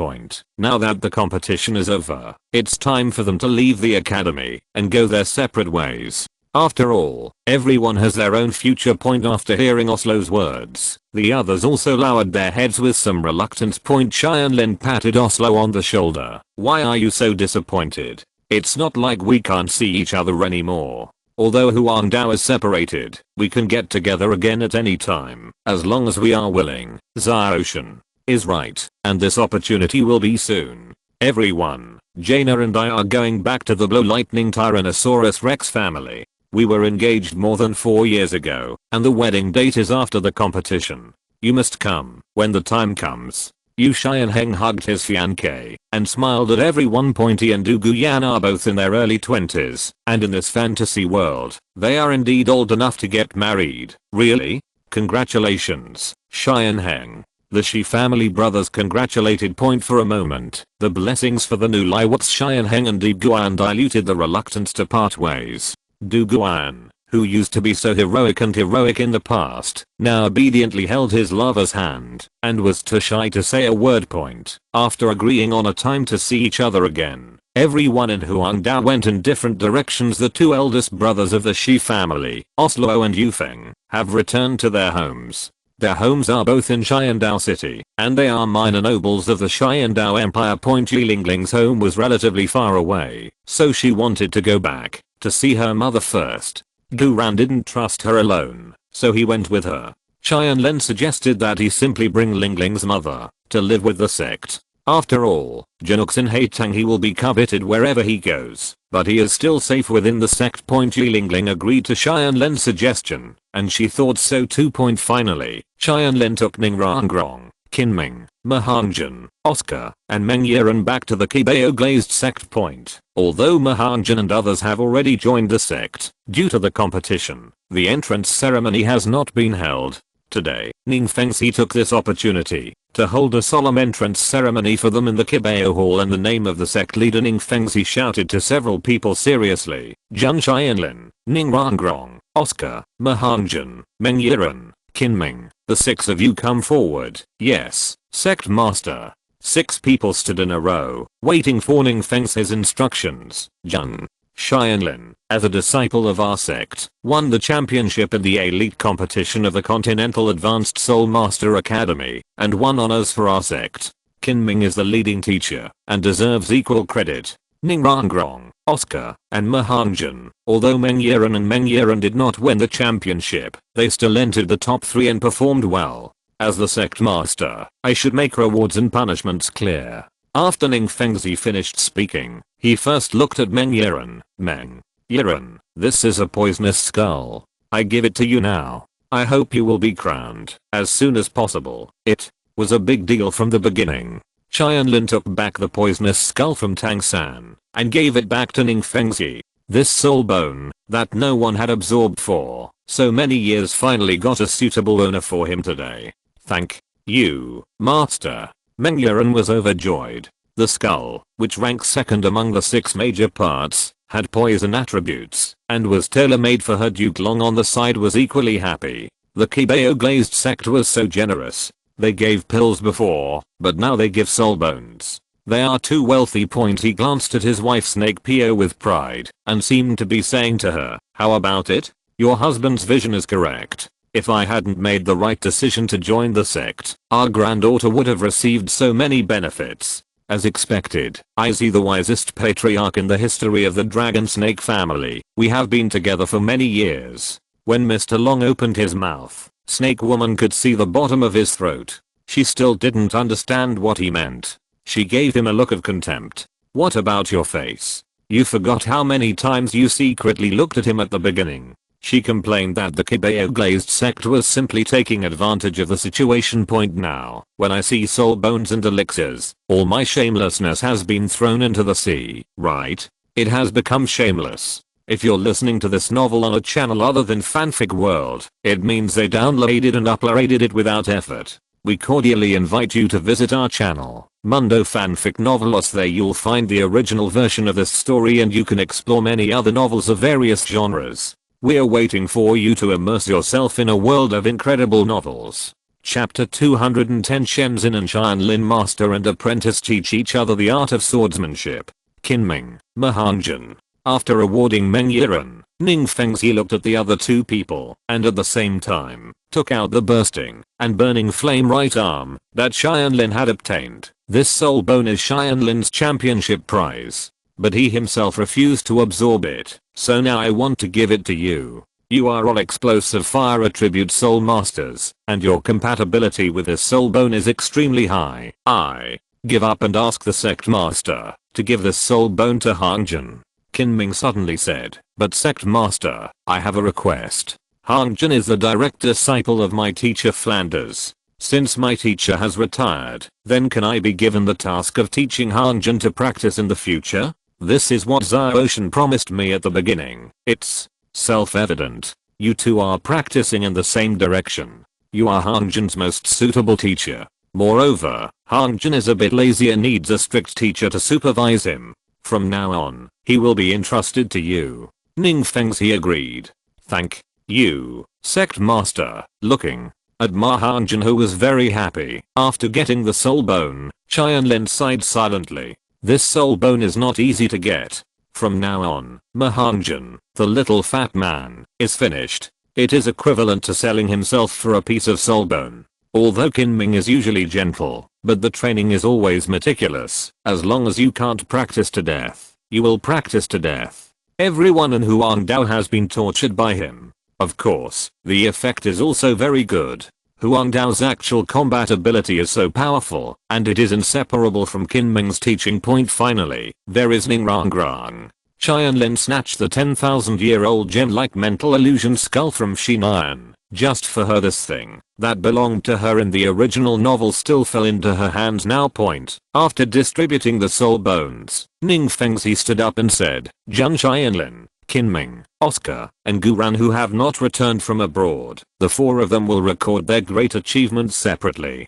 S1: Now that the competition is over, it's time for them to leave the academy and go their separate ways. After all, everyone has their own future. After hearing Oslo's words, the others also lowered their heads with some reluctance. Tianlin patted Oslo on the shoulder. Why are you so disappointed? It's not like we can't see each other anymore. Although Huangdao is separated, we can get together again at any time, as long as we are willing. Xiaoshan is right, and this opportunity will be soon. Everyone, Jaina and I are going back to the Blue Lightning Tyrannosaurus Rex family. We were engaged more than 4 years ago, and the wedding date is after the competition. You must come when the time comes. Yu Xianheng hugged his fiancée and smiled at everyone. He and Du Guyan are both in their early 20s, and in this fantasy world, they are indeed old enough to get married. Really? Congratulations, Xianheng. The Shi family brothers congratulated. For a moment, the blessings for the new Liwats Xianheng and Du Guyan diluted the reluctance to part ways. Du Guyan, who used to be so heroic in the past, now obediently held his lover's hand and was too shy to say a word. After agreeing on a time to see each other again, everyone in Huangdao went in different directions. The two eldest brothers of the Shi family, Oslo and Yufeng, have returned to their homes. Their homes are both in Xiandao City, and they are minor nobles of the Xiandao Empire. Yilingling's home was relatively far away, so she wanted to go back to see her mother first. Duran didn't trust her alone, so he went with her. Tianlin suggested that he simply bring Lingling's mother to live with the sect. After all, Jinuxin Haitang he will be coveted wherever he goes, but he is still safe within the sect. Yilingling agreed to Tianlin's suggestion, and she thought so too. Finally, Tianlin took Ning Rangrong, Qinming, Mahangjan, Oscar, and Meng Yiran back to the Qibao Glazed sect. Although Mahangjan and others have already joined the sect, due to the competition, the entrance ceremony has not been held. Today, Ning Fengxi took this opportunity to hold a solemn entrance ceremony for them in the Qibao Hall. In the name of the sect leader Ning Fengxi shouted to several people seriously, Jun Xianlin, Ning Rangrong, Oscar, Mahangjan, Meng Yiran, Qinming, the 6 of you come forward. Yes, sect master. 6 people stood in a row, waiting for Ning Fengxi's instructions. Jun Xianlin, as a disciple of our sect, won the championship in the elite competition of the Continental Advanced Soul Master Academy, and won honors for our sect. Qinming is the leading teacher, and deserves equal credit. Ning Rangrong, Oscar, and Mahangjan, although Meng Yiran did not win the championship, they still entered the top 3 and performed well. As the sect master, I should make rewards and punishments clear. After Ning Fengxi finished speaking, he first looked at Meng Yiran. Meng Yiran, this is a poisonous skull. I give it to you now. I hope you will be crowned as soon as possible. It was a big deal from the beginning. Tianlin took back the poisonous skull from Tang San and gave it back to Ning Fengxi. This soul bone that no one had absorbed for so many years finally got a suitable owner for him today. Thank you, master. Meng Yiran was overjoyed. The skull, which ranks second among the 6 major parts, had poison attributes, and was tailor-made for her. Duke Long on the side was equally happy. The Qibao glazed sect was so generous. They gave pills before, but now they give soul bones. They are too wealthy. He glanced at his wife Snake Pio with pride, and seemed to be saying to her, how about it? Your husband's vision is correct. If I hadn't made the right decision to join the sect, our granddaughter would have received so many benefits. As expected, I see the wisest patriarch in the history of the dragon snake family. We have been together for many years. When Mr. Long opened his mouth, Snake Woman could see the bottom of his throat. She still didn't understand what he meant. She gave him a look of contempt. What about your face? You forgot how many times you secretly looked at him at the beginning. She complained that the Qibao glazed sect was simply taking advantage of the situation. Now, when I see soul bones and elixirs, all my shamelessness has been thrown into the sea, right? It has become shameless. If you're listening to this novel on a channel other than Fanfic World, it means they downloaded and uploaded it without effort. We cordially invite you to visit our channel, Mundo Fanfic Novelos. There you'll find the original version of this story and you can explore many other novels of various genres. We're waiting for you to immerse yourself in a world of incredible novels. Chapter 210. Shenzhen and Tianlin master and apprentice teach each other the art of swordsmanship. Qinming, Mahanjin. After awarding Meng Yiren, Ning Fengzi looked at the other two people and at the same time took out the bursting and burning flame right arm that Tianlin had obtained. This soul bone is Tianlin's championship prize, but he himself refused to absorb it, so now I want to give it to you. You are all explosive fire attribute soul masters, and your compatibility with this soul bone is extremely high. I give up and ask the sect master to give this soul bone to Hangjin. Qinming suddenly said, but sect master, I have a request. Hangjin is the direct disciple of my teacher Flanders. Since my teacher has retired, then can I be given the task of teaching Hangjin to practice in the future? This is what Xiaoshan promised me at the beginning. It's self-evident. You two are practicing in the same direction. You are Hangjin's most suitable teacher. Moreover, Hangjin is a bit lazy and needs a strict teacher to supervise him. From now on, he will be entrusted to you. Ning Fengzi agreed. Thank you, sect master. Looking at Hangjin, who was very happy after getting the soul bone, Tianlin sighed silently. This soul bone is not easy to get. From now on, Hangjin, the little fat man, is finished. It is equivalent to selling himself for a piece of soul bone. Although Qinming is usually gentle, but the training is always meticulous. As long as you can't practice to death, you will practice to death. Everyone in Huangdao has been tortured by him. Of course, the effect is also very good. Huangdao's actual combat ability is so powerful, and it is inseparable from Qinming's teaching. Finally, there is Ningrangrang. Tianlin snatched the 10,000-year-old gem-like mental illusion skull from Shinayan. Just for her, this thing that belonged to her in the original novel still fell into her hands now. After distributing the soul bones, Ning Fengzi stood up and said, Zhang Tianlin, Qinming, Oscar, and Guran, who have not returned from abroad, the four of them will record their great achievements separately.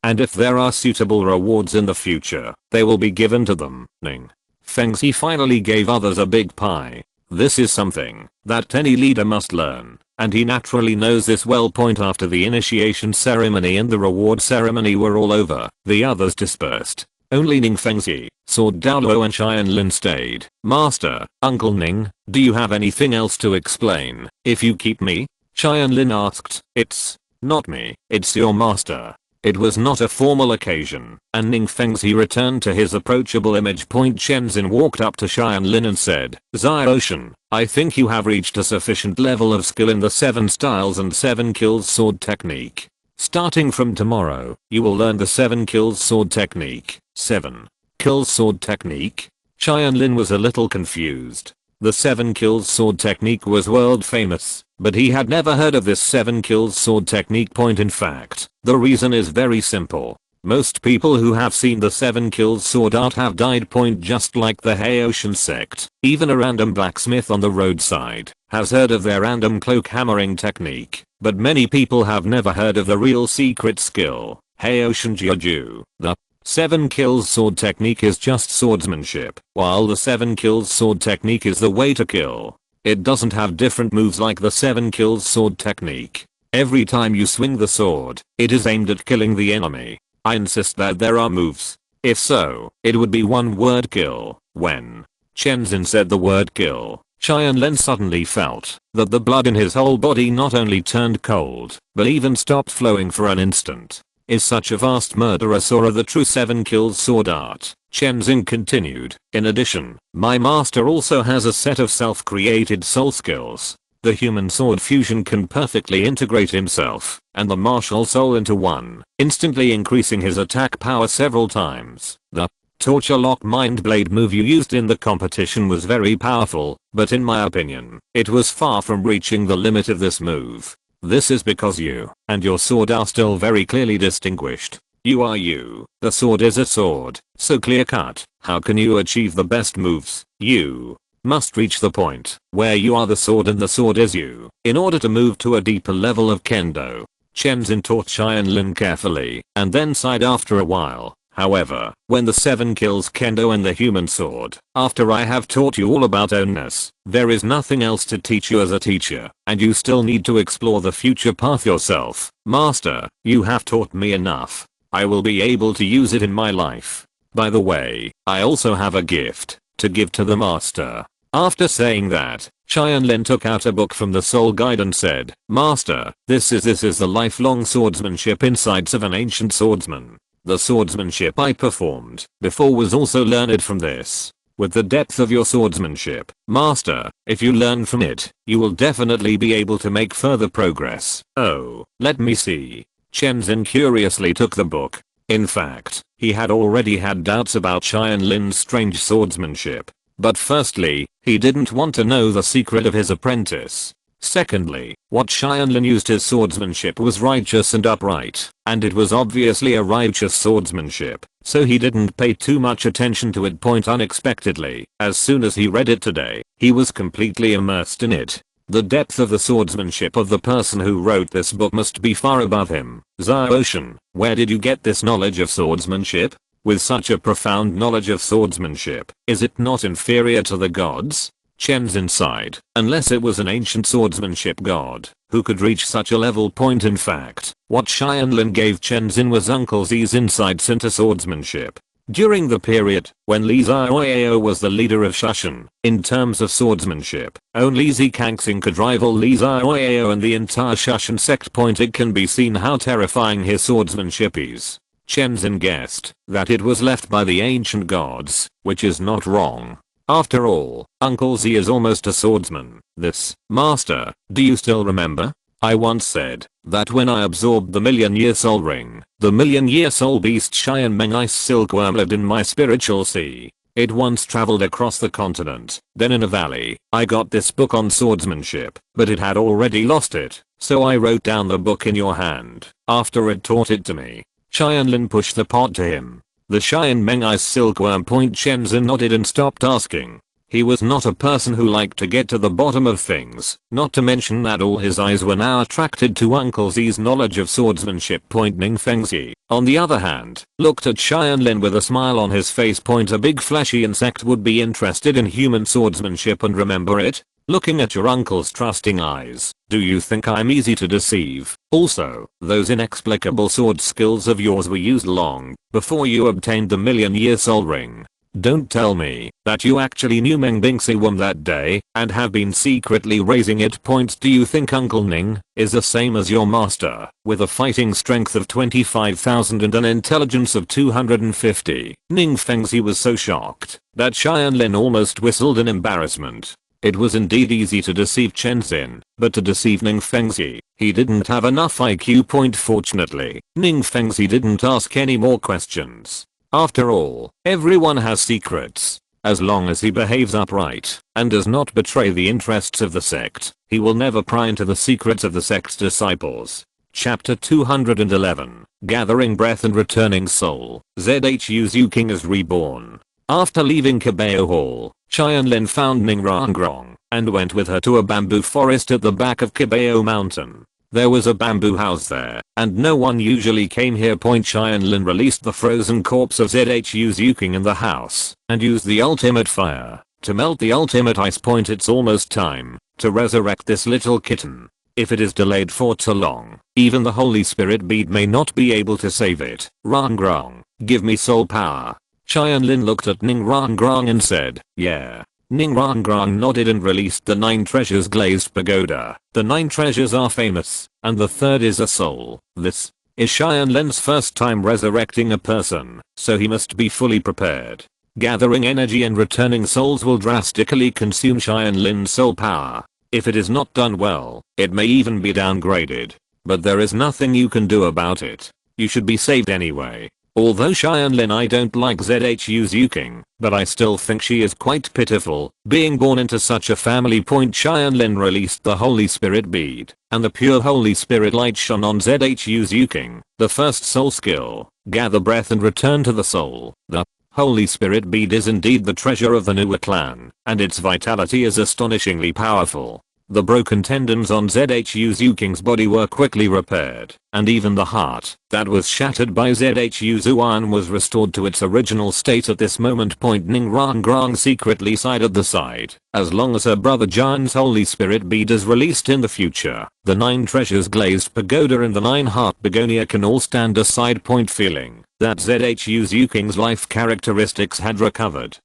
S1: And if there are suitable rewards in the future, they will be given to them. Ning Fengzi finally gave others a big pie. This is something that any leader must learn, and he naturally knows this well. After the initiation ceremony and the reward ceremony were all over, the others dispersed. Only Ning Fengzi, Sword Douluo and Tianlin stayed. Master, Uncle Ning, do you have anything else to explain? If you keep me? Tianlin asked. It's not me, it's your master. It was not a formal occasion, and Ning Fengzi returned to his approachable image. Shenzhen walked up to Tianlin and said, Xiaoshan, I think you have reached a sufficient level of skill in the 7 styles and 7 kills sword technique. Starting from tomorrow, you will learn the 7 kills sword technique. 7 kills sword technique? Tianlin was a little confused. The 7 kills sword technique was world famous, but he had never heard of this 7 kills sword technique. In fact, the reason is very simple. Most people who have seen the 7 kills sword art have died. Just like the Haoshan sect, even a random blacksmith on the roadside has heard of their random cloak hammering technique, but many people have never heard of the real secret skill, Haoshan Jiuju. The 7 kills sword technique is just swordsmanship, while the 7 kills sword technique is the way to kill. It doesn't have different moves like the 7 kills sword technique. Every time you swing the sword, it is aimed at killing the enemy. I insist that there are moves. If so, it would be one word kill. When Chenzin said the word kill, Tianlin suddenly felt that the blood in his whole body not only turned cold, but even stopped flowing for an instant. Is such a vast murderer Sora the true 7 kills sword art? Chenzin continued. In addition, my master also has a set of self-created soul skills. The human sword fusion can perfectly integrate himself and the martial soul into one, instantly increasing his attack power several times. The torture lock mind blade move you used in the competition was very powerful, but in my opinion, it was far from reaching the limit of this move. This is because you and your sword are still very clearly distinguished. You are you, the sword is a sword, so clear cut. How can you achieve the best moves? You must reach the point where you are the sword and the sword is you, in order to move to a deeper level of kendo. Chenzin taught Tianlin carefully, and then sighed after a while. However, when the 7 kills kendo and the human sword, after I have taught you all about ownness, there is nothing else to teach you as a teacher, and you still need to explore the future path yourself. Master, you have taught me enough. I will be able to use it in my life. By the way, I also have a gift to give to the master. After saying that, Tianlin took out a book from the soul guide and said, Master, this is the lifelong swordsmanship insights of an ancient swordsman. The swordsmanship I performed before was also learned from this. With the depth of your swordsmanship, Master, if you learn from it, you will definitely be able to make further progress. Oh, let me see. Chenzin curiously took the book. In fact, he had already had doubts about Tianlin's strange swordsmanship. But firstly, he didn't want to know the secret of his apprentice. Secondly, what Tianlin used his swordsmanship was righteous and upright, and it was obviously a righteous swordsmanship, so he didn't pay too much attention to it. Unexpectedly, as soon as he read it today, he was completely immersed in it. The depth of the swordsmanship of the person who wrote this book must be far above him. Zaoshan, where did you get this knowledge of swordsmanship? With such a profound knowledge of swordsmanship, is it not inferior to the gods? Chenzin sighed. Unless it was an ancient swordsmanship god who could reach such a level. In fact, what Tianlin gave Chenzin was Uncle Z's insights into swordsmanship. During the period when Li Xiaoyao was the leader of Shushan, in terms of swordsmanship, only Zi Kangxing could rival Li Xiaoyao and the entire Shushan sect. It can be seen how terrifying his swordsmanship is. Chenzin guessed that it was left by the ancient gods, which is not wrong. After all, Uncle Z is almost a swordsman. This, Master, do you still remember? I once said that when I absorbed the million-year soul ring, the million-year soul beast Cheyenne Meng Ice Silkworm lived in my spiritual sea. It once traveled across the continent. Then in a valley, I got this book on swordsmanship, but it had already lost it, so I wrote down the book in your hand. After it taught it to me, Tianlin pushed the pot to him. The Cheyenne Meng Ice Silkworm. Chenzin nodded and stopped asking. He was not a person who liked to get to the bottom of things, not to mention that all his eyes were now attracted to Uncle Z's knowledge of swordsmanship. Ning Fengzi, on the other hand, looked at Tianlin with a smile on his face. A big fleshy insect would be interested in human swordsmanship and remember it? Looking at your uncle's trusting eyes, do you think I'm easy to deceive? Also, those inexplicable sword skills of yours were used long before you obtained the million-year soul ring. Don't tell me that you actually knew Meng Bingxiwum that day and have been secretly raising it. Do you think Uncle Ning is the same as your master, with a fighting strength of 25,000 and an intelligence of 250? Ning Fengzi was so shocked that Tianlin almost whistled in embarrassment. It was indeed easy to deceive Chenzin, but to deceive Ning Fengzi, he didn't have enough IQ. Fortunately, Ning Fengzi didn't ask any more questions. After all, everyone has secrets. As long as he behaves upright and does not betray the interests of the sect, he will never pry into the secrets of the sect's disciples. Chapter 211, Gathering Breath and Returning Soul. Zhu King is reborn. After leaving Qibao Hall, Tianlin found Ning Rangrong and went with her to a bamboo forest at the back of Qibao Mountain. There was a bamboo house there, and no one usually came here. Tianlin released the frozen corpse of Zhu Zuking in the house, and used the ultimate fire to melt the ultimate ice. It's almost time to resurrect this little kitten. If it is delayed for too long, even the Holy Spirit bead may not be able to save it. Rangrong, give me soul power. Tianlin looked at Ning Rangrong and said, yeah. Ning Rangrong nodded and released the 9 treasures glazed pagoda. The 9 treasures are famous, and the third is a soul. This is Tianlin's first time resurrecting a person, so he must be fully prepared. Gathering energy and returning souls will drastically consume Tianlin's soul power. If it is not done well, it may even be downgraded. But there is nothing you can do about it. You should be saved anyway. Although Tianlin, I don't like Zhu Zuking, but I still think she is quite pitiful, being born into such a family. Tianlin released the Holy Spirit bead, and the pure Holy Spirit light shone on Zhu Zuking. The first soul skill, gather breath and return to the soul. The Holy Spirit bead is indeed the treasure of the Douluo clan, and its vitality is astonishingly powerful. The broken tendons on Zhu Zuking's body were quickly repaired, and even the heart that was shattered by Zhu Zuan was restored to its original state at this moment. Ning Rangrong secretly sighed at the side. As long as her brother Jan's Holy Spirit bead is released in the future, the 9 treasures glazed pagoda and the 9 heart begonia can all stand aside. Feeling that Zhu Zuking's life characteristics had recovered,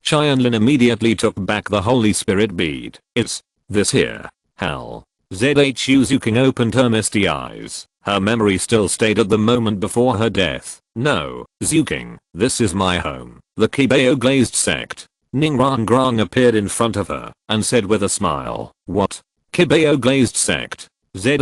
S1: Tianlin immediately took back the Holy Spirit bead. It's this here. Hell. Zhu Zuking opened her misty eyes. Her memory still stayed at the moment before her death. No, Zuking, this is my home. The Qibao glazed sect. Ning Rangrong appeared in front of her and said with a smile, what? Qibao glazed sect? Zhu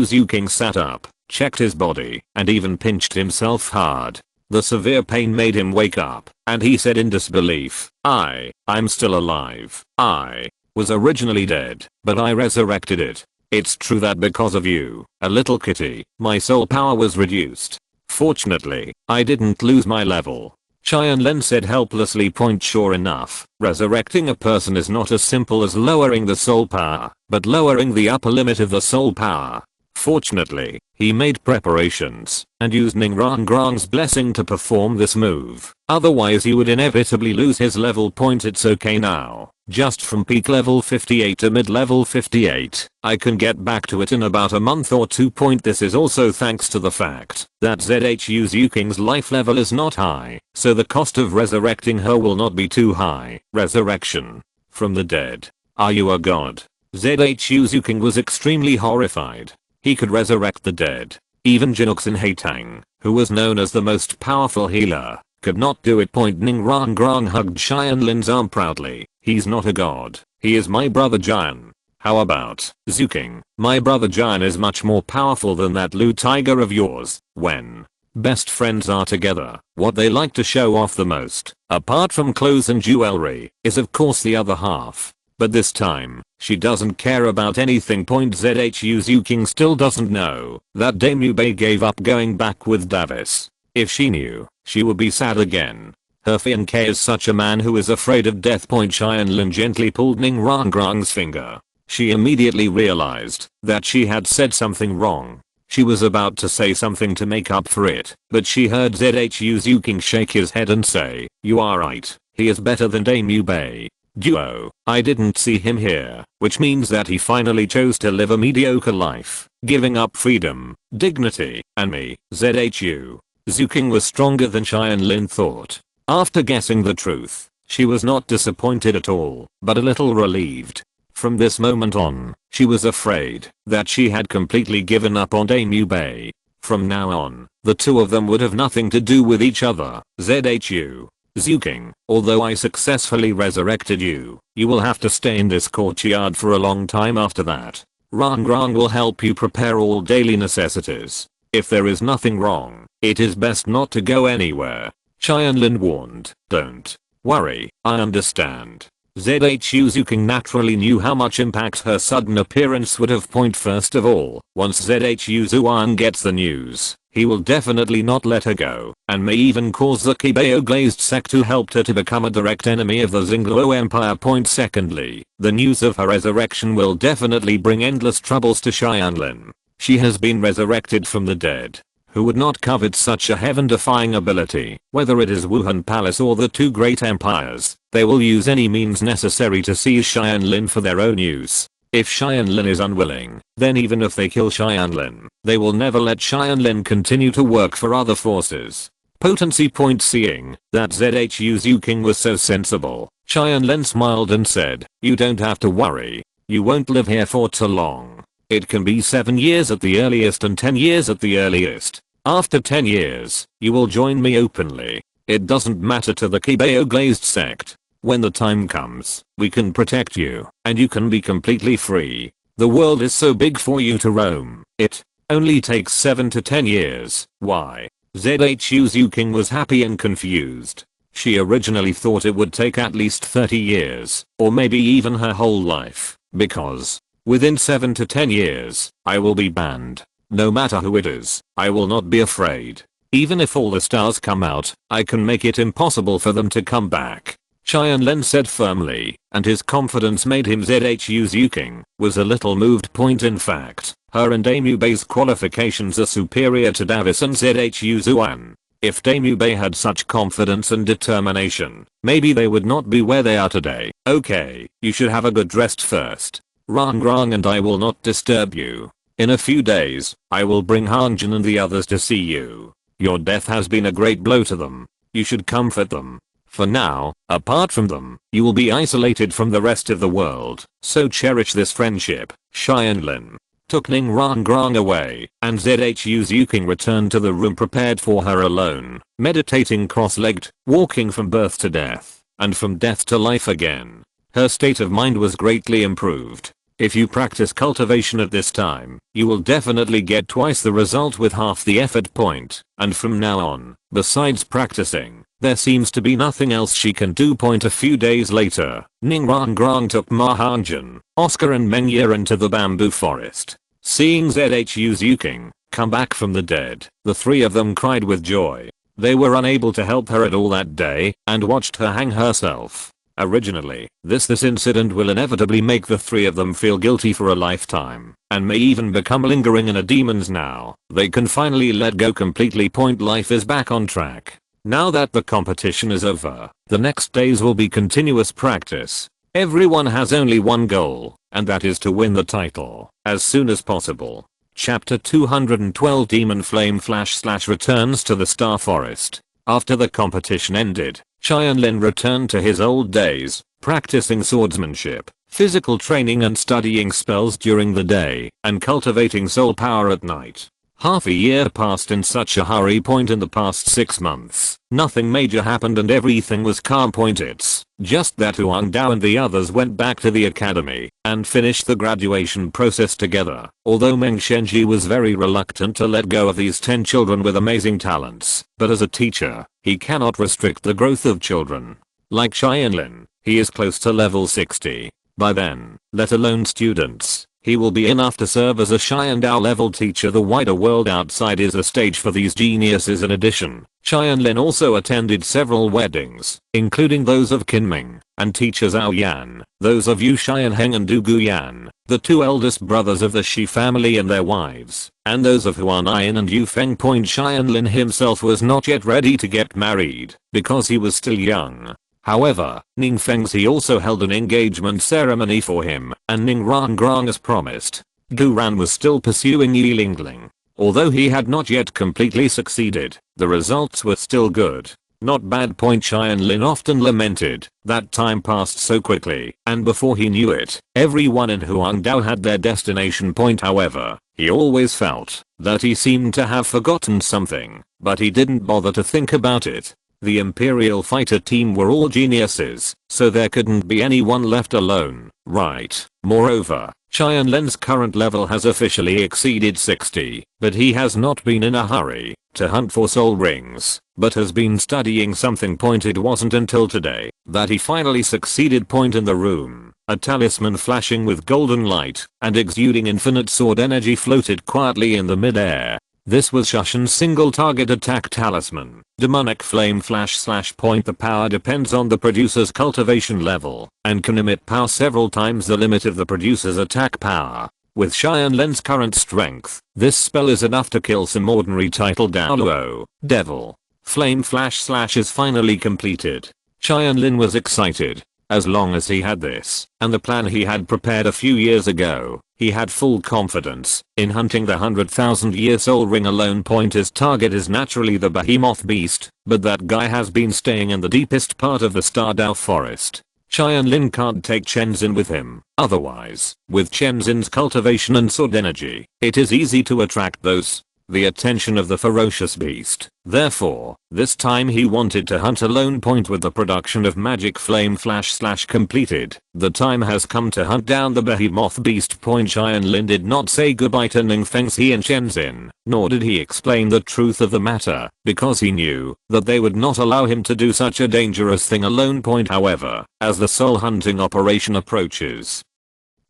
S1: Zuking sat up, checked his body, and even pinched himself hard. The severe pain made him wake up, and he said in disbelief, I'm still alive. I was originally dead, but I resurrected it. It's true that because of you, a little kitty, my soul power was reduced. Fortunately, I didn't lose my level. Tianlin said helplessly. Sure enough, resurrecting a person is not as simple as lowering the soul power, but lowering the upper limit of the soul power. Fortunately, he made preparations and used Ning Rangrong's blessing to perform this move. Otherwise he would inevitably lose his level. It's okay now. Just from peak level 58 to mid level 58, I can get back to it in about a month or 2. This is also thanks to the fact that Zhu Zuking's life level is not high, so the cost of resurrecting her will not be too high. Resurrection from the dead. Are you a god? Zhu Zuking was extremely horrified. He could resurrect the dead. Even Jinuxin Haitang, who was known as the most powerful healer, could not do it. Ning Rangrong hugged Tianlin's arm proudly. He's not a god. He is my brother Jian. How about Zuking? My brother Jian is much more powerful than that Lu tiger of yours. When best friends are together, what they like to show off the most, apart from clothes and jewelry, is of course the other half. But this time, she doesn't care about anything. Zhu Zuking still doesn't know that Dame Yubei gave up going back with Davis. If she knew, she would be sad again. Her fiancé is such a man who is afraid of death. Tianlin gently pulled Ning Rangrong's finger. She immediately realized that she had said something wrong. She was about to say something to make up for it, but she heard Zhu Zuking shake his head and say, you are right, he is better than Dame Yubei. Duo, I didn't see him here, which means that he finally chose to live a mediocre life, giving up freedom, dignity, and me. Zhu Zuking was stronger than Tianlin thought. After guessing the truth, she was not disappointed at all, but a little relieved. From this moment on, she was afraid that she had completely given up on Dame Yubei. From now on, the two of them would have nothing to do with each other. Zhu Zuking, although I successfully resurrected you, you will have to stay in this courtyard for a long time after that. Rangrong will help you prepare all daily necessities. If there is nothing wrong, it is best not to go anywhere. Tianlin warned, don't worry, I understand. Zhu Zuking naturally knew how much impact her sudden appearance would have. First of all, once Zhu Zuan gets the news, he will definitely not let her go, and may even cause the Qibao glazed sect who helped her to become a direct enemy of the Xingluo Empire. Secondly, the news of her resurrection will definitely bring endless troubles to Tianlin. She has been resurrected from the dead. Who would not covet such a heaven-defying ability? Whether it is Wuhan Palace or the two great empires, they will use any means necessary to seize Tianlin for their own use. If Tianlin is unwilling, then even if they kill Tianlin, they will never let Tianlin continue to work for other forces. Potency point. Seeing that ZHU's Yu King was so sensible, Tianlin smiled and said, "You don't have to worry. You won't live here for too long. It can be 7 years at the earliest and 10 years at the earliest. After 10 years, you will join me openly. It doesn't matter to the Qibao Glazed sect. When the time comes, we can protect you, and you can be completely free. The world is so big for you to roam. It only takes 7 to 10 years. Why?" ZHU's Yu King was happy and confused. She originally thought it would take at least 30 years, or maybe even her whole life, because within 7 to 10 years, I will be banned. No matter who it is, I will not be afraid. Even if all the stars come out, I can make it impossible for them to come back. Tianlin said firmly, and his confidence made him ZHU's Yu King was a little moved. In fact, her and Damu Bei's qualifications are superior to Davis and ZHU Zuan. If Damu Bei had such confidence and determination, maybe they would not be where they are today. Okay, you should have a good rest first. Rang and I will not disturb you. In a few days, I will bring Hanjin and the others to see you. Your death has been a great blow to them. You should comfort them. For now, apart from them, you will be isolated from the rest of the world, so cherish this friendship. Tianlin took Ning Rang away, and ZHU's Yu King returned to the room prepared for her alone, meditating cross-legged, walking from birth to death, and from death to life again. Her state of mind was greatly improved. If you practice cultivation at this time, you will definitely get twice the result with half the effort. And from now on, besides practicing, there seems to be nothing else she can do. A few days later, Ning Rang took Ma Hanjin, Oscar and Mengye into the bamboo forest. Seeing ZHU's Yu King come back from the dead, the three of them cried with joy. They were unable to help her at all that day, and watched her hang herself. Originally, this incident will inevitably make the three of them feel guilty for a lifetime, and may even become lingering in a demons. Now, they can finally let go completely. Life is back on track. Now that the competition is over, the next days will be continuous practice. Everyone has only one goal, and that is to win the title as soon as possible. Chapter 212 Demon Flame Flash / returns to the Star Forest. After the competition ended, Tianlin returned to his old days, practicing swordsmanship, physical training and studying spells during the day, and cultivating soul power at night. Half a year passed in such a hurry. In the past 6 months, nothing major happened and everything was calm. It's just that Huang Dao and the others went back to the academy and finished the graduation process together, although Meng Shenji was very reluctant to let go of these 10 children with amazing talents. But as a teacher, he cannot restrict the growth of children. Like Tianlin, he is close to level 60. By then, let alone students, he will be enough to serve as a Xiandao level teacher. The wider world outside is a stage for these geniuses. In addition, Tianlin also attended several weddings, including those of Qinming and teacher Zhao Yan, those of Yu Xianheng and Du Guyan, the 2 eldest brothers of the Shi family and their wives, and those of Huan Ayan and Yu Feng. Tianlin himself was not yet ready to get married, because he was still young. However, Ning Fengzi also held an engagement ceremony for him, and Ning Rang as promised. Gu Ran was still pursuing Yi Lingling. Although he had not yet completely succeeded, the results were still good. Not bad. Tianlin often lamented that time passed so quickly, and before he knew it, everyone in Huangdao had their destination. However, he always felt that he seemed to have forgotten something, but he didn't bother to think about it. The Imperial fighter team were all geniuses, so there couldn't be anyone left alone, right? Moreover, Tianlin's current level has officially exceeded 60, but he has not been in a hurry to hunt for soul rings, but has been studying something. It wasn't until today that he finally succeeded. In the room, a talisman flashing with golden light and exuding infinite sword energy floated quietly in the mid-air. This was Shushan's single target attack talisman, demonic flame flash / The power depends on the producer's cultivation level, and can emit power several times the limit of the producer's attack power. With Tianlin's current strength, this spell is enough to kill some ordinary title Douluo. Devil. Flame Flash Slash is finally completed. Tianlin was excited. As long as he had this, and the plan he had prepared a few years ago, he had full confidence in hunting the 100,000-year soul ring alone. His target is naturally the behemoth beast, but that guy has been staying in the deepest part of the Stardow forest. Tianlin can't take Chenzin with him. Otherwise, with Chenzin's cultivation and sword energy, it is easy to attract the attention of the ferocious beast. Therefore, this time he wanted to hunt alone. With the production of magic flame flash slash completed, the time has come to hunt down the behemoth beast. Tianlin did not say goodbye to Ningfengzi and Chenzin, nor did he explain the truth of the matter, because he knew that they would not allow him to do such a dangerous thing alone. However, as the soul hunting operation approaches,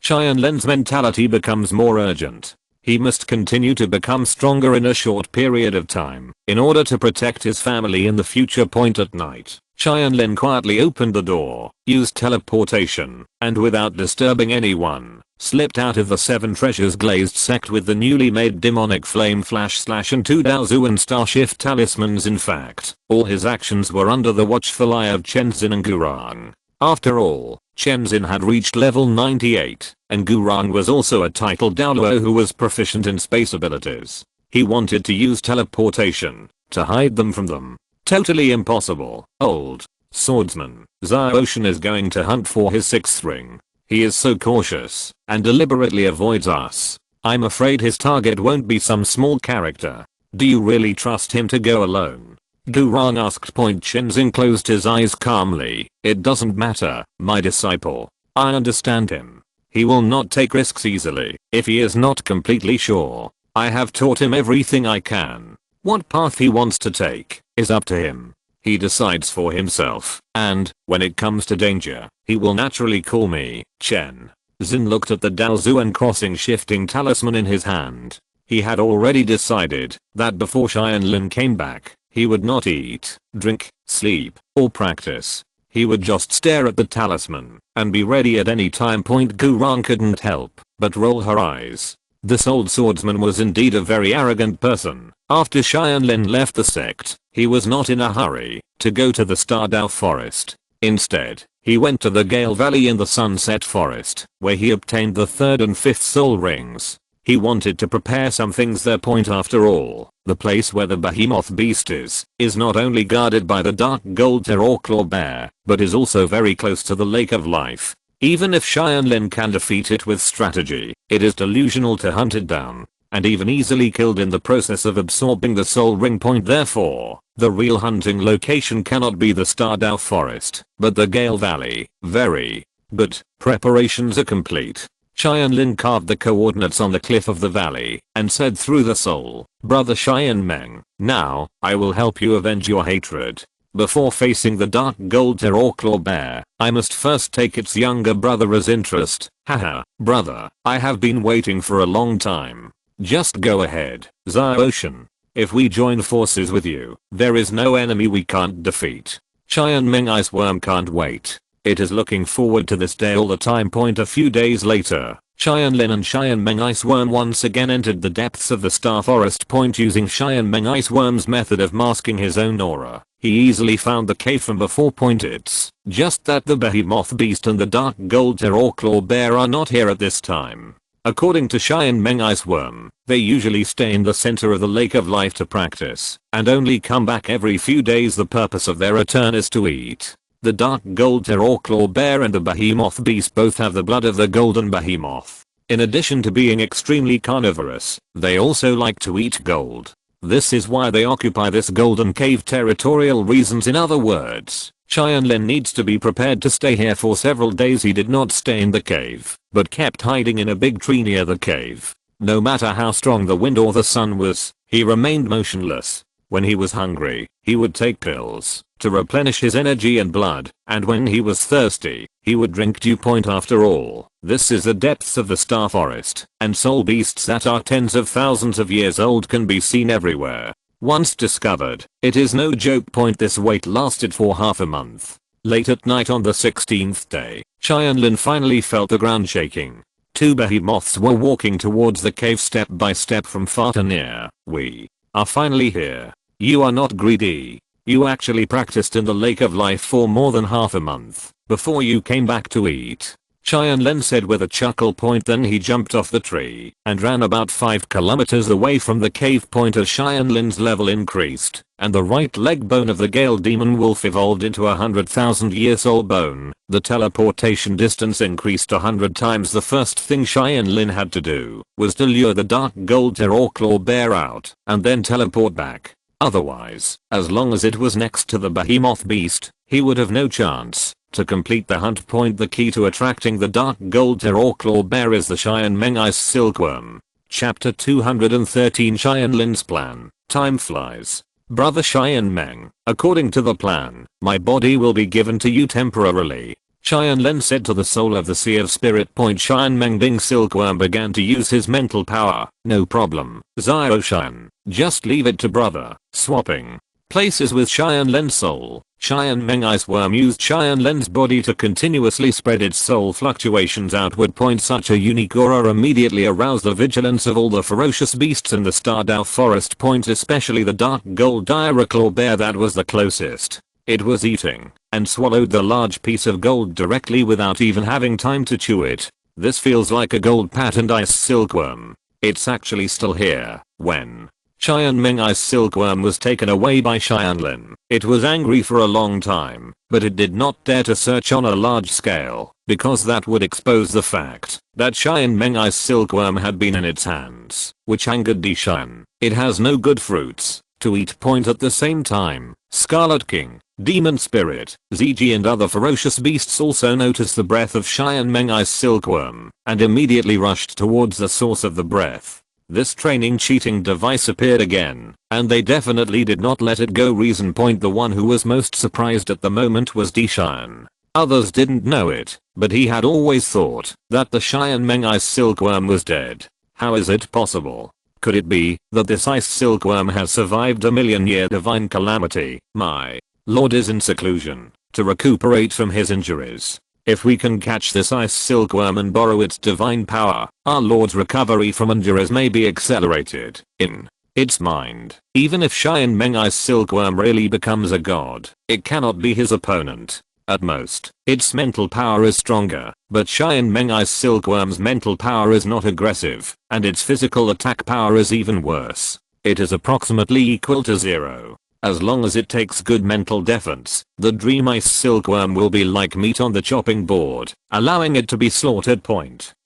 S1: Tianlin's mentality becomes more urgent. He must continue to become stronger in a short period of time in order to protect his family in the future. At night, Tianlin quietly opened the door, used teleportation, and without disturbing anyone, slipped out of the 7 treasures glazed sect with the newly made demonic flame flash slash and 2 Daozu and starshift talismans. In fact, all his actions were under the watchful eye of Chenzin and Gurang. After all, Chenzin had reached level 98, and Gurang was also a title Douluo who was proficient in space abilities. He wanted to use teleportation to hide them from them. Totally impossible. Old swordsman Xiaoshan is going to hunt for his 6th ring. He is so cautious and deliberately avoids us. I'm afraid his target won't be some small character. Do you really trust him to go alone? Gurang asked. Chenzin closed his eyes calmly. It doesn't matter, my disciple. I understand him. He will not take risks easily if he is not completely sure. I have taught him everything I can. What path he wants to take is up to him. He decides for himself, and, when it comes to danger, he will naturally call me Chen. Xin looked at the Daozu and crossing shifting talisman in his hand. He had already decided that before Tianlin came back, he would not eat, drink, sleep, or practice. He would just stare at the talisman and be ready at any time. Gurang couldn't help but roll her eyes. This old swordsman was indeed a very arrogant person. After Tianlin left the sect, he was not in a hurry to go to the Stardow forest. Instead, he went to the Gale Valley in the Sunset Forest, where he obtained the 3rd and 5th soul rings. He wanted to prepare some things there. After all, the place where the behemoth beast is not only guarded by the dark gold terror claw bear, but is also very close to the lake of life. Even if Tianlin can defeat it with strategy, it is delusional to hunt it down, and even easily killed in the process of absorbing the soul ring. Therefore, the real hunting location cannot be the Stardow forest, but the Gale Valley. Very good. Preparations are complete. Tianlin carved the coordinates on the cliff of the valley and said through the soul, "Brother Xianmeng, now, I will help you avenge your hatred. Before facing the dark gold terror claw bear, I must first take its younger brother as interest. Haha, brother, I have been waiting for a long time. Just go ahead, Xiaoshan. If we join forces with you, there is no enemy we can't defeat." Tianmeng Iceworm can't wait. It is looking forward to this day all the time. A few days later, Tianlin and Tianmeng Iceworm once again entered the depths of the Star Forest. Using Tianmeng Iceworm's method of masking his own aura, he easily found the cave from before. It's just that the behemoth beast and the dark gold terror claw bear are not here at this time. According to Tianmeng Iceworm, they usually stay in the center of the lake of life to practice, and only come back every few days. The purpose of their return is to eat. The dark gold terror claw bear and the behemoth beast both have the blood of the golden behemoth. In addition to being extremely carnivorous, they also like to eat gold. This is why they occupy this golden cave. Territorial reasons. In other words, Tianlin needs to be prepared to stay here for several days. He did not stay in the cave, but kept hiding in a big tree near the cave. No matter how strong the wind or the sun was, he remained motionless. When he was hungry, he would take pills to replenish his energy and blood, and when he was thirsty, he would drink dew. After all, this is the depths of the Star Forest, and soul beasts that are tens of thousands of years old can be seen everywhere. Once discovered, it is no joke. This wait lasted for half a month. Late at night on the 16th day, Tianlin finally felt the ground shaking. two behemoths were walking towards the cave step by step from far to near. We are finally here. You are not greedy. You actually practiced in the Lake of Life for more than half a month before you came back to eat. Tianlin said with a chuckle. Then he jumped off the tree and ran about 5 kilometers away from the cave point as Tianlin's level increased and the right leg bone of the Gale Demon Wolf evolved into a 100,000 year soul bone. The teleportation distance increased 100 times. The first thing Tianlin had to do was to lure the dark gold terror claw bear out and then teleport back. Otherwise, as long as it was next to the behemoth beast, he would have no chance. To complete the hunt point, the key to attracting the dark gold terror claw bear is the Xian Meng Ice Silkworm. Chapter 213 Tianlin's plan. Time flies. Brother Xian Meng, according to the plan, my body will be given to you temporarily. Tianlin said to the soul of the Sea of Spirit. Xian Meng Bing Silkworm began to use his mental power. No problem, Xiao, just leave it to brother. Swapping places with Tianlin's soul, Xian Meng Ice Worm used Tianlin's body to continuously spread its soul fluctuations outward. Such a unique aura immediately aroused the vigilance of all the ferocious beasts in the Stardao forest. Especially the dark gold Claw bear that was the closest. It was eating and swallowed the large piece of gold directly without even having time to chew it. This feels like a gold patterned ice silkworm. It's actually still here. When Xian Meng Ice Silkworm was taken away by Tianlin, it was angry for a long time, but it did not dare to search on a large scale, because that would expose the fact that Xian Meng Ice Silkworm had been in its hands, which angered Dishan. It has no good fruits to eat. At the same time, Scarlet King, Demon Spirit, Ziji and other ferocious beasts also noticed the breath of Xian Meng Ice Silkworm and immediately rushed towards the source of the breath. This training cheating device appeared again, and they definitely did not let it go. Reason point: the one who was most surprised at the moment was Dishan. Others didn't know it, but he had always thought that the Xian Meng Ice Silkworm was dead. How is it possible? Could it be that this ice silkworm has survived a million-year divine calamity? My lord is in seclusion to recuperate from his injuries. If we can catch this ice silkworm and borrow its divine power, our lord's recovery from injuries may be accelerated. In its mind, even if Xian Meng Ice Silkworm really becomes a god, it cannot be his opponent. At most, its mental power is stronger, but Xian Meng Ice Silkworm's mental power is not aggressive, and its physical attack power is even worse. It is approximately equal to 0. As long as it takes good mental defense, the Dream Ice Silkworm will be like meat on the chopping board, allowing it to be slaughtered.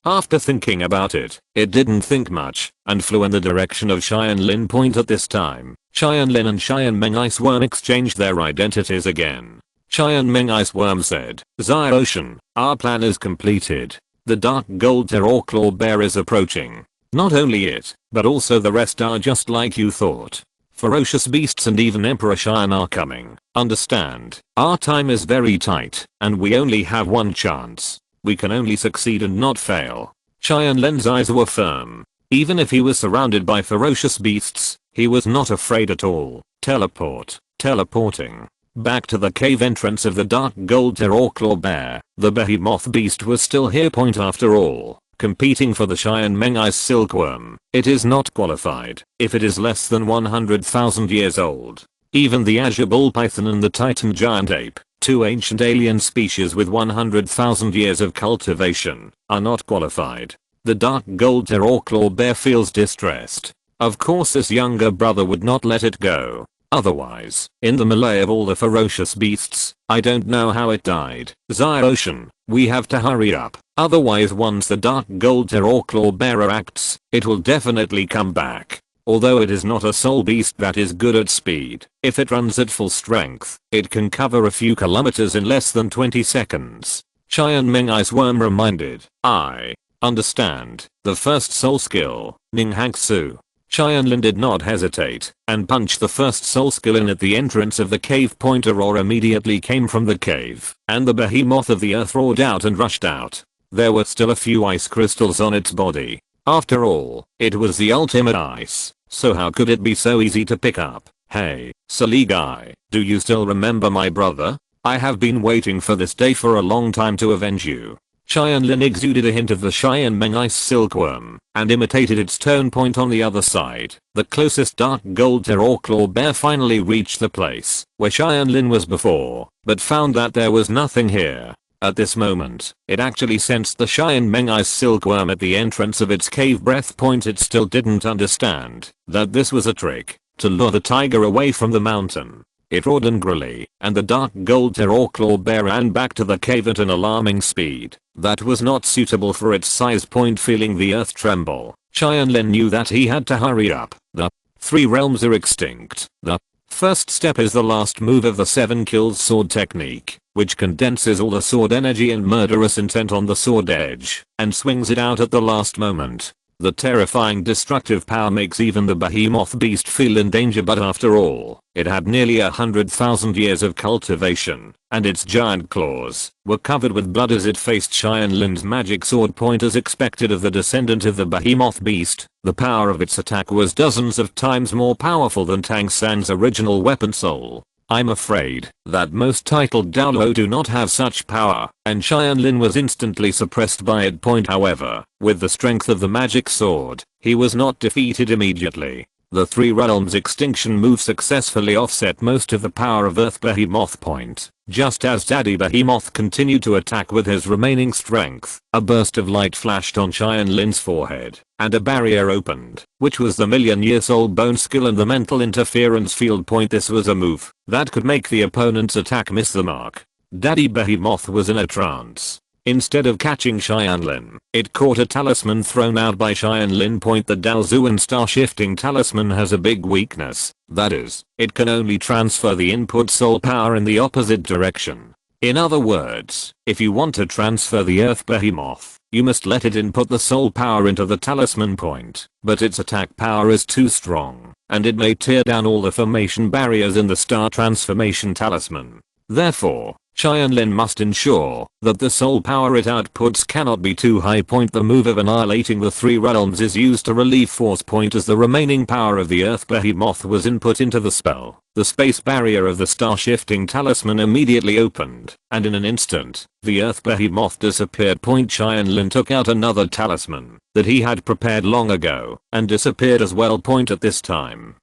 S1: After thinking about it, it didn't think much, and flew in the direction of Tianlin. At this time, Tianlin and Xian Meng Ice Worm exchanged their identities again. Xian Meng Ice Worm said, Xiao, our plan is completed. The dark gold terror claw bear is approaching. Not only it, but also the rest are just like you thought. Ferocious beasts and even Emperor Xian are coming. Understand, our time is very tight, and we only have one chance. We can only succeed and not fail. Tianlin's eyes were firm. Even if he was surrounded by ferocious beasts, he was not afraid at all. Teleporting back to the cave entrance of the dark gold terror claw bear, the behemoth beast was still here. After all, competing for the Xian Meng Ice Silkworm, it is not qualified if it is less than 100,000 years old. Even the Azure Bull Python and the Titan Giant Ape, two ancient alien species with 100,000 years of cultivation, are not qualified. The dark gold terror claw bear feels distressed. Of course his younger brother would not let it go. Otherwise, in the melee of all the ferocious beasts, I don't know how it died. Xiao, we have to hurry up. Otherwise once the dark gold terror claw bearer acts, it will definitely come back. Although it is not a soul beast that is good at speed, if it runs at full strength, it can cover a few kilometers in less than 20 seconds. Xian Meng Ice Worm reminded, I understand. The first soul skill, Ning Hangsu. Tianlin did not hesitate, and punched the first soul skill in at the entrance of the cave. Aurora immediately came from the cave, and the behemoth of the earth roared out and rushed out. There were still a few ice crystals on its body. After all, it was the ultimate ice, so how could it be so easy to pick up? Hey, silly guy, do you still remember my brother? I have been waiting for this day for a long time to avenge you. Tianlin exuded a hint of the Cheyenne Meng ice silkworm and imitated its tone point on the other side. The closest dark gold terror claw bear finally reached the place where Tianlin was before, but found that there was nothing here. At this moment, it actually sensed the Cheyenne Meng ice silkworm at the entrance of its cave. Breath point. It still didn't understand that this was a trick to lure the tiger away from the mountain. It roared angrily, and the dark gold terror claw bear ran back to the cave at an alarming speed that was not suitable for its size. Point. Feeling the earth tremble, Tianlin knew that he had to hurry up. The three realms are extinct. The first step is the last move of the 7 kills sword technique, which condenses all the sword energy and murderous intent on the sword edge and swings it out at the last moment. The terrifying destructive power makes even the behemoth beast feel in danger, but after all, it had nearly 100,000 years of cultivation, and its giant claws were covered with blood as it faced Tianlin's magic sword. Point. As expected of the descendant of the behemoth beast, the power of its attack was dozens of times more powerful than Tang San's original weapon soul. I'm afraid that most titled Douluo do not have such power, and Tianlin was instantly suppressed by it. Point. However, with the strength of the magic sword, he was not defeated immediately. The 3 realms extinction move successfully offset most of the power of Earth Behemoth. Point. Just as Daddy Behemoth continued to attack with his remaining strength, a burst of light flashed on Tianlin's forehead, and a barrier opened, which was the million-year-old bone skill and the mental interference field. Point. This was a move that could make the opponent's attack miss the mark. Daddy Behemoth was in a trance. Instead of catching Tianlin, it caught a talisman thrown out by Tianlin. Point. The Daozuan star-shifting talisman has a big weakness. That is, it can only transfer the input soul power in the opposite direction. In other words, if you want to transfer the Earth Behemoth, you must let it input the soul power into the talisman. Point. But its attack power is too strong, and it may tear down all the formation barriers in the star transformation talisman. Therefore, Tianlin must ensure that the soul power it outputs cannot be too high. Point. The move of annihilating the 3 realms is used to relieve force. Point. As the remaining power of the Earth Behemoth was input into the spell, the space barrier of the star-shifting talisman immediately opened, and in an instant, the Earth Behemoth disappeared. Point. Tianlin took out another talisman that he had prepared long ago and disappeared as well. Point. At this time,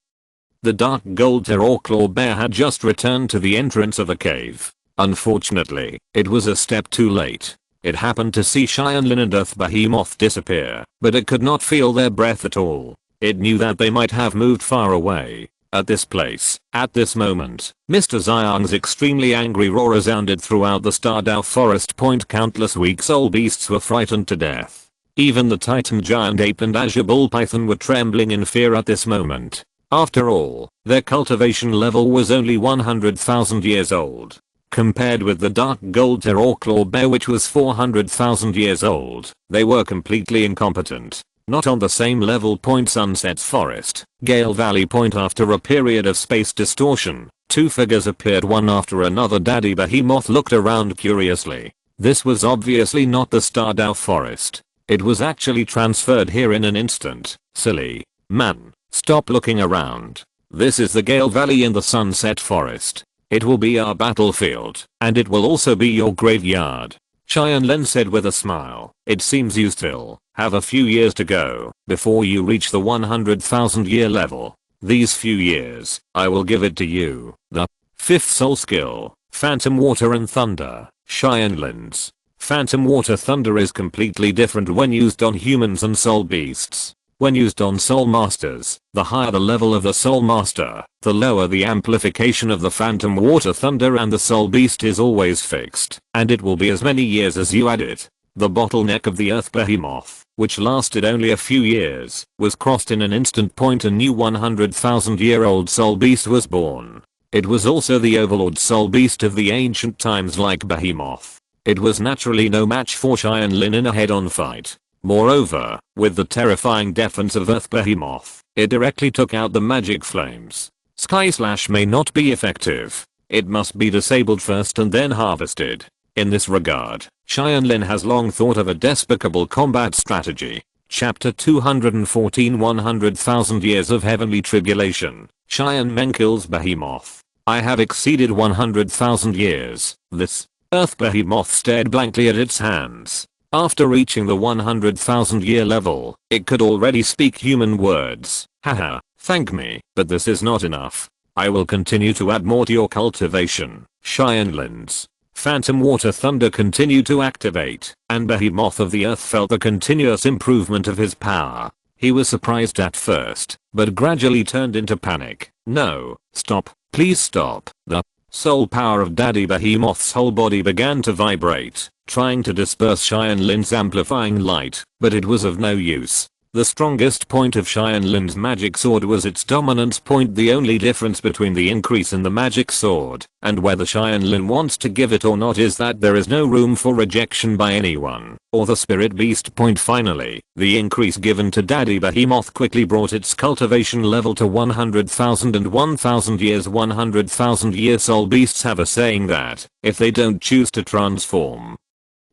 S1: the dark gold terror claw bear had just returned to the entrance of the cave. Unfortunately, it was a step too late. It happened to see Tianlin and Earth Behemoth disappear, but it could not feel their breath at all. It knew that they might have moved far away. At this place, at this moment, Mr. Xiang's extremely angry roar resounded throughout the Stardao forest. Point. Countless weak soul beasts were frightened to death. Even the Titan giant ape and Azure bull python were trembling in fear at this moment. After all, their cultivation level was only 100,000 years old, compared with the dark gold terror claw bear, which was 400,000 years old. They were completely incompetent. Not on the same level. Point. Sunset Forest, Gale Valley. Point. After a period of space distortion, 2 figures appeared one after another. Daddy Behemoth looked around curiously. This was obviously not the Stardao forest. It was actually transferred here in an instant. Silly man, stop looking around. This is the Gale Valley in the Sunset Forest. It will be our battlefield, and it will also be your graveyard. Tianlin said with a smile. It seems you still have a few years to go before you reach the 100,000 year level. These few years, I will give it to you. The 5th soul skill, Phantom Water and Thunder. Tianlin's Phantom Water Thunder is completely different when used on humans and soul beasts. When used on soul masters, the higher the level of the soul master, the lower the amplification of the Phantom Water Thunder, and the soul beast is always fixed, and it will be as many years as you add it. The bottleneck of the Earth Behemoth, which lasted only a few years, was crossed in an instant. Point. A new 100,000-year-old soul beast was born. It was also the overlord soul beast of the ancient times. Like Behemoth, it was naturally no match for Tianlin in a head-on fight. Moreover, with the terrifying defense of Earth Behemoth, it directly took out the magic flames. Sky Slash may not be effective. It must be disabled first and then harvested. In this regard, Tianlin has long thought of a despicable combat strategy. Chapter 214 100,000 Years of Heavenly Tribulation. Tianmen kills Behemoth. I have exceeded 100,000 years. This Earth Behemoth stared blankly at its hands. After reaching the 100,000 year level, it could already speak human words. Haha, thank me, but this is not enough. I will continue to add more to your cultivation, Tianlin's. Phantom Water Thunder continued to activate, and Behemoth of the Earth felt the continuous improvement of his power. He was surprised at first, but gradually turned into panic. No, stop, please stop. The soul power of Daddy Behemoth's whole body began to vibrate, trying to disperse Tianlin's amplifying light, but it was of no use. The strongest point of Tianlin's magic sword was its dominance point. The only difference between the increase in the magic sword and whether Tianlin wants to give it or not is that there is no room for rejection by anyone, or the spirit beast point. Finally, the increase given to Daddy Behemoth quickly brought its cultivation level to 100,000 and 1,000 years. 100,000 year soul beasts have a saying that if they don't choose to transform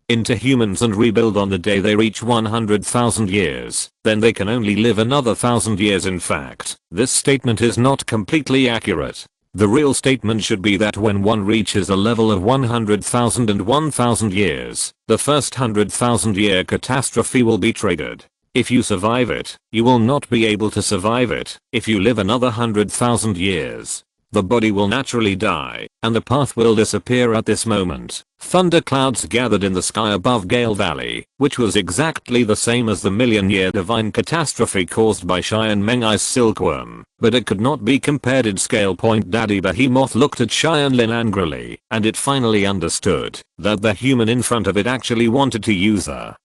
S1: into humans and rebuild on the day they reach 100,000 years, then they can only live another 1,000 years. In fact, this statement is not completely accurate. The real statement should be that when one reaches a level of 100,000 and 1,000 years, the first 100,000 year catastrophe will be triggered. If you survive it, you will not be able to survive it if you live another 100,000 years. The body will naturally die, and the path will disappear at this moment. Thunder clouds gathered in the sky above Gale Valley, which was exactly the same as the million-year divine catastrophe caused by Cheyenne Mengai's silkworm, but it could not be compared in scale. Daddy Behemoth looked at Tianlin angrily, and it finally understood that the human in front of it actually wanted to use a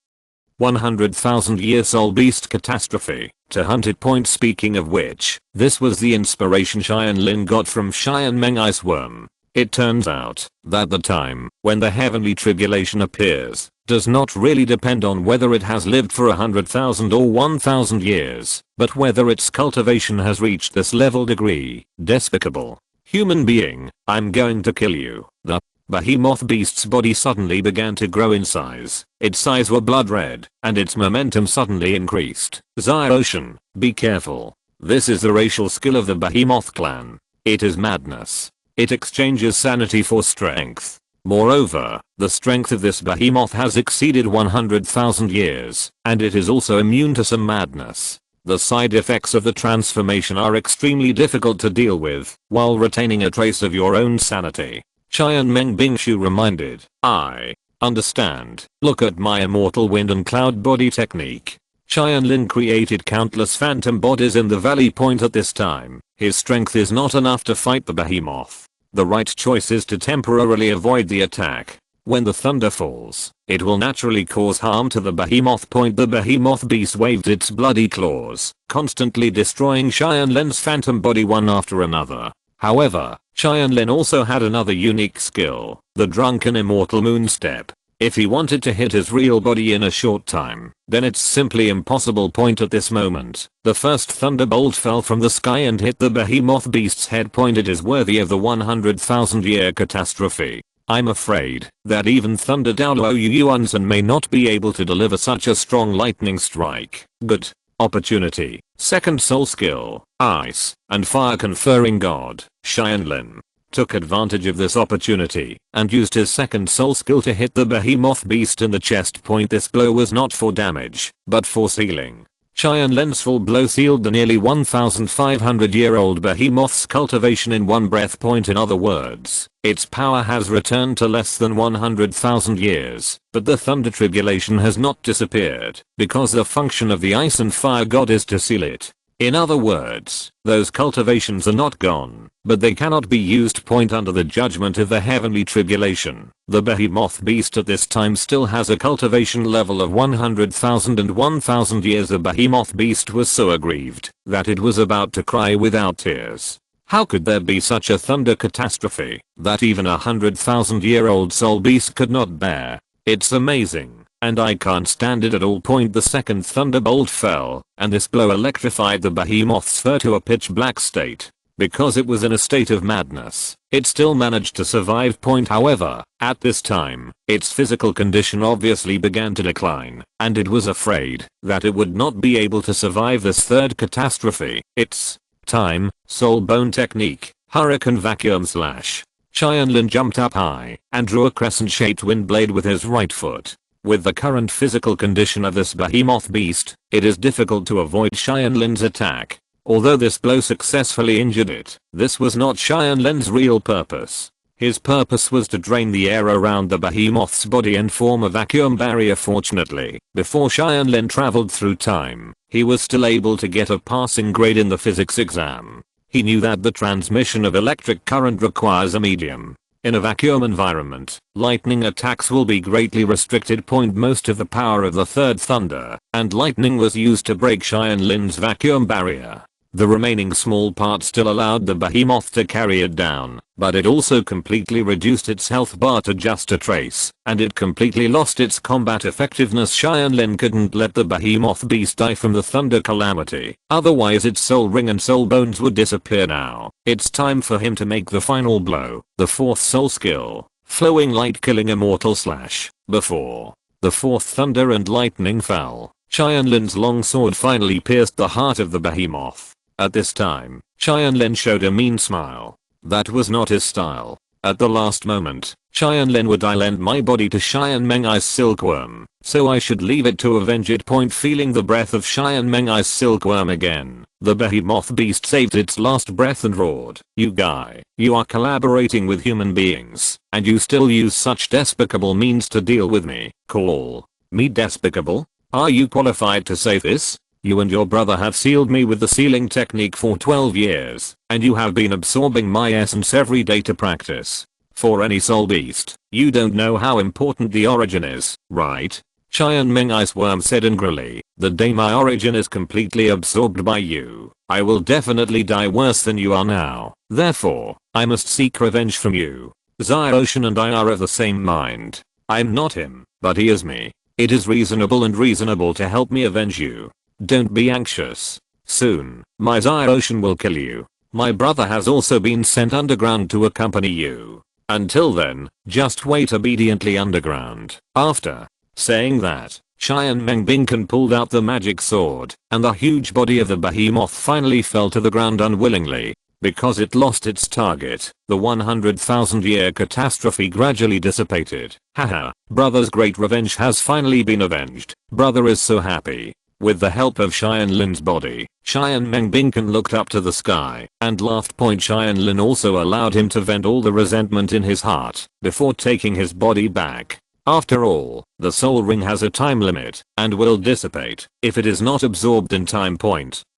S1: 100,000 year soul beast catastrophe to hunt it. Speaking of which, this was the inspiration Tianlin got from Cheyenne Mengai's worm. It turns out that the time when the heavenly tribulation appears does not really depend on whether it has lived for 100,000 or 1,000 years, but whether its cultivation has reached this level. Degree. Despicable human being, I'm going to kill you. The Behemoth beast's body suddenly began to grow in size. Its eyes were blood red, and its momentum suddenly increased. Ocean, be careful. This is the racial skill of the Behemoth clan. It is madness. It exchanges sanity for strength. Moreover, the strength of this behemoth has exceeded 100,000 years, and it is also immune to some madness. The side effects of the transformation are extremely difficult to deal with, while retaining a trace of your own sanity. Qian Meng Bingshu reminded, I understand. Look at my immortal wind and cloud body technique. Tianlin created countless phantom bodies in the valley. At this time, his strength is not enough to fight the behemoth. The right choice is to temporarily avoid the attack. When the thunder falls, it will naturally cause harm to the behemoth. The behemoth beast waved its bloody claws, constantly destroying Tianlin's phantom body one after another. However, Tianlin also had another unique skill, the drunken immortal moonstep. If he wanted to hit his real body in a short time, then it's simply impossible. At this moment, the first thunderbolt fell from the sky and hit the behemoth beast's head. It is worthy of the 100,000 year catastrophe. I'm afraid that even Thunder Douluo Yuanzhen may not be able to deliver such a strong lightning strike. Good opportunity. Second soul skill, Ice and Fire conferring god, Tianlin took advantage of this opportunity and used his second soul skill to hit the behemoth beast in the chest. This blow was not for damage, but for sealing. Tianlin's full blow sealed the nearly 1,500-year-old behemoth's cultivation in one breath. In other words, its power has returned to less than 100,000 years, but the thunder tribulation has not disappeared, because the function of the ice and fire god is to seal it. In other words, those cultivations are not gone, but they cannot be used. Under the judgment of the heavenly tribulation, the behemoth beast at this time still has a cultivation level of 100,000 and 1,000 years. The behemoth beast was so aggrieved that it was about to cry without tears. How could there be such a thunder catastrophe that even 100,000-year-old soul beast could not bear? It's amazing, and I can't stand it at all. The second thunderbolt fell, and this blow electrified the behemoth's fur to a pitch black state. Because it was in a state of madness, it still managed to survive. However, at this time, its physical condition obviously began to decline, and it was afraid that it would not be able to survive this third catastrophe. It's time, soul bone technique, hurricane vacuum slash. Tianlin jumped up high and drew a crescent-shaped wind blade with his right foot. With the current physical condition of this behemoth beast, it is difficult to avoid Tianlin's attack. Although this blow successfully injured it, this was not Tianlin's real purpose. His purpose was to drain the air around the behemoth's body and form a vacuum barrier. Fortunately, before Tianlin traveled through time, he was still able to get a passing grade in the physics exam. He knew that the transmission of electric current requires a medium. In a vacuum environment, lightning attacks will be greatly restricted. Most of the power of the third thunder and lightning was used to break Tianlin's vacuum barrier. The remaining small part still allowed the behemoth to carry it down, but it also completely reduced its health bar to just a trace, and it completely lost its combat effectiveness. Tianlin couldn't let the behemoth beast die from the thunder calamity, otherwise its soul ring and soul bones would disappear. Now, it's time for him to make the final blow, the fourth soul skill, flowing light killing immortal slash. Before the fourth thunder and lightning fell, Tianlin's long sword finally pierced the heart of the behemoth. At this time, Tianlin showed a mean smile. That was not his style. At the last moment, Tianlin would I lend my body to Xianmengai's silkworm, so I should leave it to avenge it. Feeling the breath of Xianmengai's silkworm again, the behemoth beast saved its last breath and roared, "You guy, you are collaborating with human beings, and you still use such despicable means to deal with me. Call me despicable? Are you qualified to say this? You and your brother have sealed me with the sealing technique for 12 years, and you have been absorbing my essence every day to practice. For any soul beast, you don't know how important the origin is, right?" Xianmengai's worm said angrily, "The day my origin is completely absorbed by you, I will definitely die worse than you are now. Therefore, I must seek revenge from you. Xiaoshan and I are of the same mind. I'm not him, but he is me. It is reasonable to help me avenge you. Don't be anxious. Soon, my Xiaoshan will kill you. My brother has also been sent underground to accompany you. Until then, just wait obediently underground." After saying that, Xianmeng Binkan pulled out the magic sword, and the huge body of the behemoth finally fell to the ground unwillingly. Because it lost its target, the 100,000-year catastrophe gradually dissipated. Haha, brother's great revenge has finally been avenged. Brother is so happy. With the help of Xianlin's body, Xianmeng Binkan looked up to the sky and laughed. Xianlin also allowed him to vent all the resentment in his heart before taking his body back. After all, the soul ring has a time limit and will dissipate if it is not absorbed in time.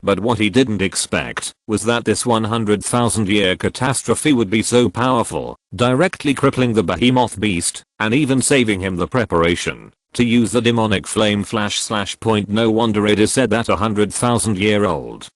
S1: But what he didn't expect was that this 100,000-year catastrophe would be so powerful, directly crippling the behemoth beast and even saving him the preparation to use the demonic flame flash /. No wonder it is said that 100,000-year-old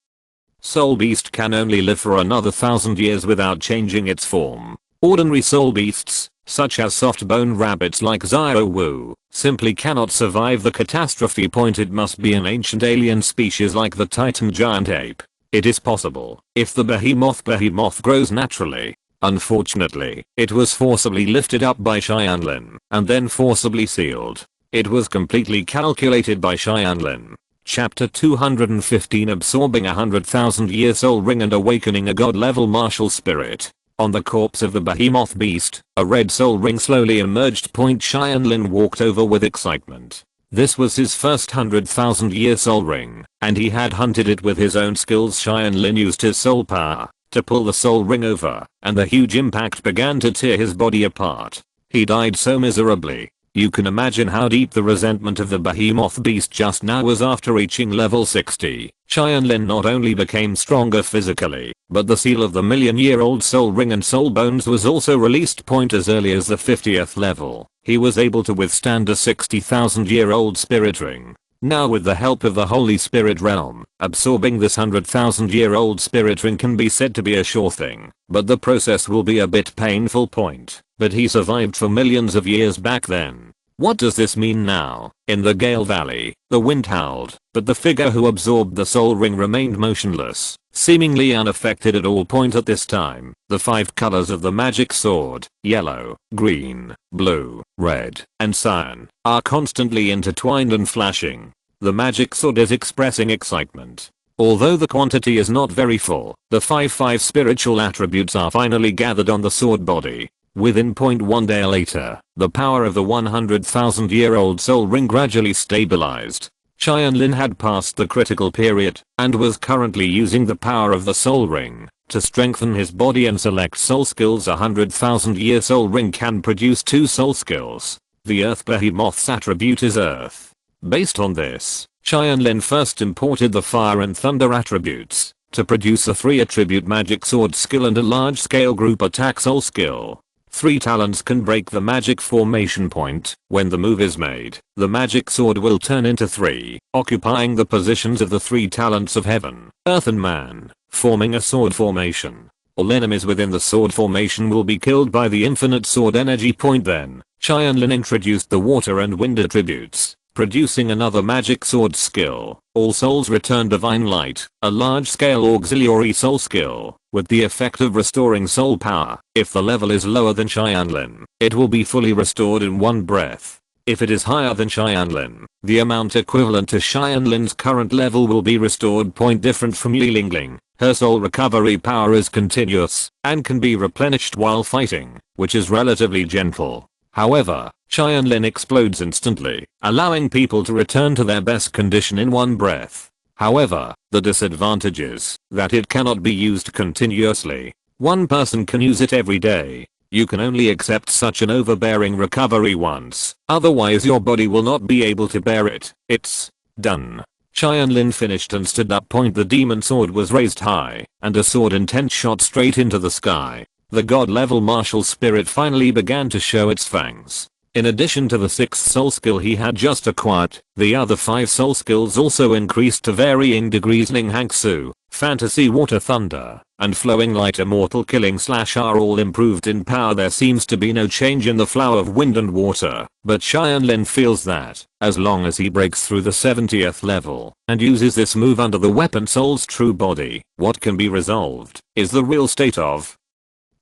S1: soul beast can only live for another 1,000 years without changing its form. Ordinary soul beasts, such as soft bone rabbits like Xiaowu, simply cannot survive the catastrophe. It must be an ancient alien species like the Titan giant ape. It is possible if the behemoth grows naturally. Unfortunately, it was forcibly lifted up by Xianlin and then forcibly sealed. It was completely calculated by Xianlin. Chapter 215 Absorbing 100,000-year soul ring and awakening a god-level martial spirit. On the corpse of the behemoth beast, a red soul ring slowly emerged. Xianlin walked over with excitement. This was his first 100,000-year soul ring, and he had hunted it with his own skills. Xianlin used his soul power to pull the soul ring over, and the huge impact began to tear his body apart. He died so miserably. You can imagine how deep the resentment of the behemoth beast just now was. After reaching level 60, Tianlin not only became stronger physically, but the seal of the million-year-old soul ring and soul bones was also released. As early as the 50th level, he was able to withstand a 60,000-year-old spirit ring. Now with the help of the Holy Spirit Realm, absorbing this 100,000-year-old spirit ring can be said to be a sure thing, but the process will be a bit painful. But he survived for millions of years back then. What does this mean now? In the Gale Valley, the wind howled, but the figure who absorbed the soul ring remained motionless, seemingly unaffected at all. At this time, the 5 colors of the magic sword, yellow, green, blue, red, and cyan, are constantly intertwined and flashing. The magic sword is expressing excitement. Although the quantity is not very full, the 5 spiritual attributes are finally gathered on the sword body. Within 0.1 day later, the power of the 100,000-year-old soul ring gradually stabilized. Tianlin had passed the critical period and was currently using the power of the soul ring to strengthen his body and select soul skills. A 100,000-year soul ring can produce 2 soul skills. The Earth Behemoth's attribute is Earth. Based on this, Tianlin first imported the Fire and Thunder attributes to produce a 3 attribute magic sword skill and a large scale group attack soul skill. 3 talents can break the magic formation point. When the move is made, the magic sword will turn into 3, occupying the positions of the 3 talents of heaven, earth and man, forming a sword formation. All enemies within the sword formation will be killed by the infinite sword energy point. Then, Tianlin introduced the water and wind attributes, producing another magic sword skill. All souls return divine light, a large-scale auxiliary soul skill, with the effect of restoring soul power. If the level is lower than Tianlin, it will be fully restored in one breath. If it is higher than Tianlin, the amount equivalent to Tianlin's current level will be restored. Point different from Yilingling, her soul recovery power is continuous and can be replenished while fighting, which is relatively gentle. However, Tianlin explodes instantly, allowing people to return to their best condition in one breath. However, the disadvantage is that it cannot be used continuously. One person can use it every day. You can only accept such an overbearing recovery once, otherwise your body will not be able to bear it. It's done. Tianlin finished and stood up. The demon sword was raised high, and a sword intent shot straight into the sky. The god-level martial spirit finally began to show its fangs. In addition to the 6th soul skill he had just acquired, the other 5 soul skills also increased to varying degrees. Ning Hangsu, Fantasy Water Thunder, and Flowing Light Immortal Killing Slash are all improved in power. There seems to be no change in the flow of wind and water, but Tianlin feels that, as long as he breaks through the 70th level and uses this move under the weapon Soul's true body, what can be resolved is the real state of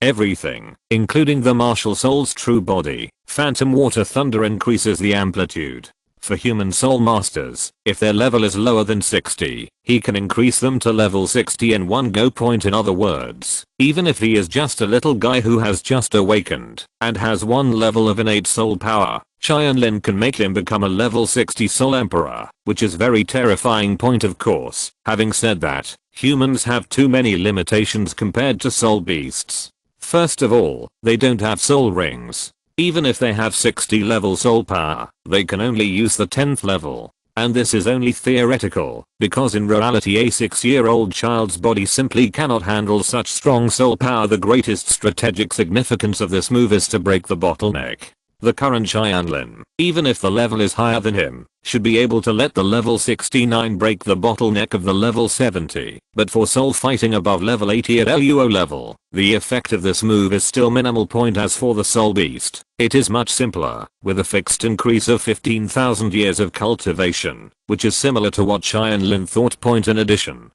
S1: everything, including the martial soul's true body. Phantom Water Thunder increases the amplitude. For human soul masters, if their level is lower than 60, he can increase them to level 60 in one go. In other words, even if he is just a little guy who has just awakened and has 1 level of innate soul power, Tianlin can make him become a level 60 soul emperor, which is very terrifying. Of course, having said that, humans have too many limitations compared to soul beasts. First of all, they don't have soul rings. Even if they have 60 level soul power, they can only use the 10th level. And this is only theoretical, because in reality a 6-year-old child's body simply cannot handle such strong soul power. The greatest strategic significance of this move is to break the bottleneck. The current Tianlin, even if the level is higher than him, should be able to let the level 69 break the bottleneck of the level 70. But for soul fighting above level 80 at Luo level, the effect of this move is still minimal. As for the soul beast, it is much simpler, with a fixed increase of 15,000 years of cultivation, which is similar to what Tianlin thought. In addition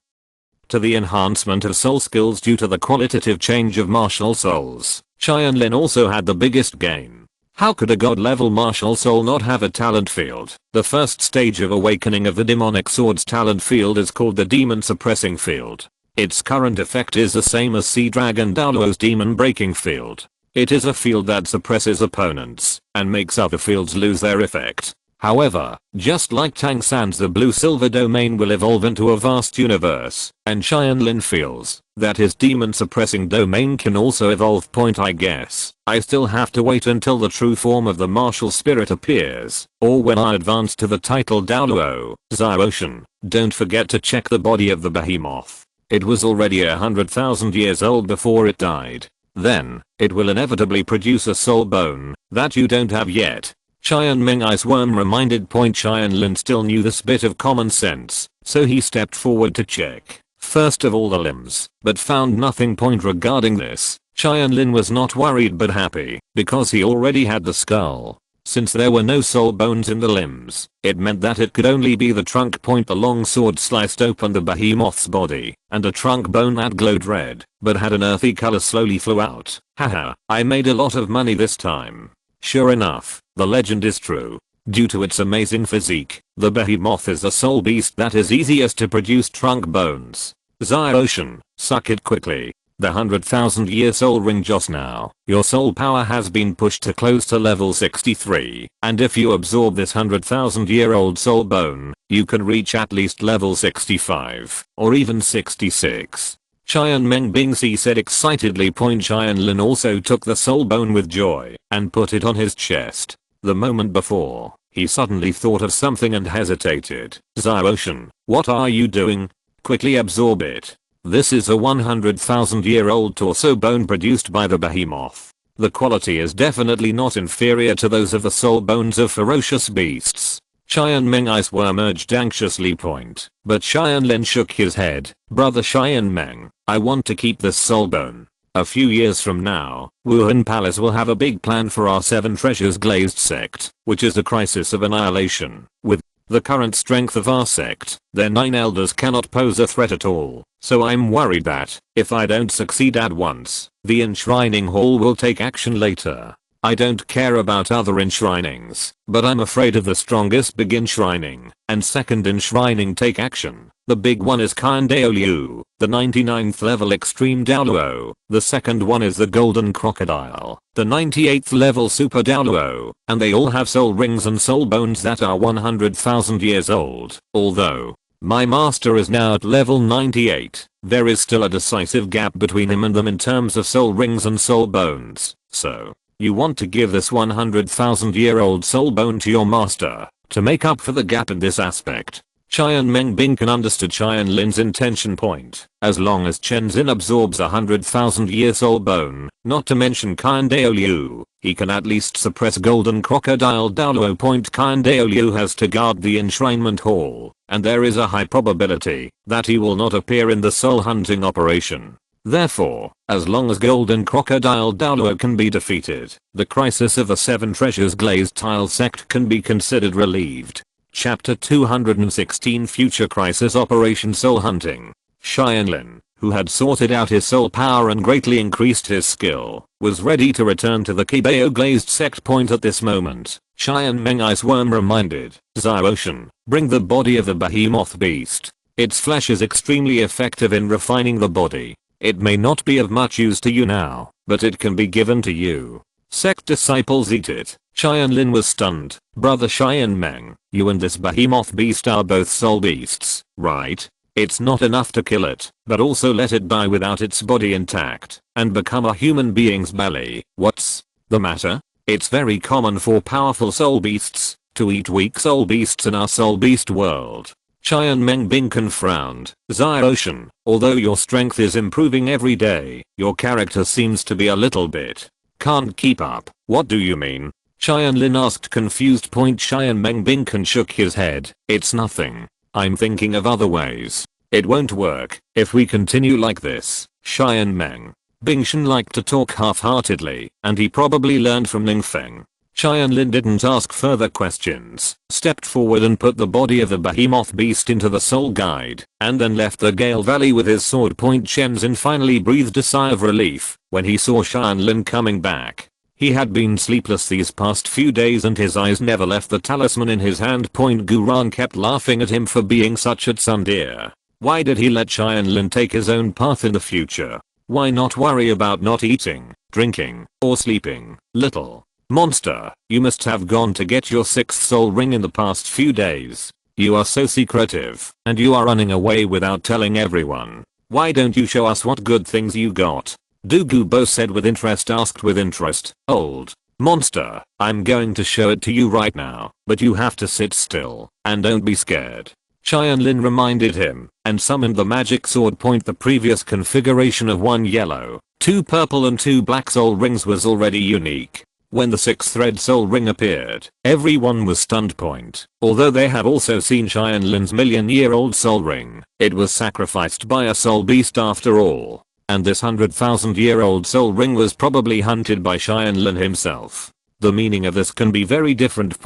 S1: to the enhancement of soul skills due to the qualitative change of martial souls, Tianlin also had the biggest gain. How could a god-level martial soul not have a talent field? The first stage of awakening of the demonic sword's talent field is called the demon suppressing field. Its current effect is the same as Sea Dragon Douluo's demon breaking field. It is a field that suppresses opponents and makes other fields lose their effect. However, just like Tang San's the blue-silver domain will evolve into a vast universe, and Tianlin feels that his demon-suppressing domain can also evolve. I guess I still have to wait until the true form of the martial spirit appears, or when I advance to the title Douluo, Ocean. Don't forget to check the body of the behemoth. It was already 100,000 years old before it died. Then, it will inevitably produce a soul bone that you don't have yet. Ming Ice Worm reminded. Tianlin still knew this bit of common sense, so he stepped forward to check, first of all the limbs, but found nothing. Regarding this, Tianlin was not worried but happy, because he already had the skull. Since there were no soul bones in the limbs, it meant that it could only be the trunk. The long sword sliced open the behemoth's body, and a trunk bone that glowed red, but had an earthy color slowly flew out. Haha, I made a lot of money this time. Sure enough, the legend is true. Due to its amazing physique, the behemoth is a soul beast that is easiest to produce trunk bones. Ocean, suck it quickly. the 100,000 year soul ring just now. Your soul power has been pushed to close to level 63, and if you absorb this 100,000 year old soul bone, you can reach at least level 65, or even 66. Qian Meng Bingxi said excitedly. Tianlin also took the soul bone with joy and put it on his chest. The moment before, he suddenly thought of something and hesitated. Xiaoshan, what are you doing? Quickly absorb it. This is a 100,000 year old torso bone produced by the behemoth. The quality is definitely not inferior to those of the soul bones of ferocious beasts. Qian Meng eyes were merged anxiously. But Tianlin shook his head. Brother Qian Meng, I want to keep this soul bone. A few years from now, Wuhan Palace will have a big plan for our 7 treasures glazed sect, which is a crisis of annihilation. With the current strength of our sect, their 9 elders cannot pose a threat at all, so I'm worried that, if I don't succeed at once, the enshrining hall will take action later. I don't care about other enshrinings, but I'm afraid of the strongest big enshrining and second enshrining take action. The big one is Douluo, the 99th level extreme Douluo. The second one is the golden crocodile, the 98th level super Douluo, and they all have soul rings and soul bones that are 100,000 years old. Although my master is now at level 98, there is still a decisive gap between him and them in terms of soul rings and soul bones. So, you want to give this 100,000 year old soul bone to your master to make up for the gap in this aspect. Qian Meng Bingkan understood Tianlin's intention. As long as Chen Xin absorbs a 100,000 year soul bone, not to mention Douluo, he can at least suppress golden crocodile Douluo. Douluo has to guard the enshrinement hall, and there is a high probability that he will not appear in the soul hunting operation. Therefore, as long as golden crocodile Douluo can be defeated, the crisis of the 7 treasures glazed tile sect can be considered relieved. Chapter 216 Future Crisis Operation Soul Hunting. Tianlin, who had sorted out his soul power and greatly increased his skill, was ready to return to the Qibao glazed sect. At this moment, Qian Meng eyes were reminded. Xiaoshan, bring the body of the behemoth beast. Its flesh is extremely effective in refining the body. It may not be of much use to you now, but it can be given to you. Sect disciples eat it. Tianlin was stunned. Brother Qian Meng, you and this behemoth beast are both soul beasts, right? It's not enough to kill it, but also let it die without its body intact, and become a human being's belly. What's the matter? It's very common for powerful soul beasts to eat weak soul beasts in our soul beast world. Qian Meng Bingkan frowned. Xiaoshan, although your strength is improving every day, your character seems to be a little bit can't keep up. What do you mean? Tianlin asked confused. Qian Meng Bingkan shook his head. It's nothing. I'm thinking of other ways. It won't work if we continue like this. Qian Meng Bingshan liked to talk half-heartedly, and he probably learned from Ningfeng. Tianlin didn't ask further questions, stepped forward and put the body of the behemoth beast into the soul guide, and then left the Gale Valley with his sword. Chen Xin finally breathed a sigh of relief when he saw Tianlin coming back. He had been sleepless these past few days and his eyes never left the talisman in his hand. Guran kept laughing at him for being such a tsundere. Why did he let Tianlin take his own path in the future? Why not worry about not eating, drinking, or sleeping? Little monster, you must have gone to get your 6th soul ring in the past few days. You are so secretive, and you are running away without telling everyone. Why don't you show us what good things you got? Qibao said with interest. Asked with interest. Old monster, I'm going to show it to you right now, but you have to sit still, and don't be scared. Tianlin reminded him, and summoned the magic sword. The previous configuration of 1 yellow, 2 purple and 2 black soul rings was already unique. When the 6th thread soul ring appeared, everyone was stunned. Although they had also seen Tianlin's million-year-old soul ring, it was sacrificed by a soul beast after all. And this 100,000-year-old soul ring was probably hunted by Tianlin himself. The meaning of this can be very different.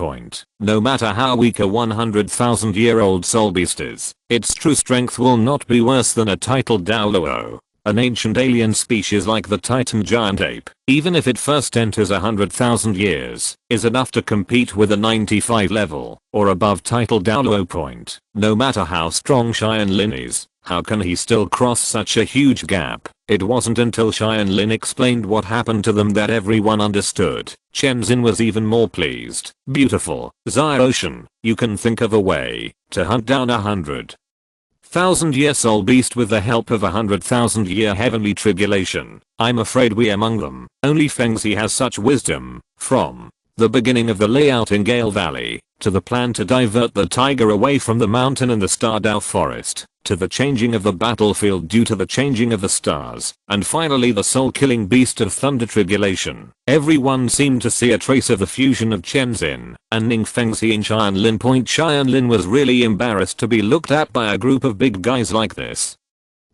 S1: No matter how weak a 100,000-year-old soul beast is, its true strength will not be worse than a titled Douluo, an ancient alien species like the Titan giant ape, even if it first enters 100,000 years, is enough to compete with a 95 level or above titled Douluo. No matter how strong Tianlin is, how can he still cross such a huge gap? It wasn't until Tianlin explained what happened to them that everyone understood. Chenzin was even more pleased. Beautiful, Xiaoshan, you can think of a way to hunt down 100,000-year soul beast with the help of 100,000-year heavenly tribulation. I'm afraid we among them. Only Fengzi has such wisdom. From the beginning of the layout in Gale Valley, to the plan to divert the tiger away from the mountain and the Stardao forest, to the changing of the battlefield due to the changing of the stars, and finally the soul-killing beast of thunder tribulation. Everyone seemed to see a trace of the fusion of Chenzin and Ning Fengzi in Tianlin. Tianlin was really embarrassed to be looked at by a group of big guys like this.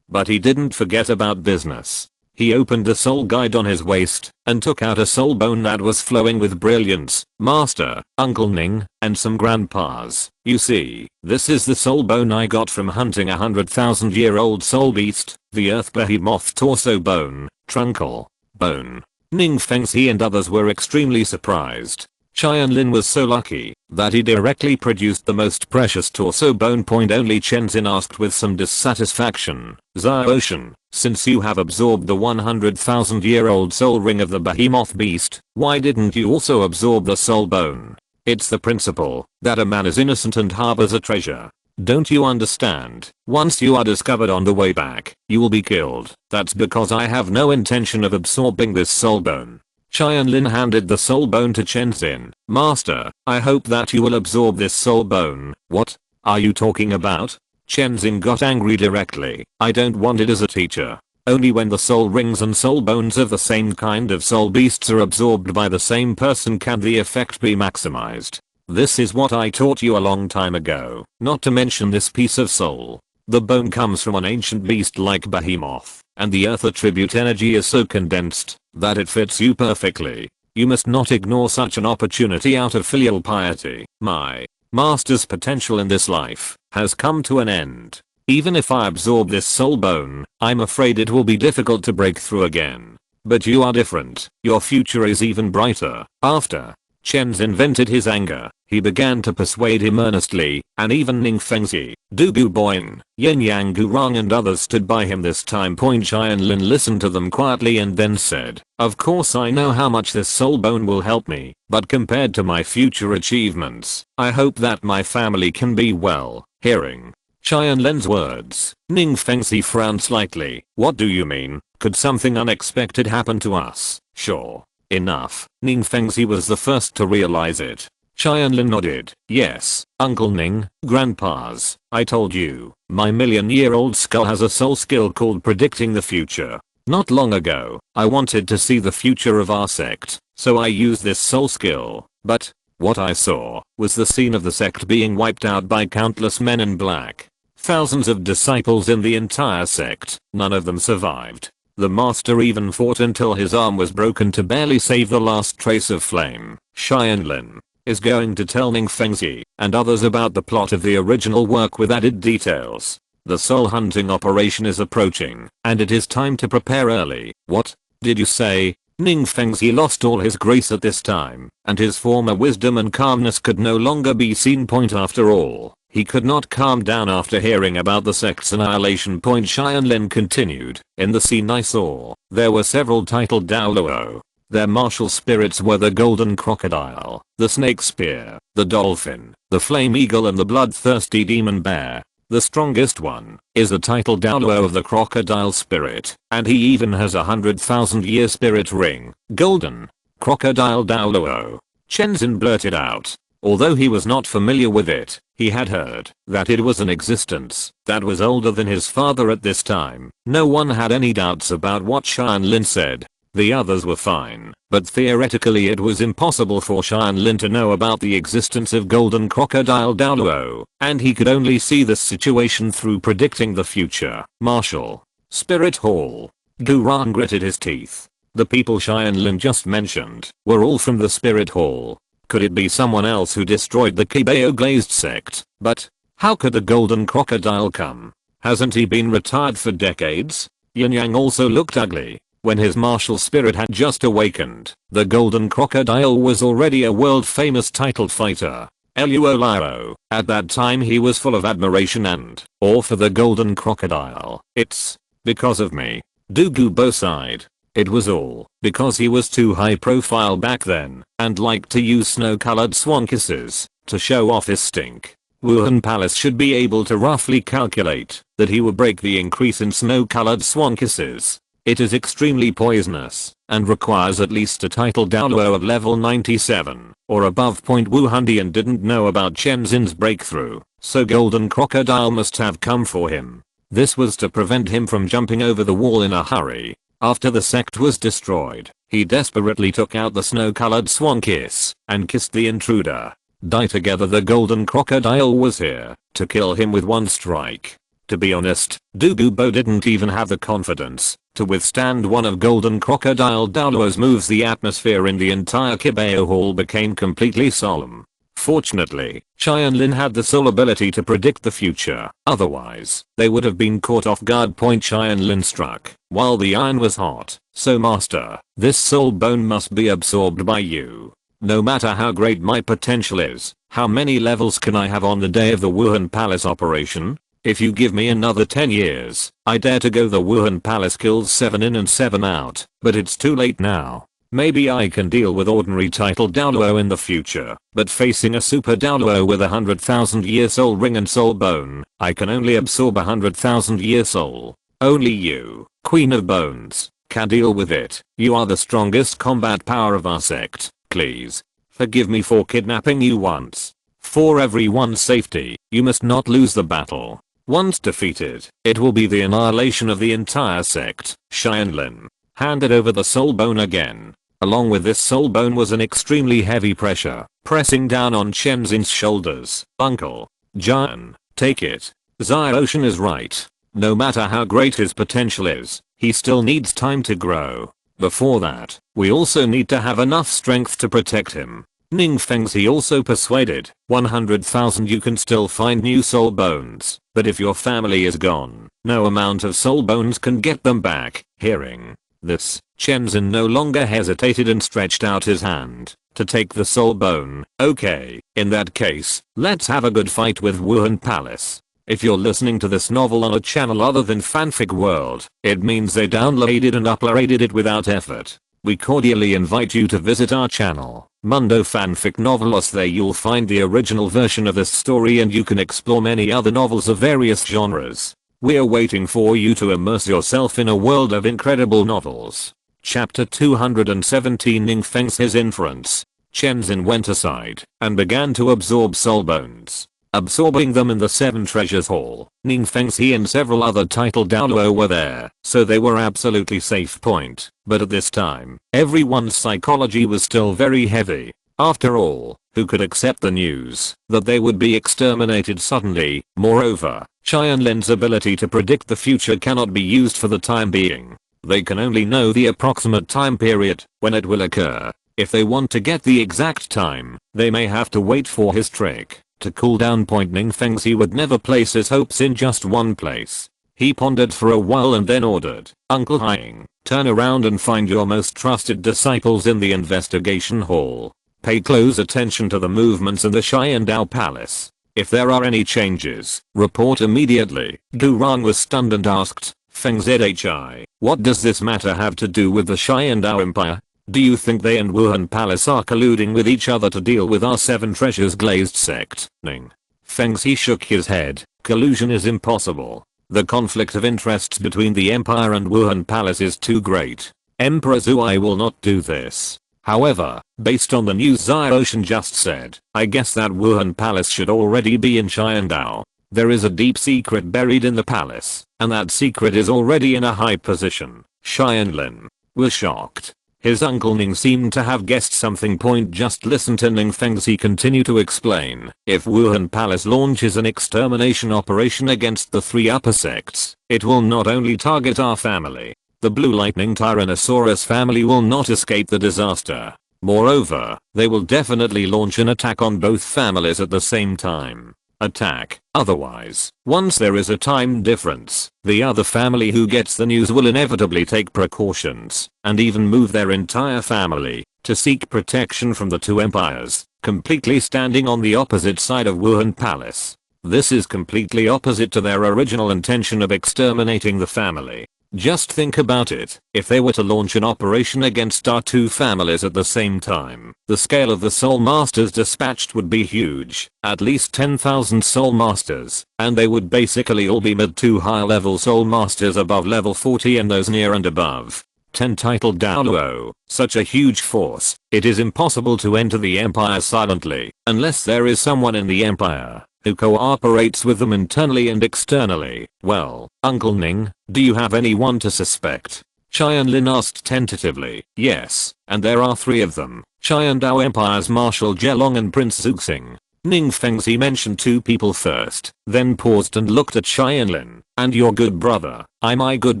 S1: But he didn't forget about business. He opened a soul guide on his waist and took out a soul bone that was flowing with brilliance. Master, Uncle Ning, and some grandpas. You see, this is the soul bone I got from hunting a 100,000-year-old soul beast, the earth behemoth torso bone, trunkle bone. Ning Fengzi and others were extremely surprised. Tianlin was so lucky that he directly produced the most precious torso bone. Only Chenzin asked with some dissatisfaction, Xiaoshan, since you have absorbed the 100,000-year-old soul ring of the behemoth beast, why didn't you also absorb the soul bone? It's the principle that a man is innocent and harbors a treasure. Don't you understand? Once you are discovered on the way back, you will be killed. That's because I have no intention of absorbing this soul bone. Tianlin handed the soul bone to Chenzin. Master, I hope that you will absorb this soul bone. What are you talking about? Chenzin got angry directly. I don't want it as a teacher. Only when the soul rings and soul bones of the same kind of soul beasts are absorbed by the same person can the effect be maximized. This is what I taught you a long time ago. Not to mention this piece of soul. The bone comes from an ancient beast like behemoth, and the earth attribute energy is so condensed that it fits you perfectly. You must not ignore such an opportunity out of filial piety. My master's potential in this life has come to an end. Even if I absorb this soul bone, I'm afraid it will be difficult to break through again. But you are different. Your future is even brighter. After Chenzin vented his anger, he began to persuade him earnestly, and even Ning Fengzi, Du Boin, Yin Yang Gurong and others stood by him this time. Tianlin listened to them quietly and then said, of course I know how much this soul bone will help me, but compared to my future achievements, I hope that my family can be well. Hearing Tianlin's words, Ning Fengzi frowned slightly. What do you mean? Could something unexpected happen to us? Sure enough, Ning Fengzi was the first to realize it. Tianlin nodded. Yes, Uncle Ning, grandpas, I told you, my million-year-old skull has a soul skill called predicting the future. Not long ago, I wanted to see the future of our sect, so I used this soul skill, but what I saw was the scene of the sect being wiped out by countless men in black. Thousands of disciples in the entire sect, none of them survived. The master even fought until his arm was broken to barely save the last trace of flame. Tianlin is going to tell Ning Fengzi and others about the plot of the original work with added details. The soul hunting operation is approaching, and it is time to prepare early. What did you say? Ning Fengzi lost all his grace at this time, and his former wisdom and calmness could no longer be seen. After all, he could not calm down after hearing about the sect's annihilation. Tianlin continued. In the scene I saw, there were several titled Douluo. Their martial spirits were the golden crocodile, the snake spear, the dolphin, the flame eagle and the bloodthirsty demon bear. The strongest one is the title Douluo of the crocodile spirit, and he even has a 100,000-year spirit ring. Golden crocodile Douluo. Chenzin blurted out. Although he was not familiar with it, he had heard that it was an existence that was older than his father at this time. No one had any doubts about what Tianlin said. The others were fine, but theoretically it was impossible for Tianlin to know about the existence of golden crocodile Douluo, and he could only see this situation through predicting the future. Martial Spirit Hall. Gurong gritted his teeth. The people Tianlin just mentioned were all from the Spirit Hall. Could it be someone else who destroyed the Qibao Glazed sect? But how could the golden crocodile come? Hasn't he been retired for decades? Yin Yang also looked ugly. When his martial spirit had just awakened, the golden crocodile was already a world-famous titled fighter. Luo. At that time he was full of admiration and awe for the golden crocodile. It's because of me. Qibao sighed. It was all because he was too high profile back then and liked to use snow-colored swan kisses to show off his stink. Wuhan Palace should be able to roughly calculate that he would break the increase in snow-colored swan kisses. It is extremely poisonous and requires at least a title Douluo of level 97 or above. Wu Hundian didn't know about Chen Xin's breakthrough, so Golden Crocodile must have come for him. This was to prevent him from jumping over the wall in a hurry. After the sect was destroyed, he desperately took out the snow-colored swan kiss and kissed the intruder. Die together. The Golden Crocodile was here to kill him with one strike. To be honest, Qibao didn't even have the confidence to withstand one of Golden Crocodile Douluo's moves. The atmosphere in the entire Qibao hall became completely solemn. Fortunately, Tianlin had the sole ability to predict the future, otherwise, they would have been caught off guard. Tianlin struck while the iron was hot. So master, this soul bone must be absorbed by you. No matter how great my potential is, how many levels can I have on the day of the Wuhan Palace operation? If you give me another 10 years, I dare to go. The Wuhan Palace kills 7 in and 7 out, but it's too late now. Maybe I can deal with ordinary title Douluo in the future, but facing a super Douluo with 100,000 year soul ring and soul bone, I can only absorb 100,000 year soul. Only you, Queen of Bones, can deal with it. You are the strongest combat power of our sect. Please, forgive me for kidnapping you once. For everyone's safety, you must not lose the battle. Once defeated, it will be the annihilation of the entire sect. Tianlin handed over the soul bone again. Along with this soul bone was an extremely heavy pressure, pressing down on Chen Xin's shoulders. Uncle Jian, take it. Xiaoshan is right. No matter how great his potential is, he still needs time to grow. Before that, we also need to have enough strength to protect him. Ning Feng's he also persuaded. 100,000 you can still find new soul bones, but if your family is gone, no amount of soul bones can get them back. Hearing this, Chen Xin no longer hesitated and stretched out his hand to take the soul bone. Okay, in that case, let's have a good fight with Wuhan Palace. If you're listening to this novel on a channel other than Fanfic World, it means they downloaded and uploaded it without effort. We cordially invite you to visit our channel, Mundo Fanfic Novelos. There you'll find the original version of this story and you can explore many other novels of various genres. We're waiting for you to immerse yourself in a world of incredible novels. Chapter 217. Ning Feng's his inference. Chen Xin went aside and began to absorb soul bones. Absorbing them in the 7 treasures hall. Ning Feng's he and several other title Douluo were there, so they were absolutely safe point. But at this time, everyone's psychology was still very heavy. After all, who could accept the news that they would be exterminated suddenly? Moreover, Tianlin's ability to predict the future cannot be used for the time being. They can only know the approximate time period when it will occur. If they want to get the exact time, they may have to wait for his trick to cool down. Ning Feng's he would never place his hopes in just one place. He pondered for a while and then ordered, Uncle Haiying, turn around and find your most trusted disciples in the investigation hall. Pay close attention to the movements in the Xiandao Palace. If there are any changes, report immediately. Durang was stunned and asked, Feng Zhi, what does this matter have to do with the Xiandao Empire? Do you think they and Wuhan Palace are colluding with each other to deal with our 7 treasures glazed sect? Ning Feng's he shook his head. Collusion is impossible. The conflict of interests between the Empire and Wuhan Palace is too great. Emperor Zui will not do this. However, based on the news Xiaoshan just said, I guess that Wuhan Palace should already be in Xiandao. There is a deep secret buried in the palace, and that secret is already in a high position. Tianlin was shocked. His uncle Ning seemed to have guessed something. Just listen to Ning Feng's he continued to explain. If Wuhan Palace launches an extermination operation against the 3 upper sects, it will not only target our family. The Blue Lightning Tyrannosaurus family will not escape the disaster. Moreover, they will definitely launch an attack on both families at the same time. Attack. Otherwise, once there is a time difference, the other family who gets the news will inevitably take precautions and even move their entire family to seek protection from the 2 empires, completely standing on the opposite side of Wuhan Palace. This is completely opposite to their original intention of exterminating the family. Just think about it, if they were to launch an operation against our two families at the same time, the scale of the soul masters dispatched would be huge, at least 10,000 soul masters, and they would basically all be mid to high level soul masters above level 40 and those near and above. 10 titled Douluo, such a huge force, it is impossible to enter the empire silently, unless there is someone in the empire who cooperates with them internally and externally. Well, Uncle Ning, do you have anyone to suspect? Tianlin asked tentatively. Yes, and there are 3 of them, Qiandao Empire's Marshal Jelong and Prince Zuxing. Ning Fengzi mentioned 2 people first, then paused and looked at Tianlin. And your good brother, my good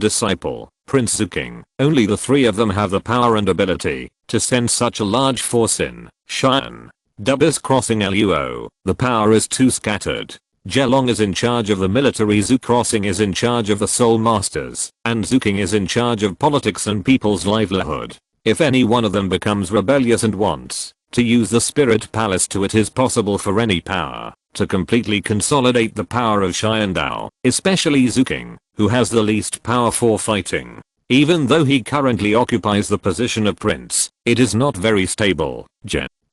S1: disciple, Prince Zuxing. Only the 3 of them have the power and ability to send such a large force in. Xian. Dubbers crossing Luo, the power is too scattered. Jelong is in charge of the military, Zhu Crossing is in charge of the soul masters, and Zuxing is in charge of politics and people's livelihood. If any one of them becomes rebellious and wants to use the spirit palace, it is possible for any power to completely consolidate the power of Qiandao, especially Zuxing, who has the least power for fighting. Even though he currently occupies the position of prince, it is not very stable.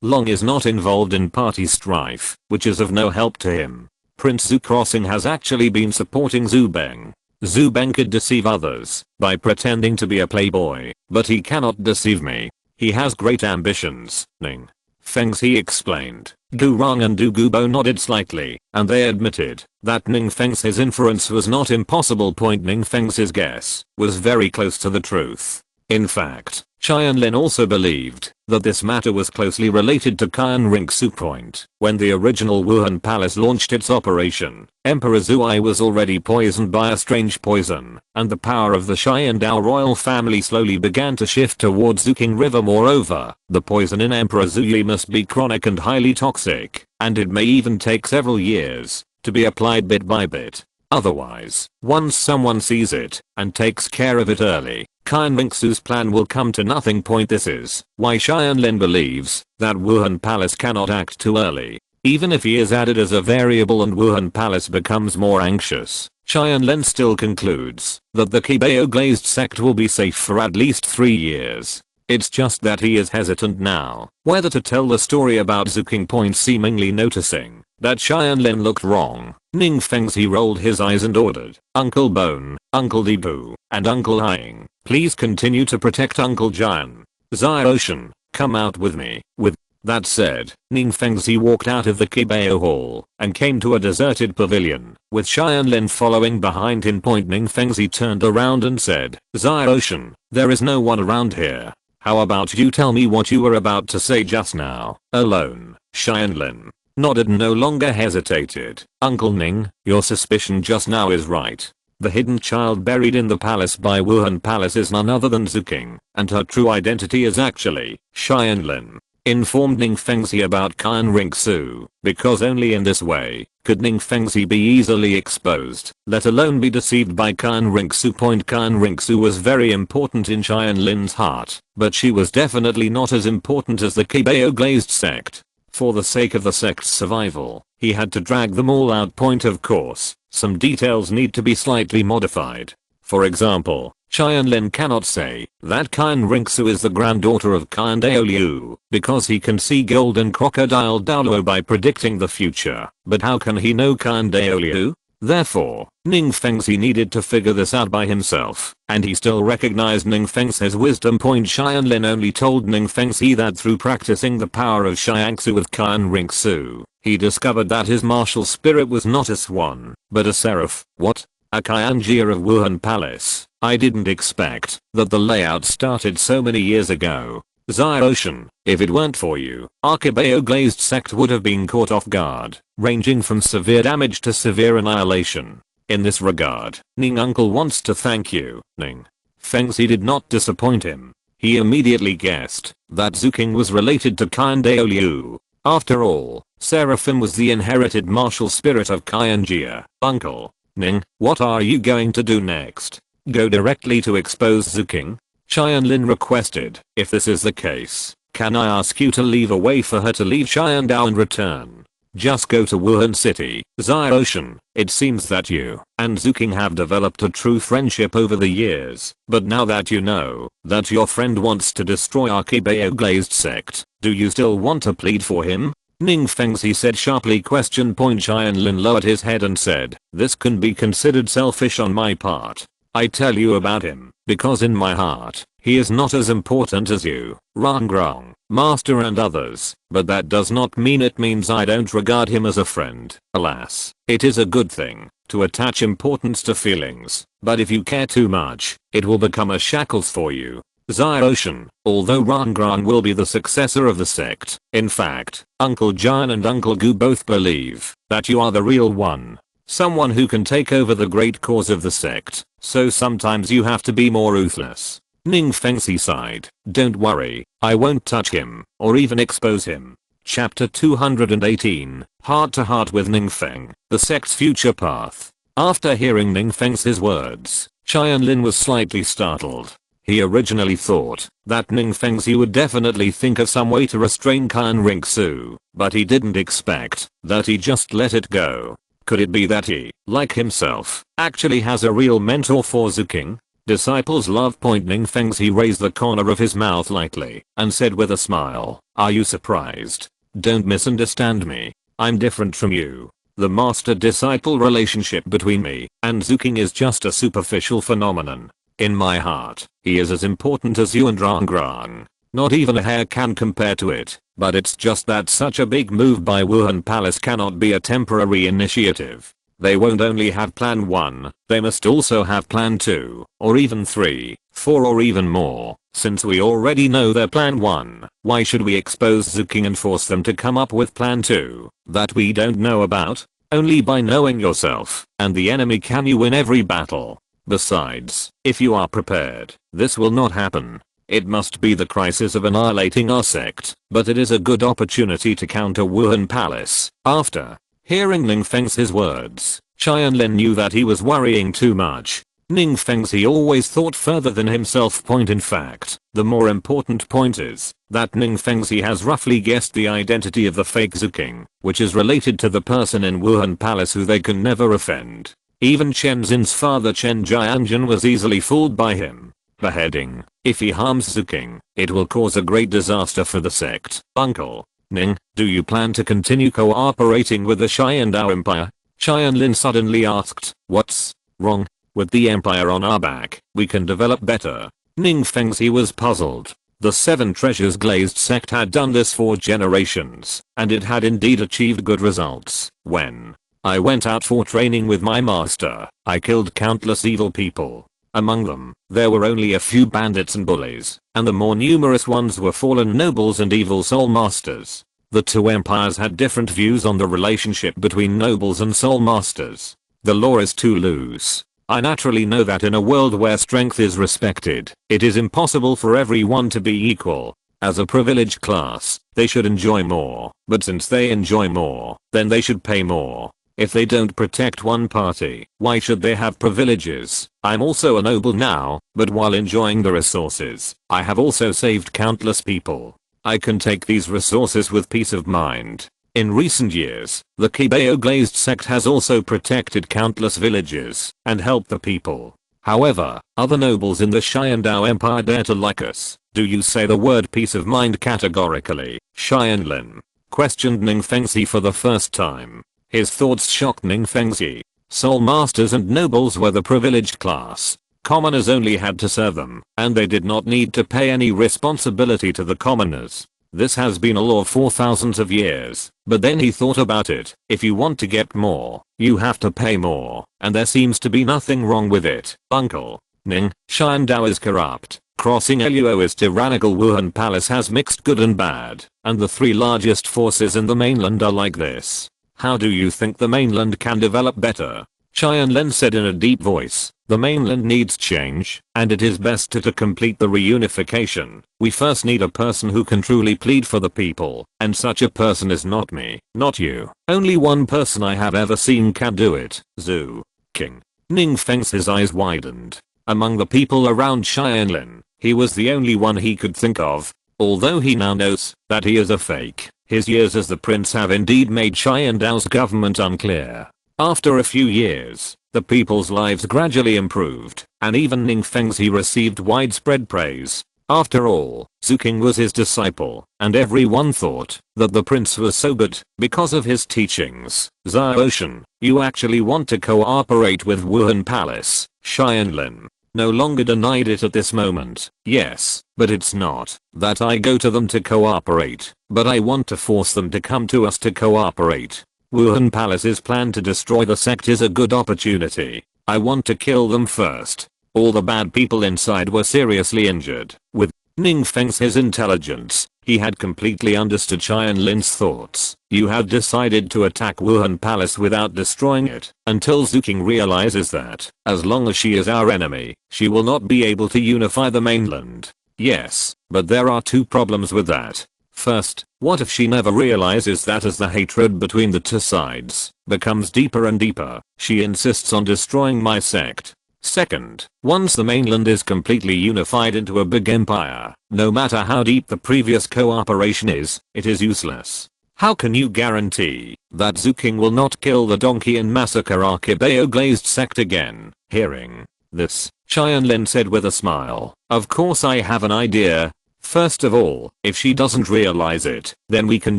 S1: Long is not involved in party strife, which is of no help to him. Prince Zhu Crossing has actually been supporting Zhu Beng. Zhu Beng could deceive others by pretending to be a playboy, but he cannot deceive me. He has great ambitions. Ning Fengzi explained. Du Rong and Du Gubo nodded slightly, and they admitted that Ning Fengzi's inference was not impossible. Ning Fengzi's guess was very close to the truth. In fact, Tianlin also believed that this matter was closely related to Qian Ringsu. When the original Wuhan Palace launched its operation, Emperor Zhuai was already poisoned by a strange poison, and the power of the Qiandao royal family slowly began to shift towards Zuqing River. Moreover, the poison in Emperor Zhuyi must be chronic and highly toxic, and it may even take several years to be applied bit by bit. Otherwise, once someone sees it and takes care of it early, Qian Ringsu's plan will come to nothing. This is why Tianlin believes that Wuhan Palace cannot act too early. Even if he is added as a variable and Wuhan Palace becomes more anxious, Tianlin still concludes that the Qibao Glazed sect will be safe for at least 3 years. It's just that he is hesitant now whether to tell the story about Zuqing. Seemingly noticing that Tianlin looked wrong, Ning Fengzi rolled his eyes and ordered, Uncle Bone, Uncle Dibu, and Uncle Haing, please continue to protect Uncle Jian. Xiaoshan, come out with me. With that said, Ning Fengzi walked out of the Qibao hall and came to a deserted pavilion, with Tianlin following behind him. Ning Fengzi turned around and said, Xiaoshan, there is no one around here. How about you tell me what you were about to say just now? Alone. Tianlin nodded and no longer hesitated. Uncle Ning, your suspicion just now is right. The hidden child buried in the palace by Wuhan Palace is none other than Zuqing, and her true identity is actually Tianlin. Informed Ning Fengzi about Qian Ringsu, because only in this way could Ning Fengzi be easily exposed, let alone be deceived by Qian Ringsu. Qian Ringsu was very important in Tianlin's heart, but she was definitely not as important as the Qibao Glazed sect. For the sake of the sect's survival, he had to drag them all out. Of course, some details need to be slightly modified. For example, Tianlin cannot say that Qian Ringsu is the granddaughter of Qiandao Liu because he can see golden crocodile Douluo by predicting the future. But how can he know Qiandao Liu? Therefore, Ning Fengzi needed to figure this out by himself, and he still recognized Ning Fengzi's wisdom. Tianlin only told Ning Fengzi that through practicing the power of Xiangsu with Qian Ringsu, he discovered that his martial spirit was not a swan, but a seraph. What? A Qianjia of Wuhan Palace? I didn't expect that the layout started so many years ago. Xiaoshan, if it weren't for you, our Qibao Glazed sect would have been caught off guard, ranging from severe damage to severe annihilation. In this regard, Ning Uncle wants to thank you. Ning Fengzi did not disappoint him. He immediately guessed that Zuqing was related to Qiandao Liu. After all, Seraphim was the inherited martial spirit of Qianjia. Uncle Ning, what are you going to do next? Go directly to expose Zuqing? Tianlin requested. If this is the case, can I ask you to leave a way for her to leave Qiandao and return? Just go to Wuhan City, Ocean. It seems that you and Zuking have developed a true friendship over the years, but now that you know that your friend wants to destroy our Qibao Glazed sect, do you still want to plead for him? Ning Fengzi said sharply. Tianlin lowered his head and said, this can be considered selfish on my part. I tell you about him, because in my heart, he is not as important as you, Rangrang, Master and others, but that does not mean it means I don't regard him as a friend. Alas, it is a good thing to attach importance to feelings, but if you care too much, it will become a shackles for you. Ocean, although Rangrang will be the successor of the sect, in fact, Uncle Jian and Uncle Gu both believe that you are the real one. Someone who can take over the great cause of the sect, so sometimes you have to be more ruthless. Ning Fengzi sighed, don't worry, I won't touch him, or even expose him. Chapter 218, Heart to Heart with Ning Feng, the sect's future path. After hearing Ning Fengzi's words, Tianlin was slightly startled. He originally thought that Ning Fengzi would definitely think of some way to restrain Kan Ringsu, but he didn't expect that he just let it go. Could it be that he, like himself, actually has a real mentor for Zuking? Disciples love. Ning Fengzi raised the corner of his mouth lightly and said with a smile, are you surprised? Don't misunderstand me. I'm different from you. The master-disciple relationship between me and Zuking is just a superficial phenomenon. In my heart, he is as important as you and Rangrang. Not even a hair can compare to it, but it's just that such a big move by Wuhan Palace cannot be a temporary initiative. They won't only have plan 1, they must also have plan 2, or even 3, 4 or even more. Since we already know their plan 1, why should we expose Zuking and force them to come up with plan 2 that we don't know about? Only by knowing yourself and the enemy can you win every battle. Besides, if you are prepared, this will not happen. It must be the crisis of annihilating our sect, but it is a good opportunity to counter Wuhan Palace. After hearing Ning Fengzi's words, Tianlin knew that he was worrying too much. Ning Fengzi always thought further than himself. In fact, the more important point is that Ning Fengzi has roughly guessed the identity of the fake Zuking, which is related to the person in Wuhan Palace who they can never offend. Even Chen Xin's father Chen Jianjun was easily fooled by him. Beheading, if he harms Zuking, it will cause a great disaster for the sect. Uncle Ning, do you plan to continue cooperating with the Xiandao Empire? Tianlin suddenly asked. What's wrong? With the empire on our back, we can develop better. Ning Fengzi was puzzled. The Seven Treasures Glazed sect had done this for generations, and it had indeed achieved good results. When I went out for training with my master, I killed countless evil people. Among them, there were only a few bandits and bullies, and the more numerous ones were fallen nobles and evil soul masters. The two empires had different views on the relationship between nobles and soul masters. The law is too loose. I naturally know that in a world where strength is respected, it is impossible for everyone to be equal. As a privileged class, they should enjoy more, but since they enjoy more, then they should pay more. If they don't protect one party, why should they have privileges? I'm also a noble now, but while enjoying the resources, I have also saved countless people. I can take these resources with peace of mind. In recent years, the Qibao Glazed sect has also protected countless villages and helped the people. However, other nobles in the Xiandao Empire dare to like us. Do you say the word peace of mind categorically? Tianlin questioned Ning Fengzi for the first time. His thoughts shocked Ning Fengzi. Soul masters and nobles were the privileged class. Commoners only had to serve them, and they did not need to pay any responsibility to the commoners. This has been a law for thousands of years, but then he thought about it. If you want to get more, you have to pay more, and there seems to be nothing wrong with it. Uncle Ning, Xiandao is corrupt. Crossing Luo is tyrannical. Wuhan Palace has mixed good and bad, and the three largest forces in the mainland are like this. How do you think the mainland can develop better? Tianlin said in a deep voice. The mainland needs change, and it is best to complete the reunification. We first need a person who can truly plead for the people, and such a person is not me, not you. Only one person I have ever seen can do it. Zhu King. Ning Feng's eyes widened. Among the people around Tianlin, he was the only one he could think of. Although he now knows that he is a fake, His years as the prince have indeed made Dao's government unclear. After a few years, the people's lives gradually improved, and even Ning Fengzi received widespread praise. After all, Zuking was his disciple, and everyone thought that the prince was so good because of his teachings. Zhaoshan, you actually want to cooperate with Wuhan Palace? Tianlin no longer denied it at this moment. Yes, but it's not that I go to them to cooperate, but I want to force them to come to us to cooperate. Wuhan Palace's plan to destroy the sect is a good opportunity. I want to kill them first. All the bad people inside were seriously injured. With Ning Feng's intelligence, he had completely understood Tianlin's thoughts. You have decided to attack Wuhan Palace without destroying it, until Zuking realizes that, as long as she is our enemy, she will not be able to unify the mainland. Yes, but there are two problems with that. First, what if she never realizes that as the hatred between the two sides becomes deeper and deeper, she insists on destroying my sect? Second, once the mainland is completely unified into a big empire, no matter how deep the previous cooperation is, it is useless. How can you guarantee that Zuking will not kill the donkey and massacre our Qibao glazed sect again? Hearing this, Tianlin said with a smile, of course I have an idea. First of all, if she doesn't realize it, then we can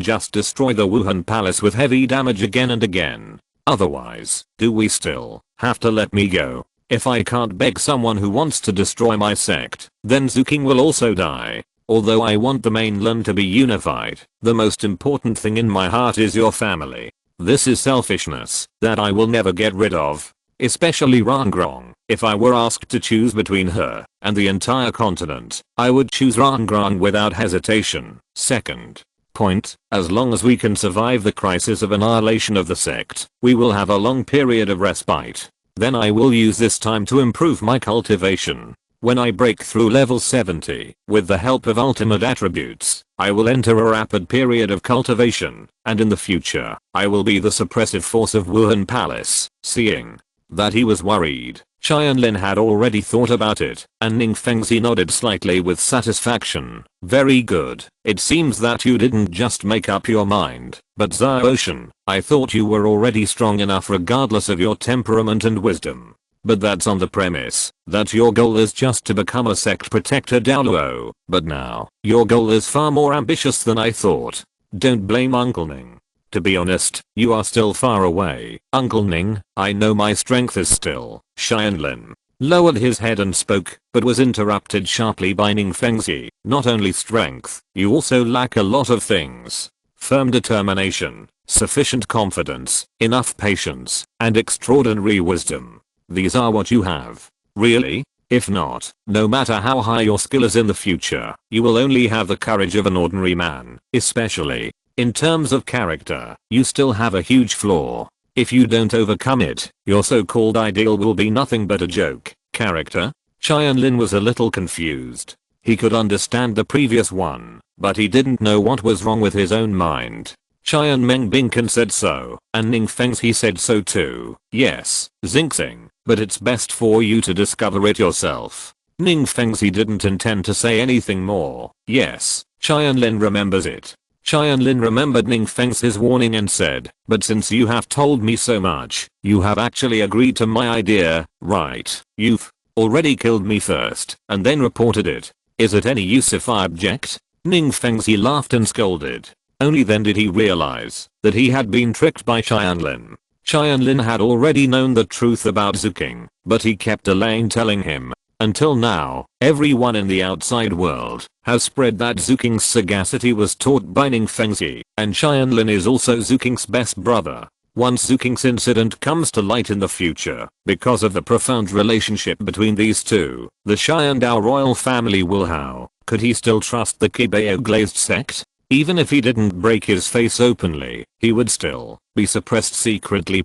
S1: just destroy the Wuhan Palace with heavy damage again and again. Otherwise, do we still have to let me go? If I can't beg someone who wants to destroy my sect, then Zuking will also die. Although I want the mainland to be unified, the most important thing in my heart is your family. This is selfishness that I will never get rid of. Especially Rangrong. If I were asked to choose between her and the entire continent, I would choose Rangrong without hesitation. Second point, as long as we can survive the crisis of annihilation of the sect, we will have a long period of respite. Then I will use this time to improve my cultivation. When I break through level 70, with the help of ultimate attributes, I will enter a rapid period of cultivation, and in the future, I will be the suppressive force of Wuhan Palace. Seeing that he was worried, Tianlin had already thought about it, and Ning Fengzi nodded slightly with satisfaction. Very good. It seems that you didn't just make up your mind, but Zhaoshan, I thought you were already strong enough regardless of your temperament and wisdom. But that's on the premise that your goal is just to become a sect protector Douluo. But now, your goal is far more ambitious than I thought. Don't blame Uncle Ning. To be honest, you are still far away. Uncle Ning, I know my strength is still. Tianlin lowered his head and spoke, but was interrupted sharply by Ning Fengzi. Not only strength, you also lack a lot of things. Firm determination, sufficient confidence, enough patience, and extraordinary wisdom. These are what you have. Really? If not, no matter how high your skill is in the future, you will only have the courage of an ordinary man. Especially in terms of character, you still have a huge flaw. If you don't overcome it, your so-called ideal will be nothing but a joke. Character? Tianlin was a little confused. He could understand the previous one, but he didn't know what was wrong with his own mind. Tian Binkan said so, and Ning Fengzi said so too. Yes, Xingxing, but it's best for you to discover it yourself. Ning Fengzi didn't intend to say anything more. Yes, Tianlin remembers it. Tianlin remembered Ning Fengzi's warning and said, but since you have told me so much, you have actually agreed to my idea, right? You've already killed me first, and then reported it. Is it any use if I object? Ning Fengzi laughed and scolded. Only then did he realize that he had been tricked by Tianlin. Tianlin had already known the truth about Zuking, but he kept delaying telling him. Until now, everyone in the outside world has spread that Zuking's sagacity was taught by Ning Fengzi, and Tianlin is also Zuking's best brother. Once Zuking's incident comes to light in the future, because of the profound relationship between these two, the Xiandao royal family will how could he still trust the Qibao glazed sect? Even if he didn't break his face openly, he would still be suppressed secretly.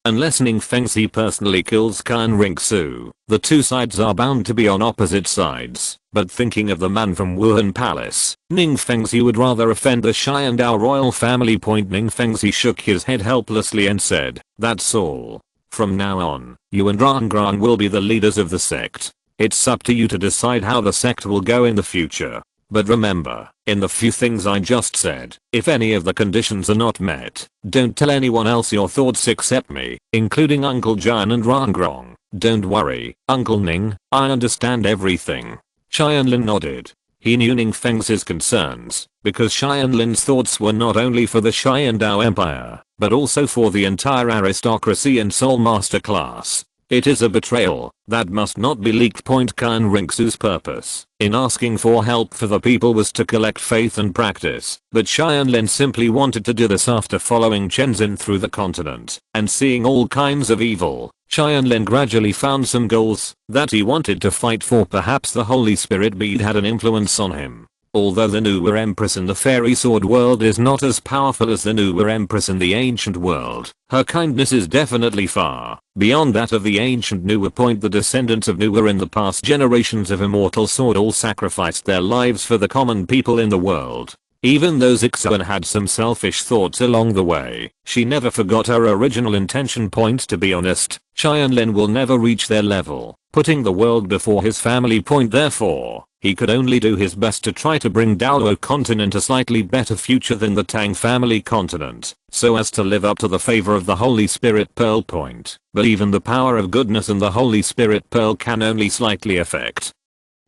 S1: Unless Ning Fengzi personally kills Kan Ringsu, the two sides are bound to be on opposite sides. But thinking of the man from Wuhan Palace, Ning Fengzi would rather offend the Xiandao royal family. Ning Fengzi shook his head helplessly and said, that's all. From now on, you and Rangrang will be the leaders of the sect. It's up to you to decide how the sect will go in the future. But remember, in the few things I just said, if any of the conditions are not met, don't tell anyone else your thoughts except me, including Uncle Jan and Rangrong. Don't worry, Uncle Ning, I understand everything. Tianlin nodded. He knew Ning Feng's concerns, because Tianlin's thoughts were not only for the Xiandao Empire, but also for the entire aristocracy and Soul Master class. It is a betrayal that must not be leaked. Kan Rinxu's purpose in asking for help for the people was to collect faith and practice, but Tianlin simply wanted to do this after following Chenzin through the continent and seeing all kinds of evil. Tianlin gradually found some goals that he wanted to fight for. Perhaps the Holy Spirit bead had an influence on him. Although the Nuwa Empress in the fairy sword world is not as powerful as the Nuwa Empress in the ancient world, her kindness is definitely far beyond that of the ancient Nuwa. The descendants of Nuwa in the past generations of immortal sword all sacrificed their lives for the common people in the world. Even though Zixuan had some selfish thoughts along the way, she never forgot her original intention. To be honest, Tianlin will never reach their level, putting the world before his family. Therefore, he could only do his best to try to bring Douluo Continent a slightly better future than the Tang family continent, so as to live up to the favor of the Holy Spirit Pearl. But even the power of goodness and the Holy Spirit Pearl can only slightly affect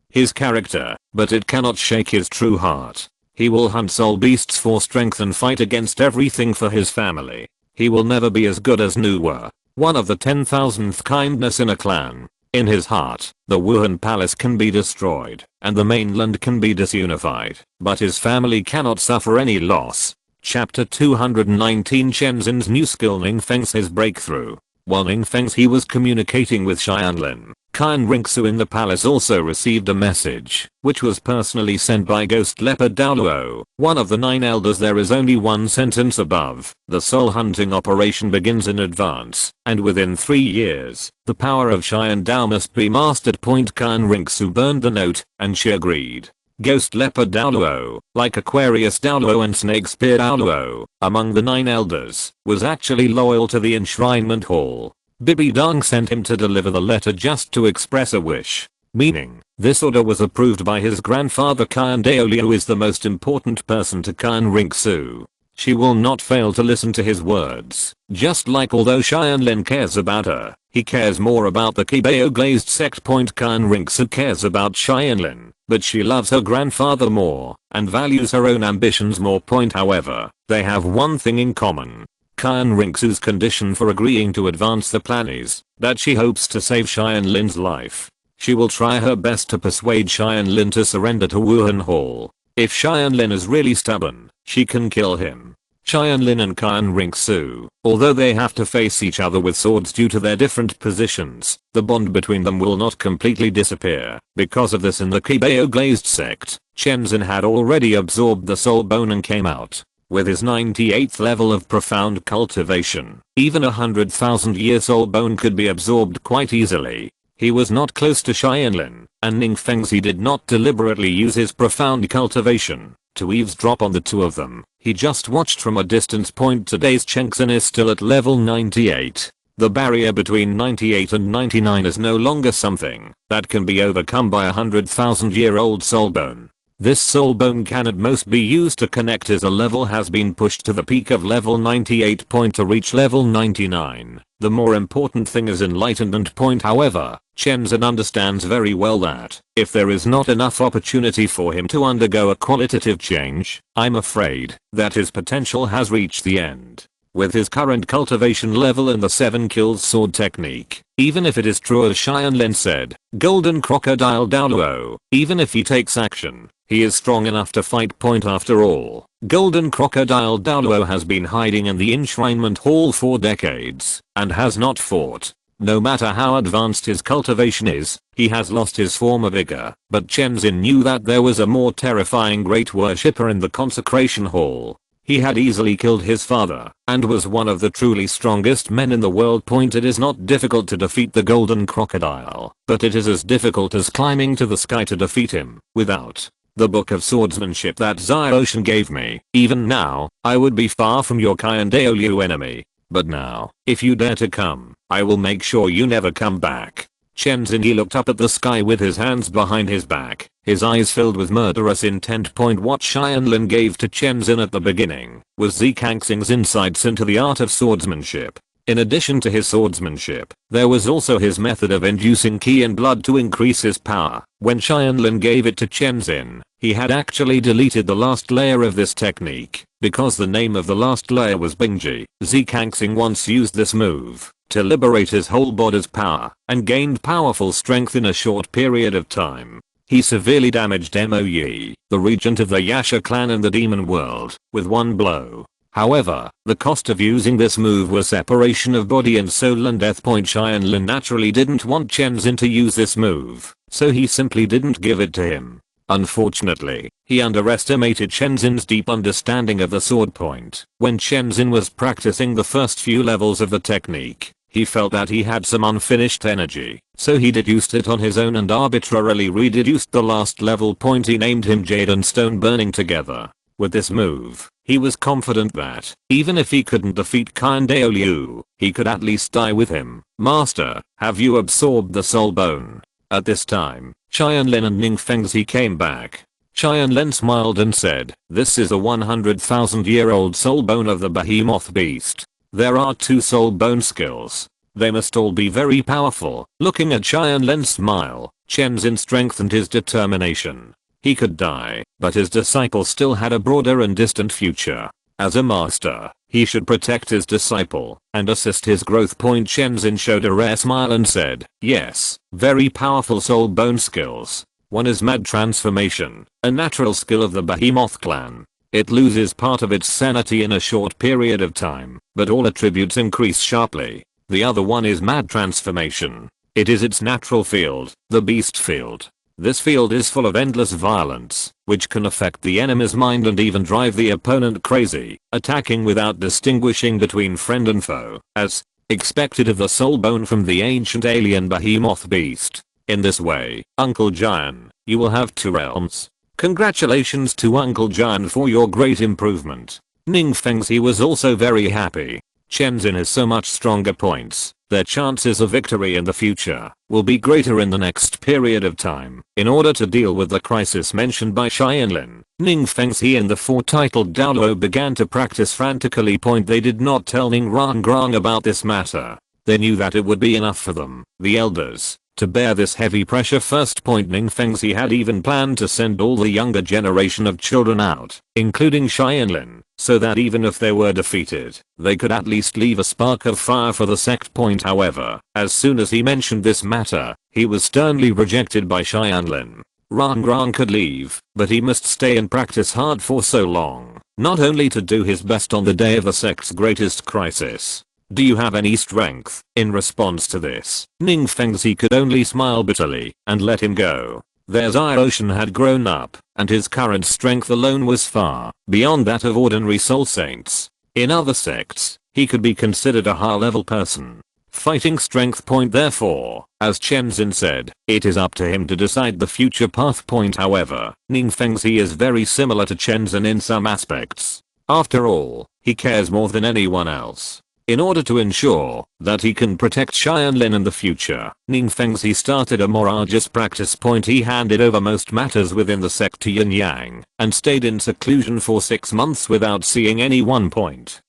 S1: his character, but it cannot shake his true heart. He will hunt soul beasts for strength and fight against everything for his family. He will never be as good as Nuwa, one of the 10,000th kindness in a clan. In his heart, the Wuhan palace can be destroyed, and the mainland can be disunified, but his family cannot suffer any loss. Chapter 219 Chenzin's new skill. Ning Feng's his breakthrough. While Ning Feng's he was communicating with Tianlin, Kan Rinxu in the palace also received a message, which was personally sent by Ghost Leopard Douluo, one of the 9 elders. There is only one sentence above. The soul hunting operation begins in advance, and within 3 years, the power of Xiandao must be mastered. Kan Rinxu burned the note, and she agreed. Ghost Leopard Douluo, like Aquarius Douluo and Snake Spear Douluo, among the 9 elders, was actually loyal to the enshrinement hall. Bibi Dong sent him to deliver the letter just to express a wish, meaning this order was approved by his grandfather. Xiandao Liu is the most important person to Kan Rinxu. She will not fail to listen to his words. Just like although Tianlin cares about her, he cares more about the Qibao glazed sect. Kan Rinxu cares about Tianlin, but she loves her grandfather more and values her own ambitions more. However, they have one thing in common. Kan Rinxu's condition for agreeing to advance the plan is that she hopes to save Tianlin's life. She will try her best to persuade Tianlin to surrender to Wuhan Hall. If Tianlin is really stubborn, she can kill him. Tianlin and Kan Rinxu, although they have to face each other with swords due to their different positions, the bond between them will not completely disappear. Because of this, in the Qibao glazed sect, Chenzin had already absorbed the soul bone and came out with his 98th level of profound cultivation. Even 100,000-year soul bone could be absorbed quite easily. He was not close to Tianlin, and Ning Feng's he did not deliberately use his profound cultivation to eavesdrop on the two of them. He just watched from a distance. Today's Chengxin is still at level 98. The barrier between 98 and 99 is no longer something that can be overcome by a 100,000-year-old soul bone. This soul bone can at most be used to connect as a level has been pushed to the peak of level 98. To reach level 99, the more important thing is enlightenment. However, Chenzin understands very well that if there is not enough opportunity for him to undergo a qualitative change, I'm afraid that his potential has reached the end. With his current cultivation level in the 7 kills sword technique, even if it is true as Tianlin said, Golden Crocodile Douluo, even if he takes action, he is strong enough to fight. After all, Golden Crocodile Douluo has been hiding in the enshrinement hall for decades and has not fought. No matter how advanced his cultivation is, he has lost his former vigor. But Chenzin knew that there was a more terrifying great worshipper in the consecration hall. He had easily killed his father and was one of the truly strongest men in the world. It is not difficult to defeat the Golden Crocodile, but it is as difficult as climbing to the sky to defeat him. Without the book of swordsmanship that Xiaoshan gave me, even now, I would be far from your Xiandao Liu enemy. But now, if you dare to come, I will make sure you never come back. Chenzin he looked up at the sky with his hands behind his back, his eyes filled with murderous intent. What Tianlin gave to Chen Xin at the beginning was Zikangsing's insights into the art of swordsmanship. In addition to his swordsmanship, there was also his method of inducing qi and blood to increase his power. When Tianlin gave it to Chen Xin, he had actually deleted the last layer of this technique, because the name of the last layer was Bingji. Zikangsing once used this move to liberate his whole body's power, and gained powerful strength in a short period of time. He severely damaged Mo Yi, the regent of the Yasha clan in the demon world, with one blow. However, the cost of using this move was separation of body and soul and death. Tianlin naturally didn't want Chen Xin to use this move, so he simply didn't give it to him. Unfortunately, he underestimated Chen Xin's deep understanding of the sword point. When Chen Xin was practicing the first few levels of the technique, he felt that he had some unfinished energy, so he deduced it on his own and arbitrarily reduced the last level point. He named him Jade and Stone burning together. With this move, he was confident that, even if he couldn't defeat Qin Dao Liu, he could at least die with him. Master, have you absorbed the soul bone? At this time, Tianlin and Ning Fengzi came back. Tianlin smiled and said, this is a 100,000-year-old soul bone of the behemoth beast. There are 2 soul bone skills. They must all be very powerful. Looking at Tianlin's smile, Chen Xin strengthened his determination. He could die, but his disciple still had a broader and distant future. As a master, he should protect his disciple and assist his growth. Chen Xin showed a rare smile and said, yes, very powerful soul bone skills. One is mad transformation, a natural skill of the behemoth clan. It loses part of its sanity in a short period of time, but all attributes increase sharply. The other one is mad transformation. It is its natural field, the beast field. This field is full of endless violence, which can affect the enemy's mind and even drive the opponent crazy, attacking without distinguishing between friend and foe, as expected of the soul bone from the ancient alien behemoth beast. In this way, Uncle Jian, you will have 2 realms. Congratulations to Uncle Jian for your great improvement. Ning Fengzi was also very happy. Chen Xin has so much stronger points. Their chances of victory in the future will be greater in the next period of time. In order to deal with the crisis mentioned by Tianlin, Ning Fengzi and the 4 titled Douluo began to practice frantically. They did not tell Ning Rangrang about this matter. They knew that it would be enough for them, the elders, to bear this heavy pressure. Ning Fengzi had even planned to send all the younger generation of children out, including Tianlin, so that even if they were defeated, they could at least leave a spark of fire for the sect. However, as soon as he mentioned this matter, he was sternly rejected by Tianlin. Rangrang could leave, but he must stay and practice hard for so long, not only to do his best on the day of the sect's greatest crisis. Do you have any strength? In response to this, Ning Fengzi could only smile bitterly and let him go. Their Ocean had grown up, and his current strength alone was far beyond that of ordinary soul saints. In other sects, he could be considered a high-level person. Fighting strength. Therefore, as Chen Xin said, it is up to him to decide the future path. However, Ning Fengzi is very similar to Chen Xin in some aspects. After all, he cares more than anyone else. In order to ensure that he can protect Tianlin in the future, Ning Fengzi started a more arduous practice. He handed over most matters within the sect to Yin Yang, and stayed in seclusion for 6 months without seeing anyone.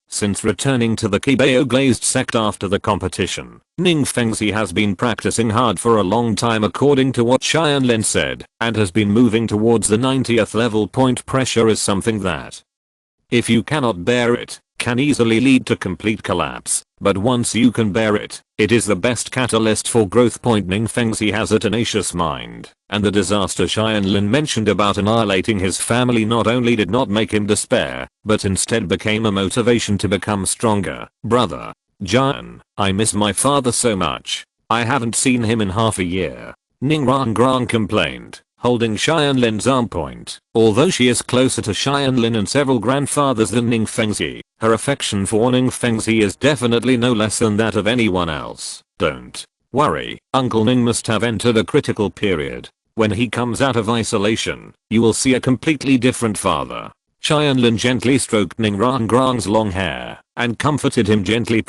S1: Since returning to the Qibao Glazed sect after the competition, Ning Fengzi has been practicing hard for a long time according to what Tianlin said, and has been moving towards the 90th level. Pressure is something that, if you cannot bear it, can easily lead to complete collapse, but once you can bear it, it is the best catalyst for growth. Ning Fengzi has a tenacious mind, and the disaster Tianlin mentioned about annihilating his family not only did not make him despair, but instead became a motivation to become stronger. Brother Jian, I miss my father so much. I haven't seen him in half a year. Ning Rangrang complained, holding Tianlin's arm. Although she is closer to Tianlin and several grandfathers than Ning Fengzi, her affection for Ning Fengzi is definitely no less than that of anyone else. Don't worry, Uncle Ning must have entered a critical period. When he comes out of isolation, you will see a completely different father. Tianlin gently stroked Ningrangrang's long hair and comforted him gently.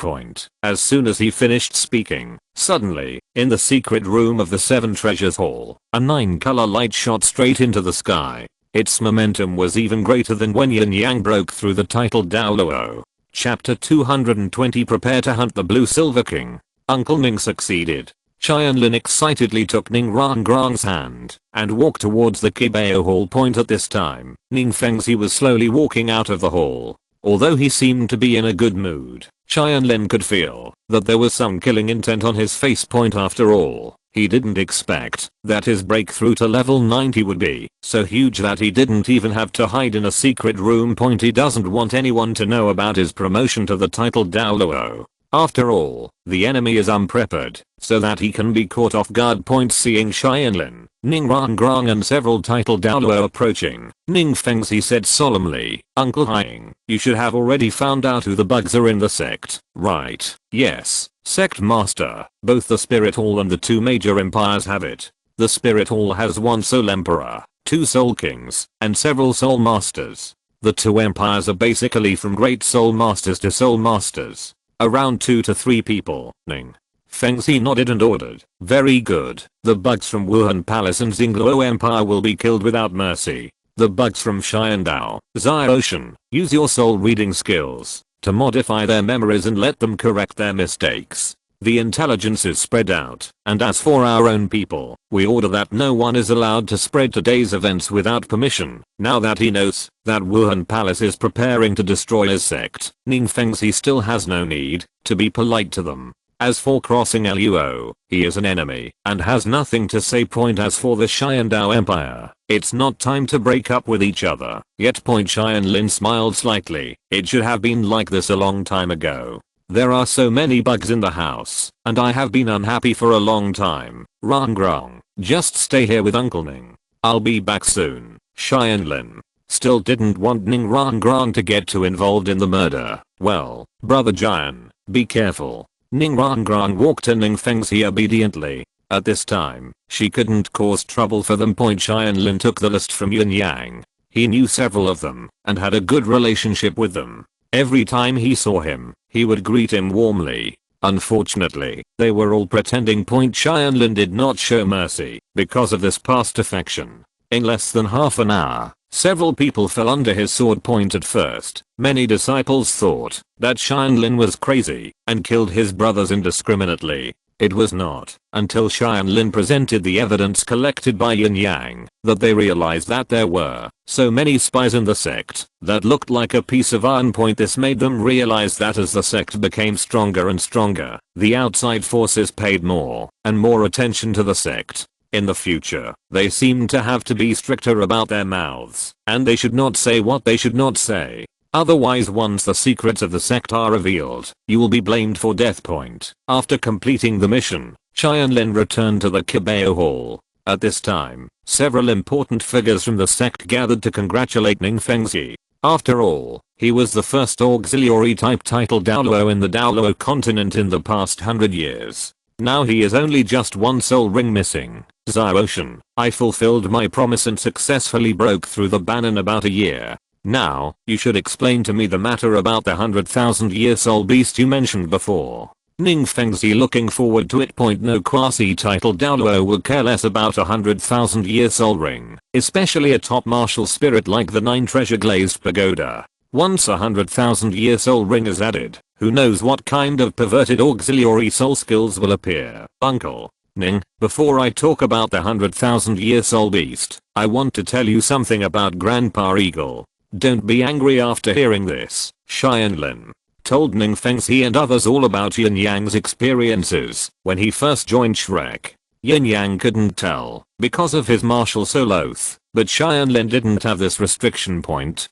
S1: As soon as he finished speaking, suddenly, in the secret room of the Seven Treasures Hall, a 9-color light shot straight into the sky. Its momentum was even greater than when Yin Yang broke through the title Douluo. Chapter 220. Prepare to hunt the Blue Silver King. Uncle Ning succeeded. Tianlin excitedly took Ningrangrang's hand and walked towards the Qibao hall. At this time, Ning Fengzi was slowly walking out of the hall. Although he seemed to be in a good mood, Tianlin could feel that there was some killing intent on his face. After all, he didn't expect that his breakthrough to level 90 would be so huge that he didn't even have to hide in a secret room. He doesn't want anyone to know about his promotion to the title Douluo. After all, the enemy is unprepared, so that he can be caught off guard. Seeing Tianlin, Ningrangrang and several title Douluo approaching, Ning Fengzi said solemnly, Uncle Hying, you should have already found out who the bugs are in the sect, right? Yes, Sect Master. Both the Spirit Hall and the two major empires have it. The Spirit Hall has one Soul Emperor, 2 Soul Kings, and several Soul Masters. The two empires are basically from Great Soul Masters to Soul Masters. Around 2 to 3 people. Ning Fengzi nodded and ordered, very good. The bugs from Wuhan Palace and Xingluo Empire will be killed without mercy. The bugs from Xiandao, Zai Ocean, use your soul reading skills to modify their memories and let them correct their mistakes. The intelligence is spread out, and as for our own people, we order that no one is allowed to spread today's events without permission. Now that he knows that Wuhan Palace is preparing to destroy his sect, Ning Fengzi still has no need to be polite to them. As for crossing Luo, he is an enemy and has nothing to say. As for the Xiandao Empire, it's not time to break up with each other. Yet. Tianlin smiled slightly. It should have been like this a long time ago. There are so many bugs in the house, and I have been unhappy for a long time. Rangrang, just stay here with Uncle Ning. I'll be back soon. Tianlin still didn't want Ningrangrang to get too involved in the murder. Well, Brother Jian, be careful. Ningrangrang walked to Ning Fengzi obediently. At this time, she couldn't cause trouble for them. Tianlin took the list from Yin Yang. He knew several of them and had a good relationship with them. Every time he saw him, he would greet him warmly. Unfortunately, they were all pretending. Tianlin did not show mercy because of this past affection. In less than half an hour, several people fell under his sword. At first, many disciples thought that Tianlin was crazy and killed his brothers indiscriminately. It was not until Tianlin presented the evidence collected by Yin Yang that they realized that there were so many spies in the sect that looked like a piece of iron. This made them realize that as the sect became stronger and stronger, the outside forces paid more and more attention to the sect. In the future, they seemed to have to be stricter about their mouths, and they should not say what they should not say. Otherwise, once the secrets of the sect are revealed, you will be blamed for death. After completing the mission, Tianlin returned to the Qibao hall. At this time, several important figures from the sect gathered to congratulate Ning Fengzi. After all, he was the first auxiliary type title Douluo in the Douluo Continent in the past 100 years. Now he is only just one soul ring missing. Zai Ocean, I fulfilled my promise and successfully broke through the ban in about a year. Now, you should explain to me the matter about the 100,000-year soul beast you mentioned before. Ning Fengzi looking forward to it. No quasi-title Douluo would care less about a 100,000-year soul ring, especially a top martial spirit like the 9-treasure glazed pagoda. Once a 100,000-year soul ring is added, who knows what kind of perverted auxiliary soul skills will appear. Uncle Ning, before I talk about the 100,000-year soul beast, I want to tell you something about Grandpa Eagle. Don't be angry after hearing this. Tianlin told Ning Fengzi and others all about Yin Yang's experiences when he first joined Shrek. Yin Yang couldn't tell because of his martial soul oath, but Tianlin didn't have this restriction.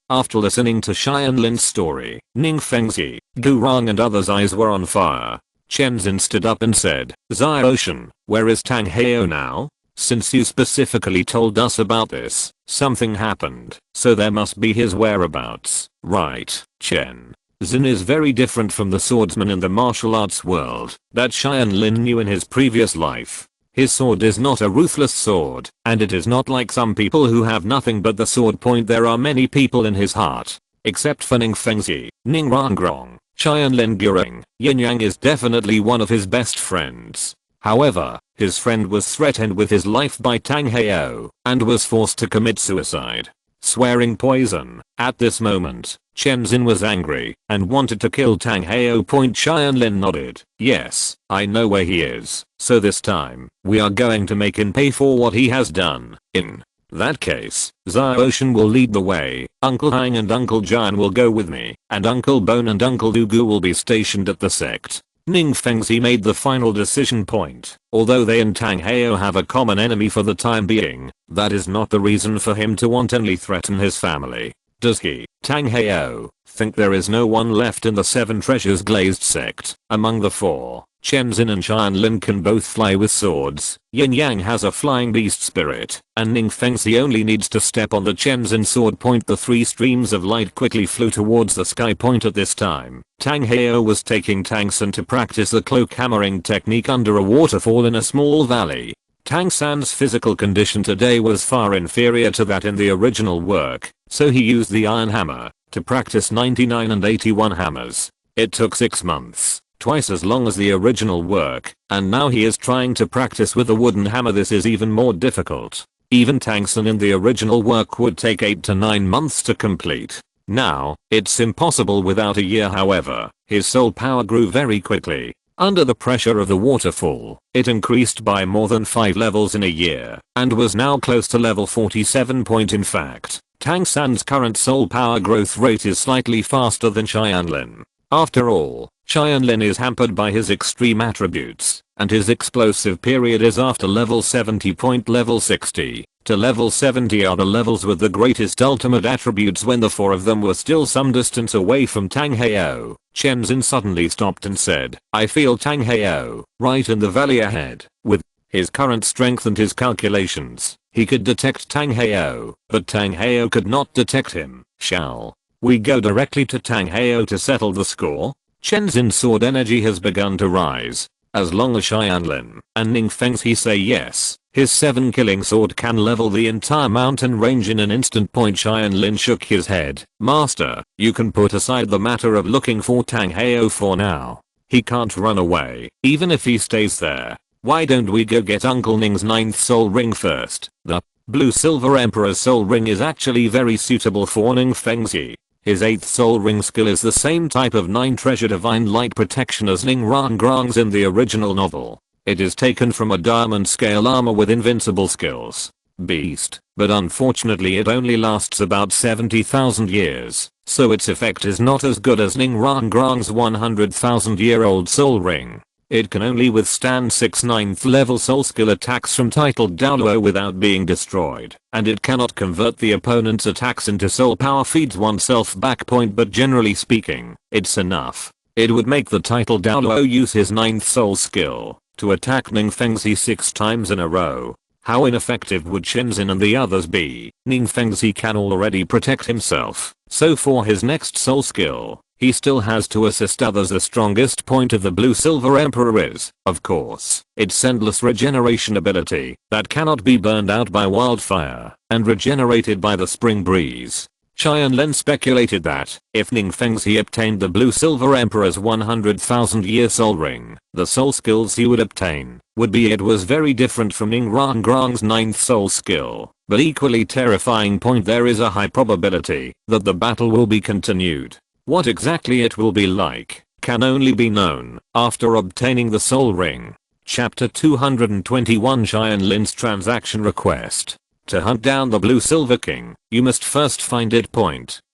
S1: After listening to Tianlin's story, Ning Fengzi, Gurang and others' eyes were on fire. Chenzin stood up and said, Zai Ocean, where is Tang Heo now? Since you specifically told us about this, something happened, so there must be his whereabouts, right? Chen Zin is very different from the swordsman in the martial arts world that Tianlin knew in his previous life. His sword is not a ruthless sword, and it is not like some people who have nothing but the sword point. There are many people in his heart. Except for Ning Fengzi, Ning Rangrong, Tianlin Guring, Yin Yang is definitely one of his best friends. However, his friend was threatened with his life by Tang Heo, and was forced to commit suicide, swearing poison. At this moment, Chen Xin was angry, and wanted to kill Tang Heo. Tianlin nodded. Yes, I know where he is, so this time, we are going to make him pay for what he has done. In that case, Xiaoshan will lead the way, Uncle Hang and Uncle Jian will go with me, and Uncle Bone and Uncle Dugu will be stationed at the sect. Ning Fengzi made the final decision point. Although they and Tang Heo have a common enemy for the time being, that is not the reason for him to wantonly threaten his family. Does he, Tang Heo, think there is no one left in the Seven Treasures Glazed sect? Among the four, Chen Xin and Tianlin can both fly with swords, Yin Yang has a flying beast spirit, and Ning Fengzi only needs to step on the Chen Xin sword point. The three streams of light quickly flew towards the sky point at this time. Tang Heo was taking Tang San to practice the cloak hammering technique under a waterfall in a small valley. Tang San's physical condition today was far inferior to that in the original work, so he used the iron hammer to practice 99 and 81 hammers. It took 6 months, twice as long as the original work, and now he is trying to practice with a wooden hammer. This is even more difficult. Even Tang San in the original work would take 8 to 9 months to complete. Now, it's impossible without a year. However, his soul power grew very quickly. Under the pressure of the waterfall, it increased by more than 5 levels in a year, and was now close to level 47. In fact, Tang San's current soul power growth rate is slightly faster than Tianlin. After all, Tianlin is hampered by his extreme attributes, and his explosive period is after level 70. Level 60 to level 70 are the levels with the greatest ultimate attributes. When the four of them were still some distance away from Tang Heo, Chen Xin suddenly stopped and said, I feel Tang Heo, right in the valley ahead. With his current strength and his calculations, he could detect Tang Heo, but Tang Heo could not detect him. Shall we go directly to Tang Heo to settle the score? Chen Xin's sword energy has begun to rise. As long as Tianlin and Ning Fengzi say yes, his 7 killing sword can level the entire mountain range in an instant. Tianlin shook his head. Master, you can put aside the matter of looking for Tang Heo for now. He can't run away, even if he stays there. Why don't we go get Uncle Ning's 9th soul ring first? The Blue Silver Emperor's soul ring is actually very suitable for Ning Fengzi. His 8th soul ring skill is the same type of 9 treasure divine light protection as Ning Rangrong's in the original novel. It is taken from a diamond scale armor with invincible skills. Beast, but unfortunately it only lasts about 70,000 years, so its effect is not as good as Ning Rangrong's 100,000-year-old soul ring. It can only withstand 6 9th level soul skill attacks from titled Douluo without being destroyed, and it cannot convert the opponent's attacks into soul power. Feeds oneself back. But generally speaking, it's enough. It would make the titled Douluo use his 9th soul skill to attack Ning Fengzi 6 times in a row. How ineffective would Chen Xin and the others be? Ning Fengzi can already protect himself, so for his next soul skill, he still has to assist others. The strongest point of the Blue Silver Emperor is, of course, its endless regeneration ability that cannot be burned out by wildfire and regenerated by the spring breeze. Tianlin speculated that, if Ning Fengzi obtained the Blue Silver Emperor's 100,000-year soul ring, the soul skills he would obtain would be. It was very different from Ning Rangrong's 9th soul skill, but equally terrifying. There is a high probability that the battle will be continued. What exactly it will be like can only be known after obtaining the soul ring. Chapter 221 Tianlin's transaction request. To hunt down the Blue Silver King, you must first find it.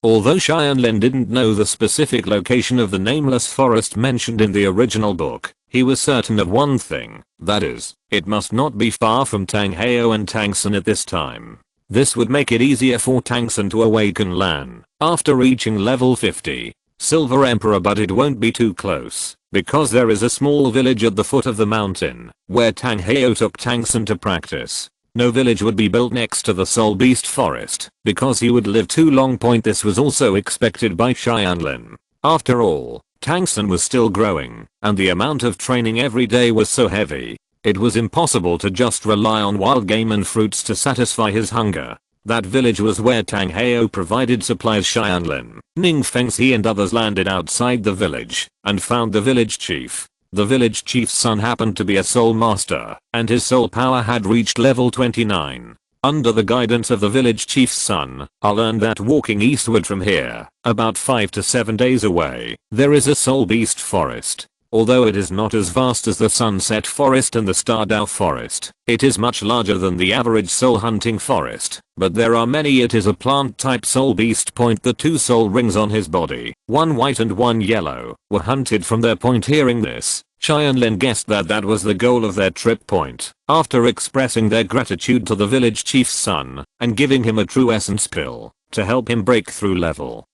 S1: Although Tianlin didn't know the specific location of the nameless forest mentioned in the original book, he was certain of one thing, that is, it must not be far from Tang Heo and Tang San at this time. This would make it easier for Tang San to awaken Lan after reaching level 50. Silver Emperor, but it won't be too close, because there is a small village at the foot of the mountain where Tang Heo took Tang San to practice. No village would be built next to the Soul Beast Forest, because he would live too long. This was also expected by Tianlin. After all, Tang San was still growing, and the amount of training every day was so heavy. It was impossible to just rely on wild game and fruits to satisfy his hunger. That village was where Tang Heo provided supplies. Tianlin, Ning Fengxi and others landed outside the village and found the village chief. The village chief's son happened to be a soul master, and his soul power had reached level 29. Under the guidance of the village chief's son, I learned that walking eastward from here, about 5 to 7 days away, there is a soul beast forest. Although it is not as vast as the Sunset Forest and the Stardow Forest, it is much larger than the average soul hunting forest, but there are many. It is a plant type soul beast. The 2 soul rings on his body, one white and one yellow, were hunted from their point. Hearing this, Tianlin guessed that that was the goal of their trip. After expressing their gratitude to the village chief's son and giving him a true essence pill to help him break through level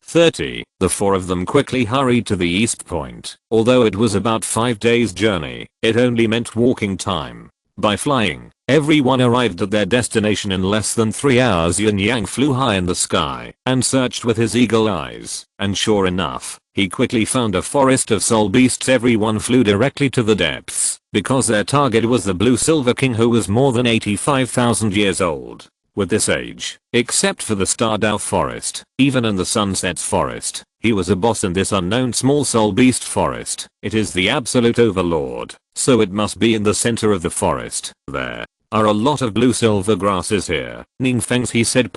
S1: 30, the 4 of them quickly hurried to the east point. Although it was about 5 days journey, it only meant walking time. By flying, everyone arrived at their destination in less than 3 hours. Yin Yang flew high in the sky and searched with his eagle eyes, and sure enough, he quickly found a forest of soul beasts. Everyone flew directly to the depths, because their target was the Blue Silver King, who was more than 85,000 years old. With this age, except for the Stardow Forest, even in the Sunset's Forest, he was a boss in this unknown small soul beast forest. It is the absolute overlord, so it must be in the center of the forest. There are a lot of blue silver grasses here, Ning Fengxi said.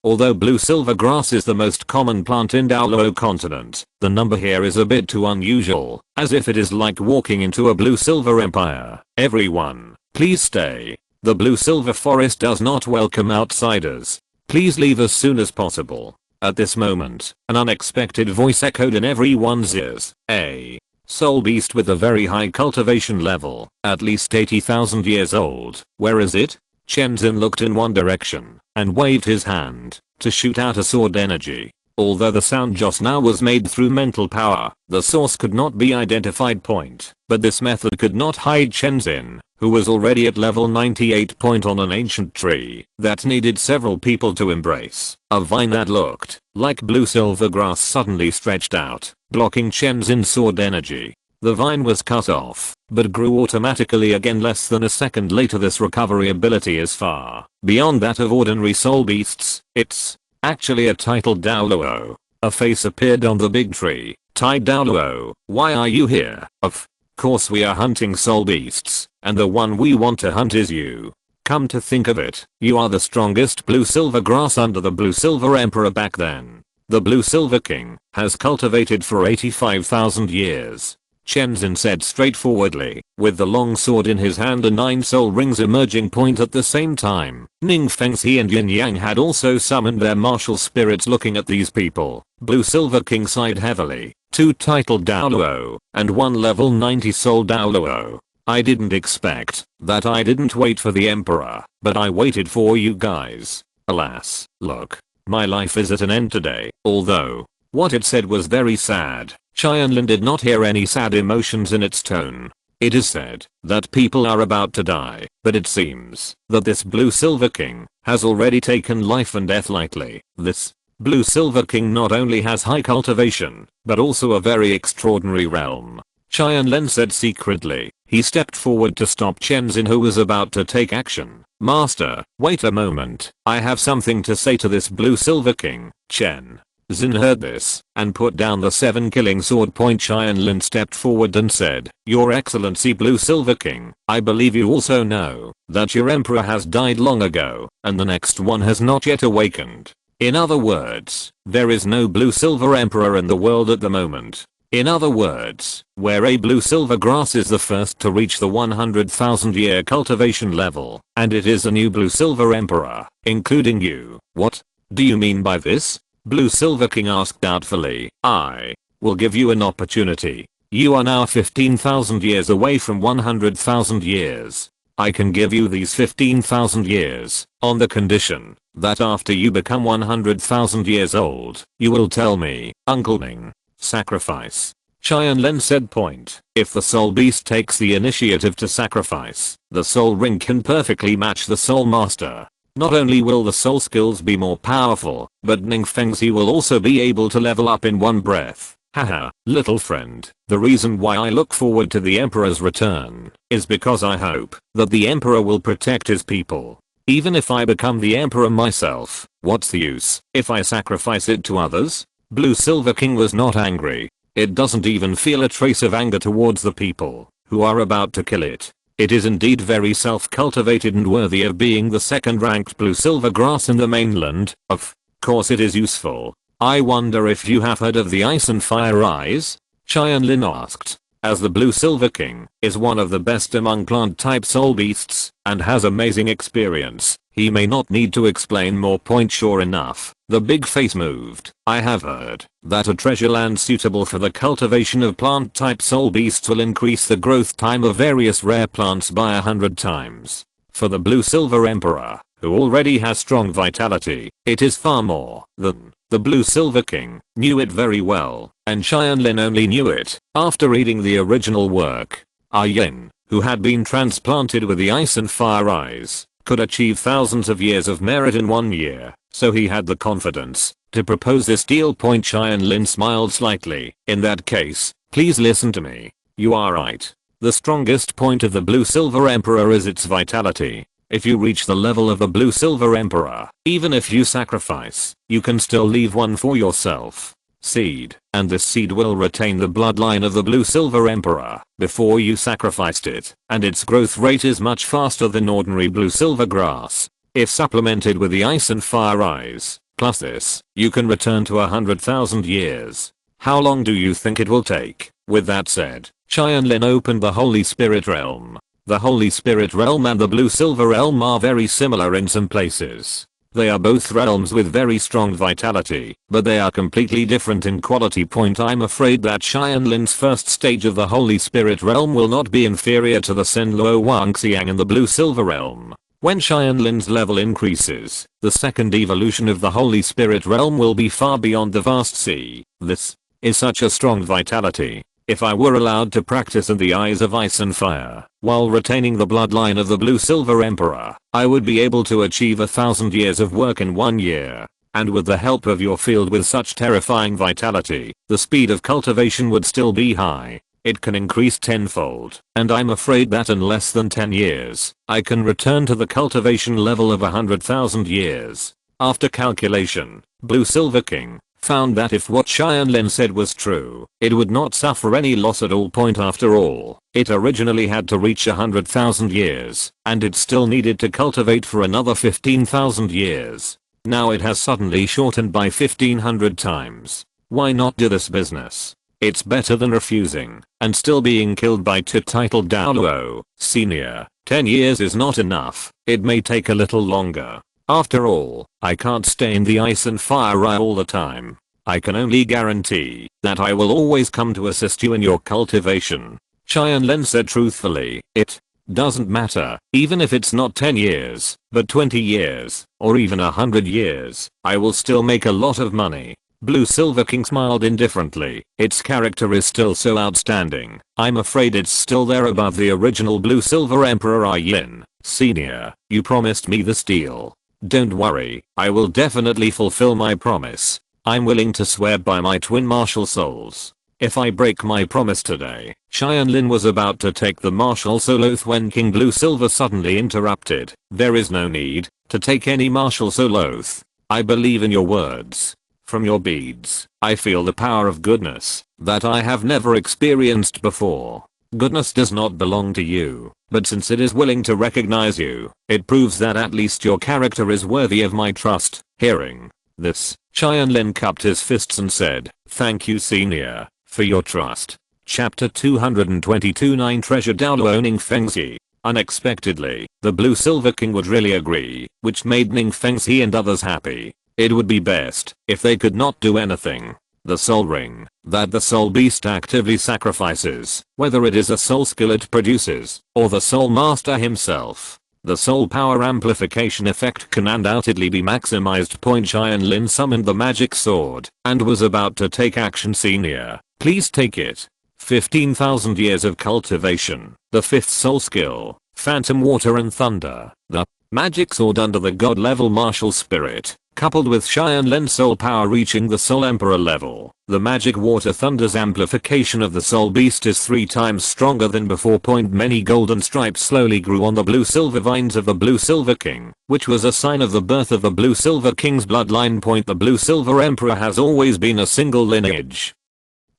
S1: Although blue silver grass is the most common plant in Douluo Continent, the number here is a bit too unusual, as if it is like walking into a blue silver empire. Everyone, please stay. The blue silver forest does not welcome outsiders. Please leave as soon as possible. At this moment, an unexpected voice echoed in everyone's ears. A soul beast with a very high cultivation level, at least 80,000 years old. Where is it? Chenzin looked in one direction and waved his hand to shoot out a sword energy. Although the sound just now was made through mental power, the source could not be identified. But this method could not hide Chenzin, who was already at level 98. On an ancient tree that needed several people to embrace, a vine that looked like blue silver grass suddenly stretched out, blocking Chenzin's sword energy. The vine was cut off, but grew automatically again less than a second later. This recovery ability is far beyond that of ordinary soul beasts. It's actually a titled Douluo. A face appeared on the big tree. Tai Douluo, why are you here? Of course we are hunting soul beasts, and the one we want to hunt is you. Come to think of it, you are the strongest blue silver grass under the blue silver emperor back then. The blue silver king has cultivated for 85,000 years. Chenzin said straightforwardly, with the long sword in his hand and 9 soul rings emerging. At the same time, Ning Fengxi and Yin Yang had also summoned their martial spirits. Looking at these people, Blue Silver King sighed heavily. 2 titled Douluo, and 1 level 90 soul Douluo. I didn't expect that. I didn't wait for the emperor, but I waited for you guys. Alas, look, my life is at an end today. Although what it said was very sad, Tianlin did not hear any sad emotions in its tone. It is said that people are about to die, but it seems that this Blue Silver King has already taken life and death lightly. This Blue Silver King not only has high cultivation, but also a very extraordinary realm. Tianlin said secretly. He stepped forward to stop Chenzin, who was about to take action. Master, wait a moment. I have something to say to this Blue Silver King. Zin heard this and put down the 7 killing sword. Tianlin stepped forward and said, Your Excellency Blue Silver King, I believe you also know that your emperor has died long ago, and the next one has not yet awakened. In other words, there is no Blue Silver Emperor in the world at the moment. In other words, where a blue silver grass is the first to reach the 100,000 year cultivation level, and it is a new Blue Silver Emperor, including you. What do you mean by this? Blue Silver King asked doubtfully. I will give you an opportunity. You are now 15,000 years away from 100,000 years. I can give you these 15,000 years, on the condition that after you become 100,000 years old, you will tell me, Uncle Ning. Sacrifice. Tianlin said. If the soul beast takes the initiative to sacrifice, the soul ring can perfectly match the soul master. Not only will the soul skills be more powerful, but Ning Fengxi will also be able to level up in one breath. Haha, little friend, the reason why I look forward to the Emperor's return is because I hope that the Emperor will protect his people. Even if I become the Emperor myself, what's the use if I sacrifice it to others? Blue Silver King was not angry. It doesn't even feel a trace of anger towards the people who are about to kill it. It is indeed very self-cultivated and worthy of being the second-ranked blue silver grass in the mainland. Of course it is useful. I wonder if you have heard of the Ice and Fire Eyes? Tianlin asked. As the Blue Silver King is one of the best among plant-type soul beasts and has amazing experience, he may not need to explain more. Point sure enough, the big face moved. I have heard that a treasure land suitable for the cultivation of plant-type soul beasts will increase the growth time of various rare plants by 100 times. For the Blue Silver Emperor, who already has strong vitality, it is far more than. The Blue Silver King knew it very well, and Tianlin only knew it after reading the original work. Yin, who had been transplanted with the Ice and Fire Eyes, could achieve thousands of years of merit in 1 year, so he had the confidence to propose this deal. Tianlin smiled slightly. In that case, please listen to me. You are right. The strongest point of the Blue Silver Emperor is its vitality. If you reach the level of the Blue Silver Emperor, even if you sacrifice, you can still leave one for yourself. Seed, and this seed will retain the bloodline of the Blue Silver Emperor before you sacrificed it, and its growth rate is much faster than ordinary blue silver grass. If supplemented with the Ice and Fire Eyes, plus this, you can return to 100,000 years. How long do you think it will take? With that said, Tianlin opened the Holy Spirit Realm. The Holy Spirit Realm and the Blue Silver Realm are very similar in some places. They are both realms with very strong vitality, but they are completely different in quality. I'm afraid that Tianlin's first stage of the Holy Spirit Realm will not be inferior to the Senluo Wangxiang in the Blue Silver Realm. When Tianlin's level increases, the second evolution of the Holy Spirit Realm will be far beyond the vast sea. This is such a strong vitality. If I were allowed to practice in the eyes of ice and fire, while retaining the bloodline of the Blue Silver Emperor, I would be able to achieve 1,000 years of work in 1 year. And with the help of your field with such terrifying vitality, the speed of cultivation would still be high. It can increase tenfold, and I'm afraid that in less than 10 years, I can return to the cultivation level of 100,000 years. After calculation, Blue Silver King found that if what Tianlin said was true, it would not suffer any loss at all. After all, it originally had to reach 100,000 years, and it still needed to cultivate for another 15,000 years. Now it has suddenly shortened by 1,500 times. Why not do this business? It's better than refusing and still being killed by titled Douluo Senior. 10 years is not enough. It may take a little longer. After all, I can't stay in the Ice and Fire Eye all the time. I can only guarantee that I will always come to assist you in your cultivation. Tianlin said truthfully. It doesn't matter, even if it's not 10 years, but 20 years, or even 100 years, I will still make a lot of money. Blue Silver King smiled indifferently. Its character is still so outstanding. I'm afraid it's still there above the original Blue Silver Emperor Yin. Senior, you promised me this deal. Don't worry, I will definitely fulfill my promise. I'm willing to swear by my twin martial souls. If I break my promise today. Tianlin was about to take the martial soul oath when King Blue Silver suddenly interrupted. There is no need to take any martial soul oath. I believe in your words. From your beads, I feel the power of goodness that I have never experienced before. Goodness does not belong to you, but since it is willing to recognize you, it proves that at least your character is worthy of my trust. Hearing this, Tianlin cupped his fists and said, "Thank you, Senior, for your trust." Chapter 222 9 Treasure Douluo Ning Fengxi. Unexpectedly, the Blue Silver King would really agree, which made Ning Fengxi and others happy. It would be best if they could not do anything. The soul ring that the soul beast actively sacrifices, whether it is a soul skill it produces, or the soul master himself. The soul power amplification effect can undoubtedly be maximized. Tianlin summoned the magic sword, and was about to take action. Senior, please take it. 15,000 years of cultivation. The 5th soul skill, Phantom Water and Thunder. The magic sword under the god level martial spirit Coupled with Tianlin's soul power reaching the Soul Emperor level, the magic water thunder's amplification of the soul beast is 3 times stronger than before. Many golden stripes slowly grew on the blue-silver vines of the blue-silver king, which was a sign of the birth of the blue-silver king's bloodline. The blue-silver emperor has always been a single lineage,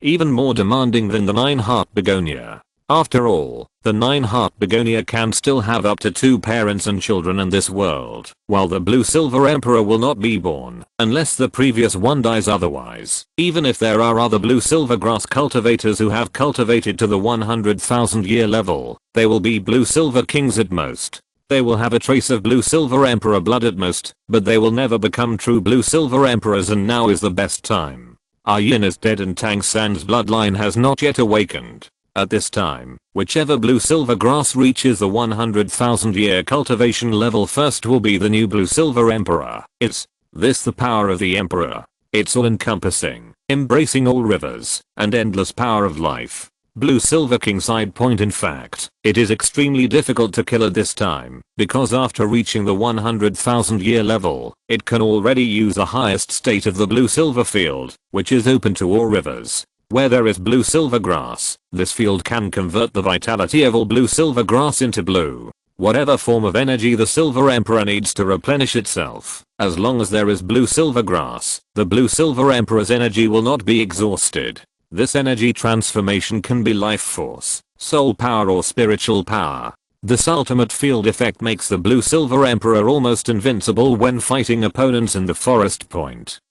S1: even more demanding than the 9-heart begonia. After all, the 9-heart begonia can still have up to 2 parents and children in this world, while the blue-silver emperor will not be born, unless the previous one dies otherwise. Even if there are other blue-silver grass cultivators who have cultivated to the 100,000 year level, they will be blue-silver kings at most. They will have a trace of blue-silver emperor blood at most, but they will never become true blue-silver emperors, and now is the best time. Yin is dead and Tang San's bloodline has not yet awakened. At this time, whichever blue-silver grass reaches the 100,000 year cultivation level first will be the new blue-silver emperor. Is this the power of the emperor? It's all-encompassing, embracing all rivers, and endless power of life. Blue-silver king side point. In fact, it is extremely difficult to kill at this time, because after reaching the 100,000 year level, it can already use the highest state of the blue-silver field, which is open to all rivers. Where there is blue-silver grass, this field can convert the vitality of all blue-silver grass into blue. Whatever form of energy the Silver Emperor needs to replenish itself, as long as there is blue-silver grass, the blue-silver emperor's energy will not be exhausted. This energy transformation can be life force, soul power, or spiritual power. This ultimate field effect makes the blue-silver emperor almost invincible when fighting opponents in the forest.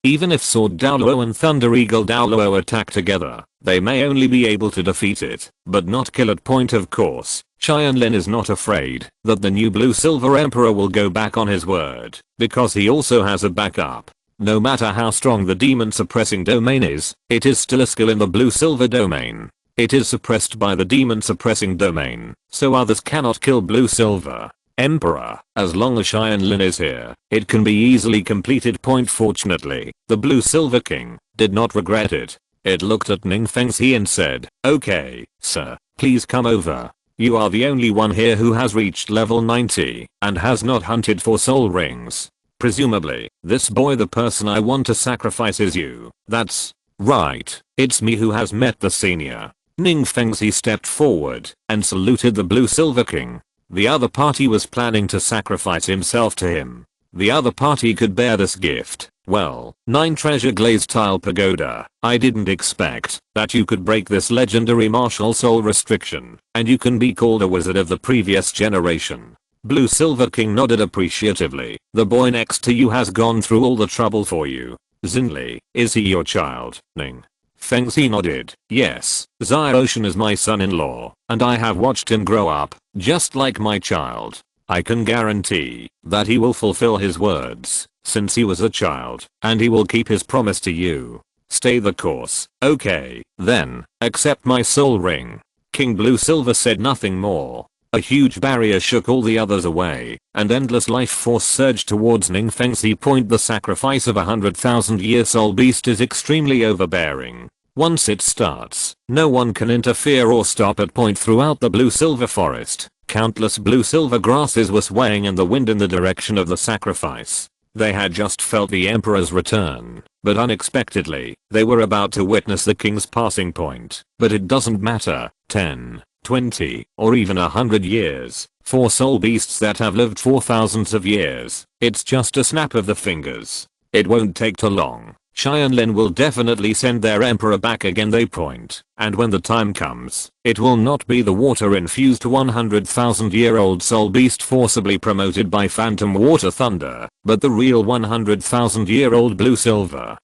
S1: Even if Sword Douluo and Thunder Eagle Douluo attack together, they may only be able to defeat it, but not kill it. Of course, Tianlin is not afraid that the new blue-silver emperor will go back on his word, because he also has a backup. No matter how strong the demon suppressing domain is, it is still a skill in the blue-silver domain. It is suppressed by the demon suppressing domain, so others cannot kill blue-silver emperor. As long as Tianlin is here, it can be easily completed. Fortunately, the blue-silver king did not regret it. It looked at Ningfengzi and said, "Okay, sir, please come over. You are the only one here who has reached level 90 and has not hunted for soul rings. Presumably, this boy, the person I want to sacrifice, is you." "That's right, it's me who has met the senior." Ningfengzi stepped forward and saluted the blue-silver king. The other party was planning to sacrifice himself to him. The other party could bear this gift. "Well, 9 treasure glazed tile pagoda. I didn't expect that you could break this legendary martial soul restriction, and you can be called a wizard of the previous generation." Blue-silver king nodded appreciatively. "The boy next to you has gone through all the trouble for you. Xinli, is he your child?" Ning Fengzi nodded. "Yes, Xiaoshan is my son-in-law, and I have watched him grow up, just like my child. I can guarantee that he will fulfill his words, since he was a child, and he will keep his promise to you. Stay the course." "Okay, then, accept my soul ring." King Blue-silver said nothing more. A huge barrier shook all the others away, and endless life force surged towards Ningfengzi. The sacrifice of 100,000 year soul beast is extremely overbearing. Once it starts, no one can interfere or stop it. Throughout the blue-silver forest, countless blue-silver grasses were swaying in the wind in the direction of the sacrifice. They had just felt the emperor's return, but unexpectedly, they were about to witness the king's passing point. But it doesn't matter. 10, 20, or even 100 years, for soul beasts that have lived for thousands of years, it's just a snap of the fingers. It won't take too long. Tianlin will definitely send their emperor back again. And when the time comes, it will not be the water-infused 100,000-year-old soul beast forcibly promoted by phantom water thunder, but the real 100,000-year-old blue-silver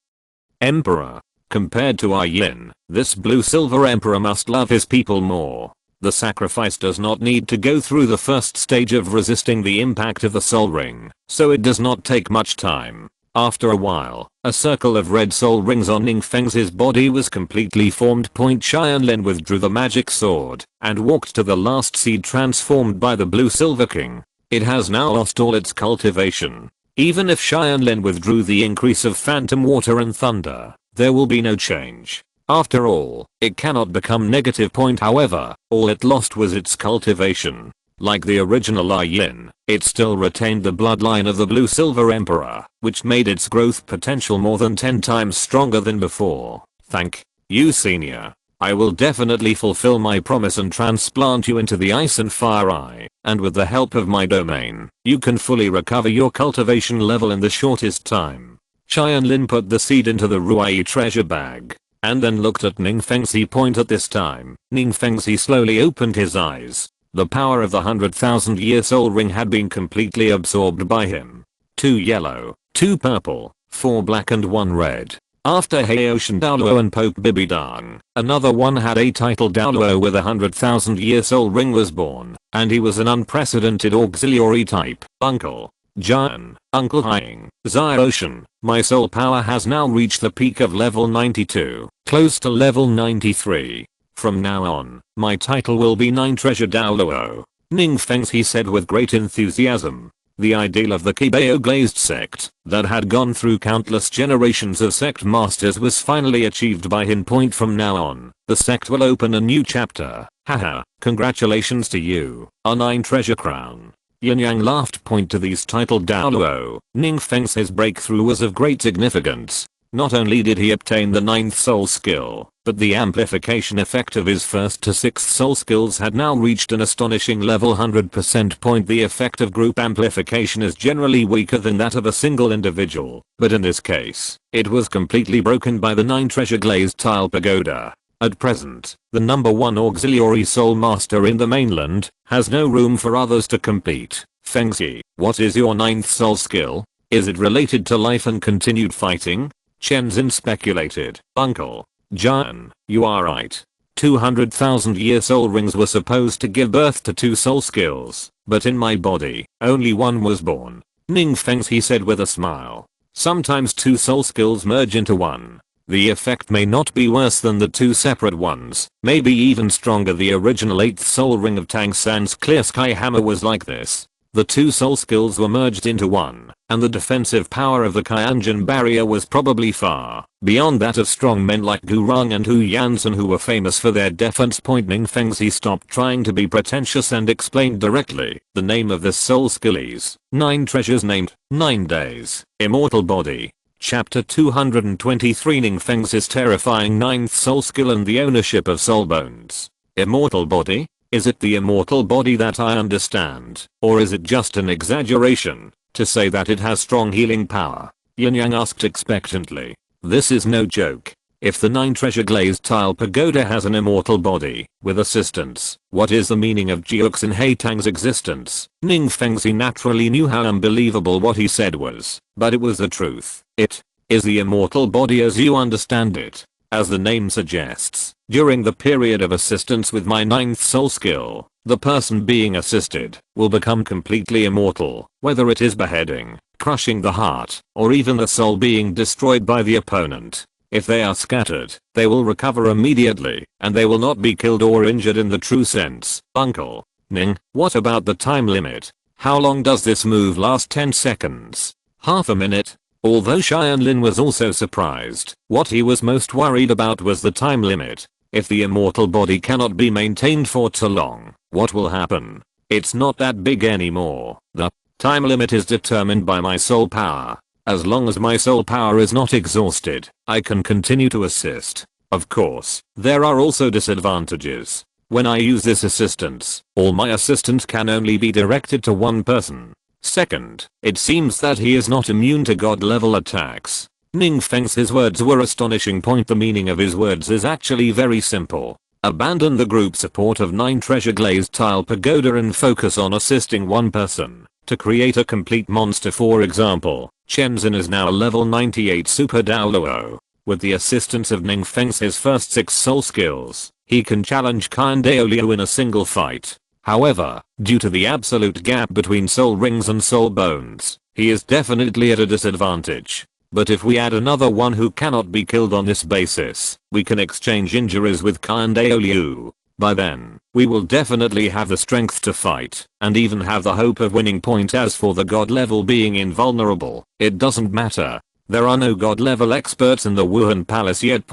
S1: emperor. Compared to Yin, this blue-silver emperor must love his people more. The sacrifice does not need to go through the first stage of resisting the impact of the soul ring, so it does not take much time. After a while, a circle of red soul rings on Ningfengzi's body was completely formed. Tianlin withdrew the magic sword and walked to the last seed transformed by the blue-silver king. It has now lost all its cultivation. Even if Tianlin withdrew the increase of phantom water and thunder, there will be no change. After all, it cannot become negative. However, all it lost was its cultivation. Like the original Yin, it still retained the bloodline of the Blue Silver Emperor, which made its growth potential more than 10 times stronger than before. Thank you, Senior. I will definitely fulfill my promise and transplant you into the Ice and Fire Eye, and with the help of my domain, you can fully recover your cultivation level in the shortest time. Tianlin put the seed into the Ruai treasure bag, and then looked at Ning Fengxi's point at this time. Ning Fengxi slowly opened his eyes. The power of the 100,000-year soul ring had been completely absorbed by him. 2 yellow, 2 purple, 4 black and 1 red. After Haoshan Douluo and Pope Bibidang, another one had a title Douluo with a 100,000-year soul ring was born, and he was an unprecedented auxiliary type. Uncle Jian, Uncle Hying, Xiaoshan, my soul power has now reached the peak of level 92, close to level 93. From now on, my title will be 9 Treasure Douluo. Ning Fengxi said with great enthusiasm. The ideal of the Qibao Glazed sect, that had gone through countless generations of sect masters, was finally achieved by him. From now on, the sect will open a new chapter. Haha, congratulations to you, a 9 treasure crown. Yin Yang laughed. To these titled Douluo, Ning Fengxi's breakthrough was of great significance. Not only did he obtain the 9th soul skill, but the amplification effect of his 1st to 6th soul skills had now reached an astonishing level 100%. The effect of group amplification is generally weaker than that of a single individual, but in this case, it was completely broken by the 9 treasure glazed tile pagoda. At present, the number 1 auxiliary soul master in the mainland has no room for others to compete. Fengxi, what is your 9th soul skill? Is it related to life and continued fighting? Shenzhen speculated. Uncle Jian, you are right. 200,000-year soul rings were supposed to give birth to 2 soul skills, but in my body, only 1 was born. Ning Fengxi said with a smile. Sometimes 2 soul skills merge into 1. The effect may not be worse than the 2 separate ones, maybe even stronger. The original 8th soul ring of Tang San's Clear Sky Hammer was like this. The 2 soul skills were merged into 1, and the defensive power of the Qianjin barrier was probably far beyond that of strong men like Gu Rong and Hu Yansan, who were famous for their defense. Ning Fengxi stopped trying to be pretentious and explained directly. The name of this soul skill is 9 treasures named 9 days, immortal body. Chapter 223. Ning Fengxi's terrifying 9th soul skill and the ownership of soul bones. Immortal body? Is it the immortal body that I understand, or is it just an exaggeration to say that it has strong healing power? Yin Yang asked expectantly. This is no joke. If the 9 treasure glazed tile pagoda has an immortal body, with assistance, what is the meaning of Jiuxin Haitang's existence? Ning Fengxi naturally knew how unbelievable what he said was, but it was the truth. It is the immortal body as you understand it. As the name suggests, during the period of assistance with my 9th soul skill, the person being assisted will become completely immortal, whether it is beheading, crushing the heart, or even the soul being destroyed by the opponent. If they are scattered, they will recover immediately, and they will not be killed or injured in the true sense. Uncle Ning, what about the time limit? How long does this move last? 10 seconds. Half a minute? Although Tianlin was also surprised, what he was most worried about was the time limit. If the immortal body cannot be maintained for too long, what will happen? It's not that big anymore. The time limit is determined by my soul power. As long as my soul power is not exhausted, I can continue to assist. Of course, there are also disadvantages. When I use this assistance, all my assistance can only be directed to one person. Second, it seems that he is not immune to god level attacks. Ning Fengxi's words were astonishing. The meaning of his words is actually very simple. Abandon the group support of 9 treasure glazed tile pagoda and focus on assisting one person to create a complete monster. For example, Shenzhen is now a level 98 super Douluo. With the assistance of Ning Fengxi's first 6 soul skills, he can challenge Qibao in a single fight. However, due to the absolute gap between soul rings and soul bones, he is definitely at a disadvantage. But if we add another one who cannot be killed on this basis, we can exchange injuries with Qibao. By then, we will definitely have the strength to fight, and even have the hope of winning. As for the god level being invulnerable, it doesn't matter. There are no god level experts in the Wuhan Palace yet.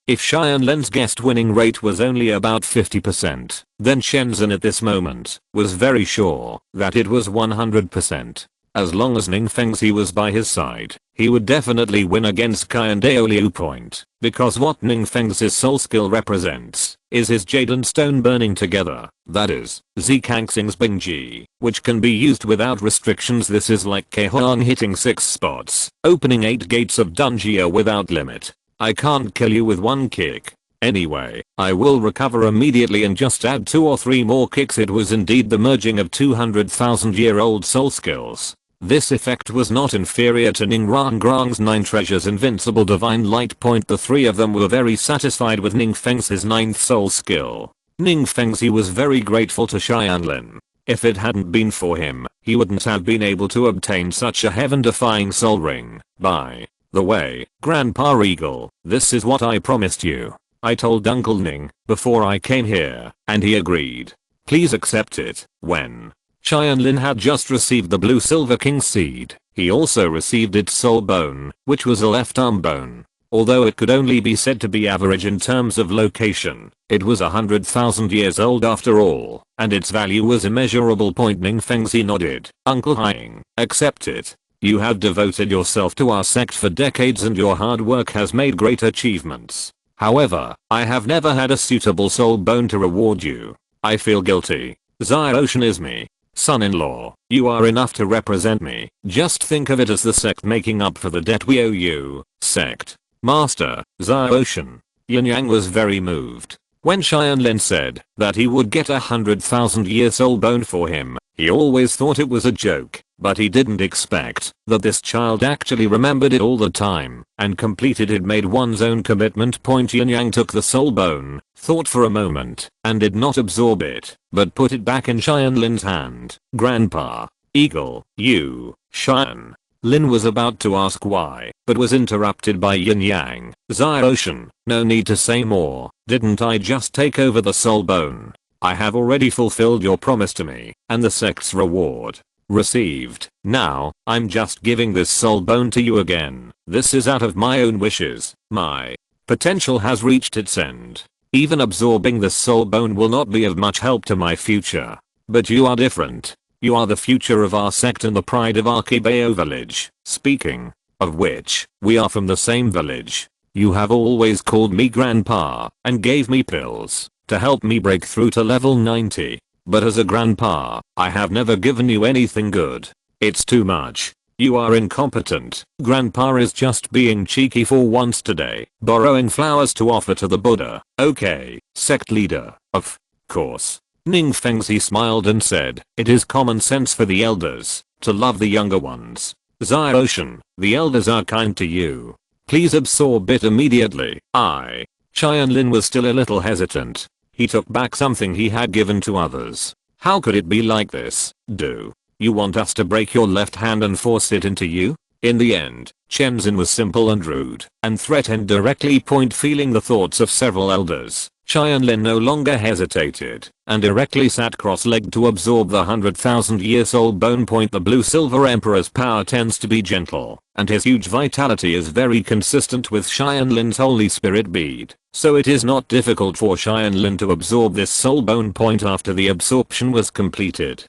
S1: If Xianlin's guest winning rate was only about 50%, then Shenzhen at this moment was very sure that it was 100%. As long as Ning Fengzi was by his side, he would definitely win against Kai and Daoliu. Because what Ning Fengzi's soul skill represents is his jade and stone burning together, that is, Zikangsing's Bingji, which can be used without restrictions. This is like Kehuang hitting 6 spots, opening 8 gates of Dunjia without limit. I can't kill you with one kick. Anyway, I will recover immediately and just add 2 or 3 more kicks. It was indeed the merging of 200,000-year-old soul skills. This effect was not inferior to Ning Rangrang's 9 treasures invincible divine light. The 3 of them were very satisfied with Ning Fengzi's 9th soul skill. Ning Fengzi was very grateful to Xianlin. If it hadn't been for him, he wouldn't have been able to obtain such a heaven-defying soul ring. By the way, Grandpa Eagle, this is what I promised you. I told Uncle Ning before I came here, and he agreed. Please accept it. When Xianlin had just received the Blue Silver King seed, he also received its soul bone, which was a left arm bone. Although it could only be said to be average in terms of location, it was 100,000 years old after all, and its value was immeasurable. Ning Fengzi nodded. Uncle Haiying, accept it. You have devoted yourself to our sect for decades and your hard work has made great achievements. However, I have never had a suitable soul bone to reward you. I feel guilty. Xiaoshan is me. Son-in-law, you are enough to represent me. Just think of it as the sect making up for the debt we owe you. Sect Master, Xiaoshan. Yin Yang was very moved. When Xianlin said that he would get 100,000-year soul bone for him, he always thought it was a joke, but he didn't expect that this child actually remembered it all the time and completed it. Made one's own commitment. Yin Yang took the soul bone, thought for a moment, and did not absorb it, but put it back in Xianlin's hand. Grandpa Eagle, you, Xian. Lin was about to ask why, but was interrupted by Yin Yang. Xiaoshan, no need to say more. Didn't I just take over the soul bone? I have already fulfilled your promise to me, and the sect's reward received. Now, I'm just giving this soul bone to you again. This is out of my own wishes. My potential has reached its end. Even absorbing this soul bone will not be of much help to my future. But you are different. You are the future of our sect and the pride of our Qibao village. Speaking of which, we are from the same village. You have always called me grandpa and gave me pills to help me break through to level 90. But as a grandpa, I have never given you anything good. It's too much. You are incompetent. Grandpa is just being cheeky for once today, borrowing flowers to offer to the Buddha. Okay, sect leader. Of course. Ning Fengzi smiled and said, it is common sense for the elders to love the younger ones. Xiaoshan, the elders are kind to you. Please absorb it immediately. Qianlin was still a little hesitant. He took back something he had given to others. How could it be like this? Do you want us to break your left hand and force it into you? In the end, Shenzhen was simple and rude and threatened directly. Feeling the thoughts of several elders, Qianlin no longer hesitated and directly sat cross-legged to absorb the 100,000-year soul bone. The Blue Silver Emperor's power tends to be gentle, and his huge vitality is very consistent with Qianlin's Holy Spirit bead, so it is not difficult for Qianlin to absorb this soul bone. After the absorption was completed,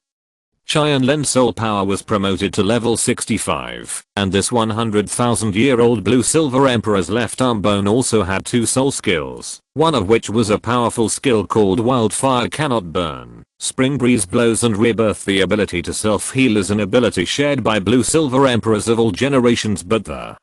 S1: Qianlin's soul power was promoted to level 65, and this 100,000-year-old Blue Silver Emperor's left arm bone also had 2 soul skills, one of which was a powerful skill called Wildfire Cannot Burn. Spring Breeze Blows and Rebirth. The ability to self-heal is an ability shared by Blue Silver Emperors of all generations, but the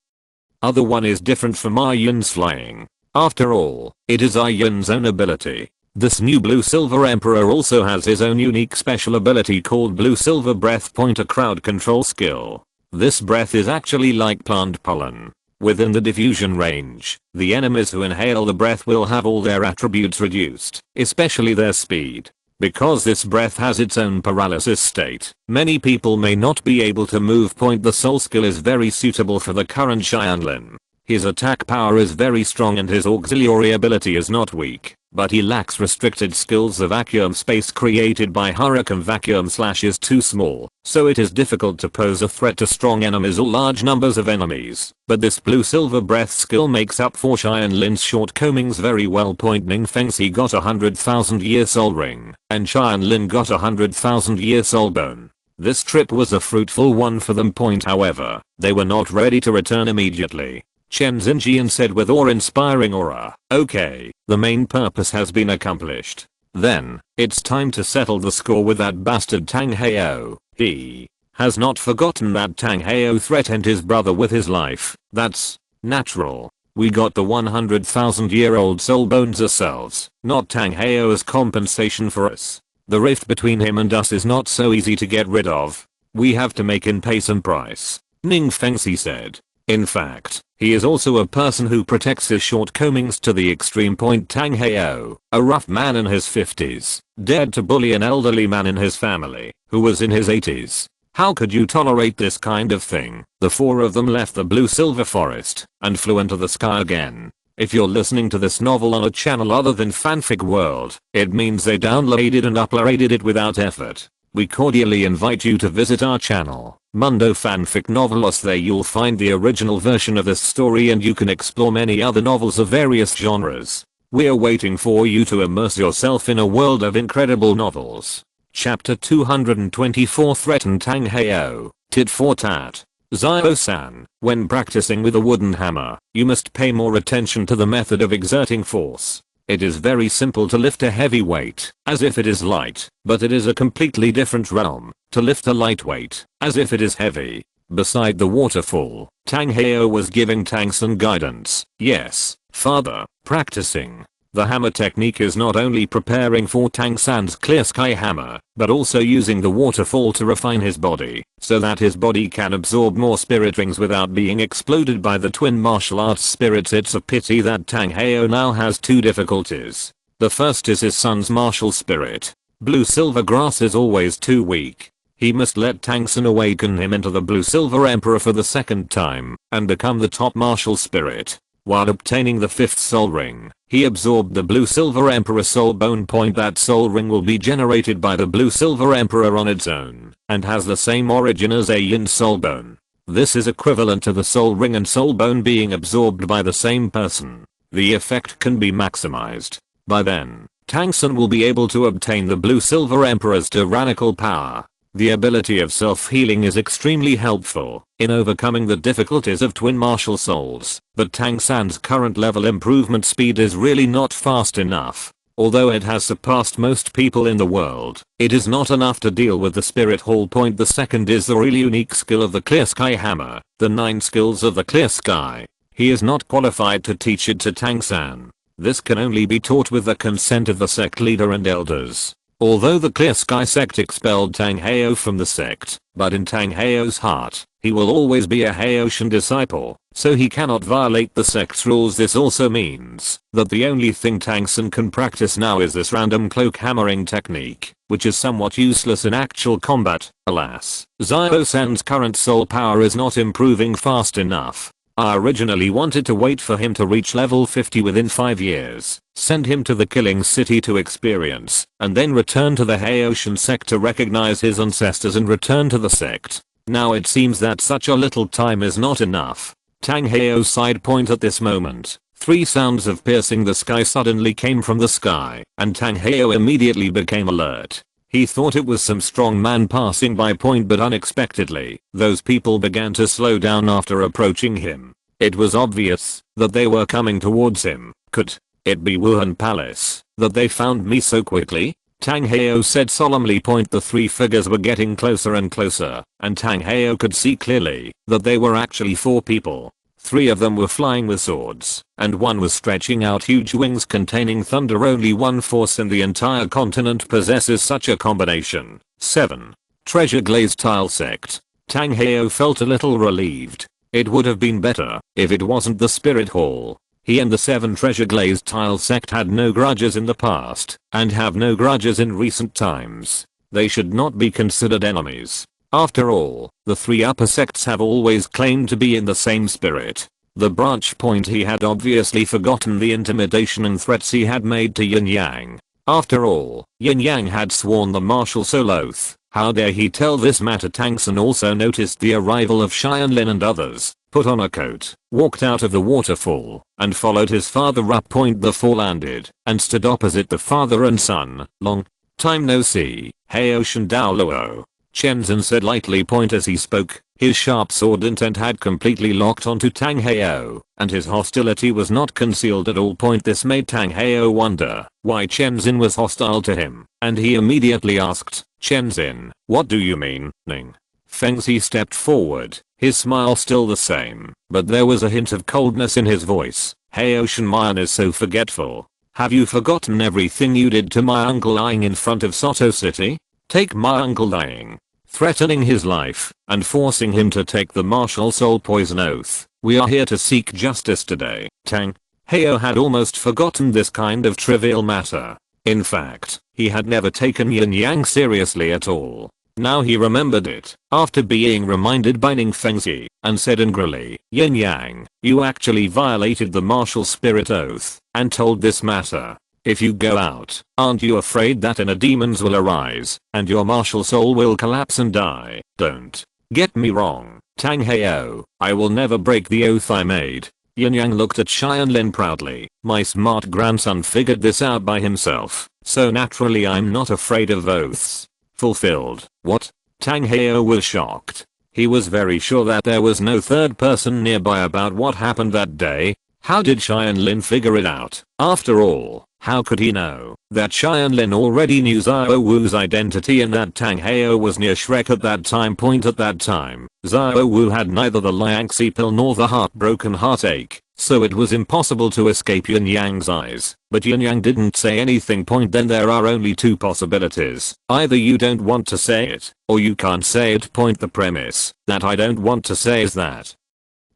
S1: other one is different from Yun's Flying. After all, it is Yun's own ability. This new Blue Silver Emperor also has his own unique special ability called Blue Silver Breath. A crowd control skill. This breath is actually like plant pollen. Within the diffusion range, the enemies who inhale the breath will have all their attributes reduced, especially their speed. Because this breath has its own paralysis state, many people may not be able to move. The soul skill is very suitable for the current Xianlin. His attack power is very strong and his auxiliary ability is not weak, but he lacks restricted skills. The vacuum space created by Hurricane Vacuum Slash is too small, so it is difficult to pose a threat to strong enemies or large numbers of enemies. But this blue-silver breath skill makes up for Tianlin's shortcomings very well. Ning Fengxi got 100,000-year soul ring, and Tianlin got 100,000-year soul bone. This trip was a fruitful one for them. However, they were not ready to return immediately. Chen Xinjian said with awe-inspiring aura, "Okay, the main purpose has been accomplished. Then, it's time to settle the score with that bastard Tang Heo. He has not forgotten that Tang Heo threatened his brother with his life. That's natural. We got the 100,000-year-old soul bones ourselves, not Tang Heo as compensation for us. The rift between him and us is not so easy to get rid of. We have to make in pace and price," Ning Fengxi said. In fact, he is also a person who protects his shortcomings to the extreme point. Tang Heo, a rough man in his 50s, dared to bully an elderly man in his family, who was in his 80s. How could you tolerate this kind of thing? The four of them left the blue-silver forest and flew into the sky again. If you're listening to this novel on a channel other than Fanfic World, it means they downloaded and uploaded it without effort. We cordially invite you to visit our channel, Mundo Fanfic Novelos. There you'll find the original version of this story and you can explore many other novels of various genres. We're waiting for you to immerse yourself in a world of incredible novels. Chapter 224 Threaten Tang Heo, Tit for Tat. Zio-san, when practicing with a wooden hammer, you must pay more attention to the method of exerting force. It is very simple to lift a heavy weight, as if it is light, but it is a completely different realm to lift a light weight, as if it is heavy. Beside the waterfall, Tang Heo was giving Tang San guidance. Yes, father, practicing the hammer technique is not only preparing for Tang San's clear sky hammer, but also using the waterfall to refine his body, so that his body can absorb more spirit rings without being exploded by the twin martial arts spirits. It's a pity that Tang Heo now has two difficulties. The first is his son's martial spirit. Blue-silver grass is always too weak. He must let Tang San awaken him into the blue-silver emperor for the second time, and become the top martial spirit. While obtaining the 5th soul ring, he absorbed the blue-silver emperor soul bone. That soul ring will be generated by the blue-silver emperor on its own, and has the same origin as a yin soul bone. This is equivalent to the soul ring and soul bone being absorbed by the same person. The effect can be maximized. By then, Tang San will be able to obtain the blue-silver emperor's tyrannical power. The ability of self-healing is extremely helpful in overcoming the difficulties of twin martial souls, but Tang San's current level improvement speed is really not fast enough. Although it has surpassed most people in the world, it is not enough to deal with the spirit hall. The second is the really unique skill of the clear sky hammer, the 9 skills of the clear sky. He is not qualified to teach it to Tang San. This can only be taught with the consent of the sect leader and elders. Although the Clear Sky sect expelled Tang Heo from the sect, but in Tang Heo's heart, he will always be a Heoshan disciple, so he cannot violate the sect's rules. This also means that the only thing Tang San can practice now is this random cloak hammering technique, which is somewhat useless in actual combat. Alas, Zio-san's current soul power is not improving fast enough. I originally wanted to wait for him to reach level 50 within 5 years, send him to the Killing City to experience, and then return to the Heoshan sect to recognize his ancestors and return to the sect. Now it seems that such a little time is not enough. Tang Heo side point at this moment. 3 sounds of piercing the sky suddenly came from the sky, and Tang Heo immediately became alert. He thought it was some strong man passing by. But unexpectedly, those people began to slow down after approaching him. It was obvious that they were coming towards him. Could it be Wuhan Palace that they found me so quickly? Tang Heo said solemnly. The 3 figures were getting closer and closer, and Tang Heo could see clearly that they were actually 4 people. 3 of them were flying with swords, and 1 was stretching out huge wings containing thunder. Only one force in the entire continent possesses such a combination. 7. Treasure Glazed Tile Sect. Tang Heo felt a little relieved. It would have been better if it wasn't the Spirit Hall. He and the 7 Treasure Glazed Tile Sect had no grudges in the past, and have no grudges in recent times. They should not be considered enemies. After all, the 3 upper sects have always claimed to be in the same spirit. The branch point he had obviously forgotten the intimidation and threats he had made to Yin Yang. After all, Yin Yang had sworn the martial soul oath. How dare he tell this matter? Tangsun also noticed the arrival of Tianlin and others, put on a coat, walked out of the waterfall, and followed his father up. The four landed, and stood opposite the father and son. Long time no see, hey Ocean Douluo. Shenzhen said lightly as he spoke. His sharp sword intent had completely locked onto Tang Heo, and his hostility was not concealed at all. This made Tang Heo wonder why Shenzhen was hostile to him, and he immediately asked, Shenzhen, what do you mean, Ning? Fengzi stepped forward, his smile still the same, but there was a hint of coldness in his voice. Hey Ocean Mayan is so forgetful. Have you forgotten everything you did to my uncle lying in front of Soto City? Take my uncle lying, threatening his life, and forcing him to take the martial soul poison oath. We are here to seek justice today. Tang Heo had almost forgotten this kind of trivial matter. In fact, he had never taken Yin Yang seriously at all. Now he remembered it, after being reminded by Ning Fengzi, and said angrily, Yin Yang, you actually violated the martial spirit oath, and told this matter. If you go out, aren't you afraid that inner demons will arise, and your martial soul will collapse and die? Don't get me wrong, Tang Heo, I will never break the oath I made. Yin Yang looked at Tianlin proudly. My smart grandson figured this out by himself, so naturally I'm not afraid of oaths. Fulfilled. What? Tang Heo was shocked. He was very sure that there was no third person nearby about what happened that day. How did Tianlin figure it out? After all, how could he know that Tianlin already knew Xiao Wu's identity and that Tang Heo was near Shrek at that time? At that time, Xiao Wu had neither the Liangxi pill nor the heartbroken heartache, so it was impossible to escape Yin Yang's eyes. But Yin Yang didn't say anything. Then there are only two possibilities. Either you don't want to say it, or you can't say it. The premise that I don't want to say is that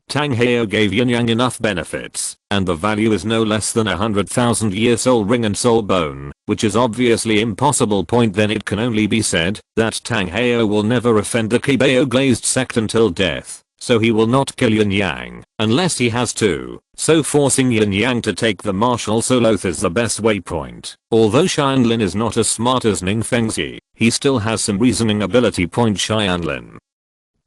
S1: Tang Heo gave Yin Yang enough benefits, and the value is no less than 100,000-year soul ring and soul bone, which is obviously impossible. Then it can only be said that Tang Heo will never offend the Qibao glazed sect until death, so he will not kill Yin Yang, unless he has to, so forcing Yin Yang to take the martial soul oath is the best way. Although Tianlin is not as smart as Ning Fengzi, he still has some reasoning ability. Tianlin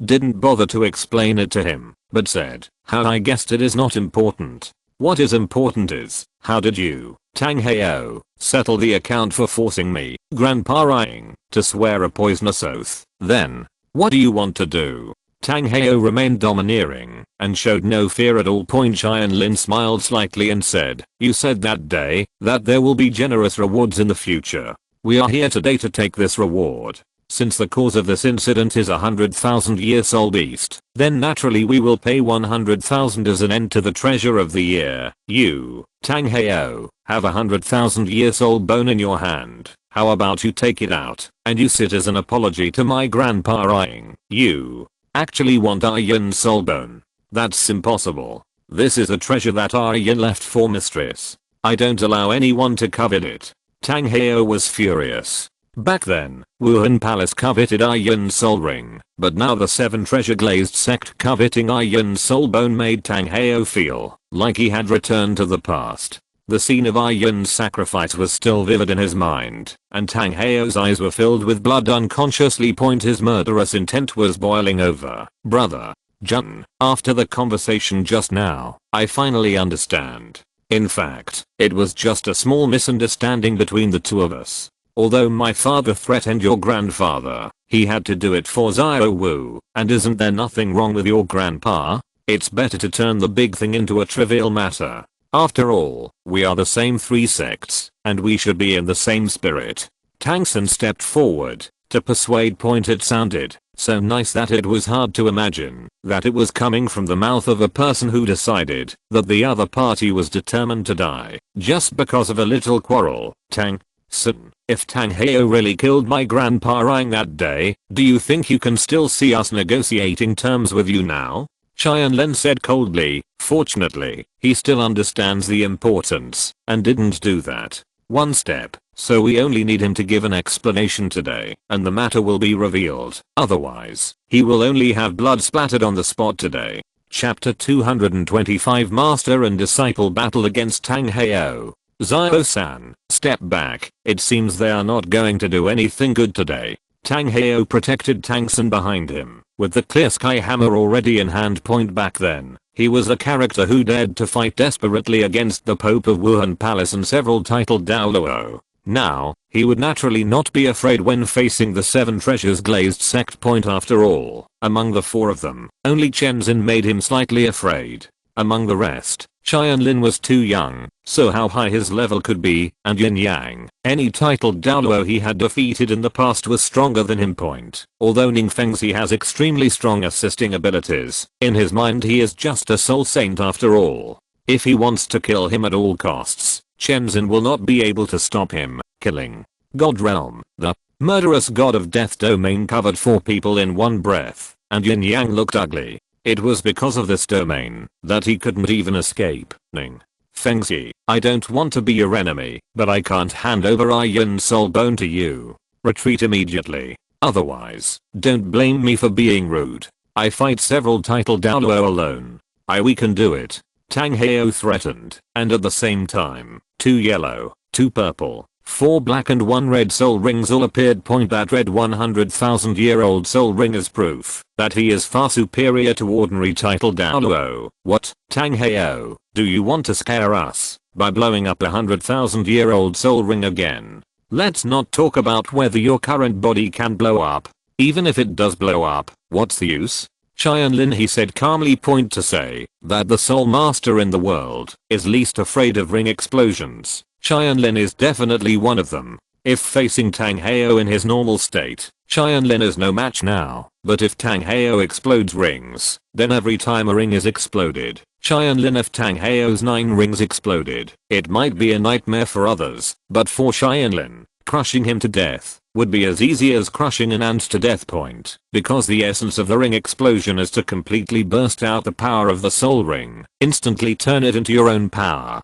S1: didn't bother to explain it to him, but said, how I guessed it is not important. What is important is, how did you, Tang Heo, settle the account for forcing me, Grandpa Ying, to swear a poisonous oath? Then, what do you want to do? Tang Heo remained domineering, and showed no fear at all. Tianlin smiled slightly and said, you said that day, that there will be generous rewards in the future. We are here today to take this reward. Since the cause of this incident is 100,000-year soul beast, then naturally we will pay 100,000 as an end to the treasure of the year. You, Tang Heo, have 100,000-year soul bone in your hand. How about you take it out, and use it as an apology to my Grandpa Ying? You actually want Aryan's soul bone? That's impossible. This is a treasure that Aryan left for mistress. I don't allow anyone to covet it. Tang Heo was furious. Back then, Wuhan Palace coveted Aryan's soul ring, but now the 7 treasure glazed sect coveting Aryan's soul bone made Tang Heo feel like he had returned to the past. The scene of Aryan's sacrifice was still vivid in his mind, and Tang Heo's eyes were filled with blood unconsciously. His murderous intent was boiling over. Brother Jun, after the conversation just now, I finally understand. In fact, it was just a small misunderstanding between the two of us. Although my father threatened your grandfather, he had to do it for Xiao Wu, and isn't there nothing wrong with your grandpa? It's better to turn the big thing into a trivial matter. After all, we are the same 3 sects, and we should be in the same spirit. Tangsun stepped forward to persuade. It sounded so nice that it was hard to imagine that it was coming from the mouth of a person who decided that the other party was determined to die just because of a little quarrel. Tangsun, if Tang Heo really killed my Grandpa Ying that day, do you think you can still see us negotiating terms with you now? Tianlin said coldly. Fortunately, he still understands the importance, and didn't do that. One step, so we only need him to give an explanation today, and the matter will be revealed. Otherwise, he will only have blood splattered on the spot today. Chapter 225 Master and Disciple Battle against Tang Heo. Zio-san, step back. It seems they are not going to do anything good today. Tang Heo protected Tangsun behind him, with the clear sky hammer already in hand point back then. He was a character who dared to fight desperately against the Pope of Wuhan Palace and several titled Douluo. Now, he would naturally not be afraid when facing the 7 treasures glazed sect point after all. Among the 4 of them, only Tianlin made him slightly afraid. Among the rest, Tianlin was too young, so how high his level could be, and Yin Yang, any titled Douluo he had defeated in the past was stronger than him point. Although Ningfengzi has extremely strong assisting abilities, in his mind he is just a soul saint after all. If he wants to kill him at all costs, Tianlin will not be able to stop him. Killing God Realm, the murderous god of death domain covered 4 people in one breath, and Yin Yang looked ugly. It was because of this domain that he couldn't even escape. Ning Fengzi, I don't want to be your enemy, but I can't hand over our Yin soul bone to you. Retreat immediately. Otherwise, don't blame me for being rude. I fight several titled Douluo alone. We can do it. Tang Heo threatened, and at the same time, 2 yellow, 2 purple, 4 black and 1 red soul rings all appeared. Point that red 100,000-year-old soul ring as proof that he is far superior to ordinary titled Douluo. What? Tang Heo, do you want to scare us by blowing up a 100,000-year-old soul ring again? Let's not talk about whether your current body can blow up. Even if it does blow up, what's the use? Tianlin, he said calmly, point to say that the soul master in the world is least afraid of ring explosions. Tianlin is definitely one of them. If facing Tang Heo in his normal state, Tianlin is no match now, but if Tang Heo explodes rings, then every time a ring is exploded, Tianlin, if Tang Heo's 9 rings exploded, it might be a nightmare for others, but for Tianlin, crushing him to death would be as easy as crushing an ant to death point, because the essence of the ring explosion is to completely burst out the power of the soul ring, instantly turn it into your own power,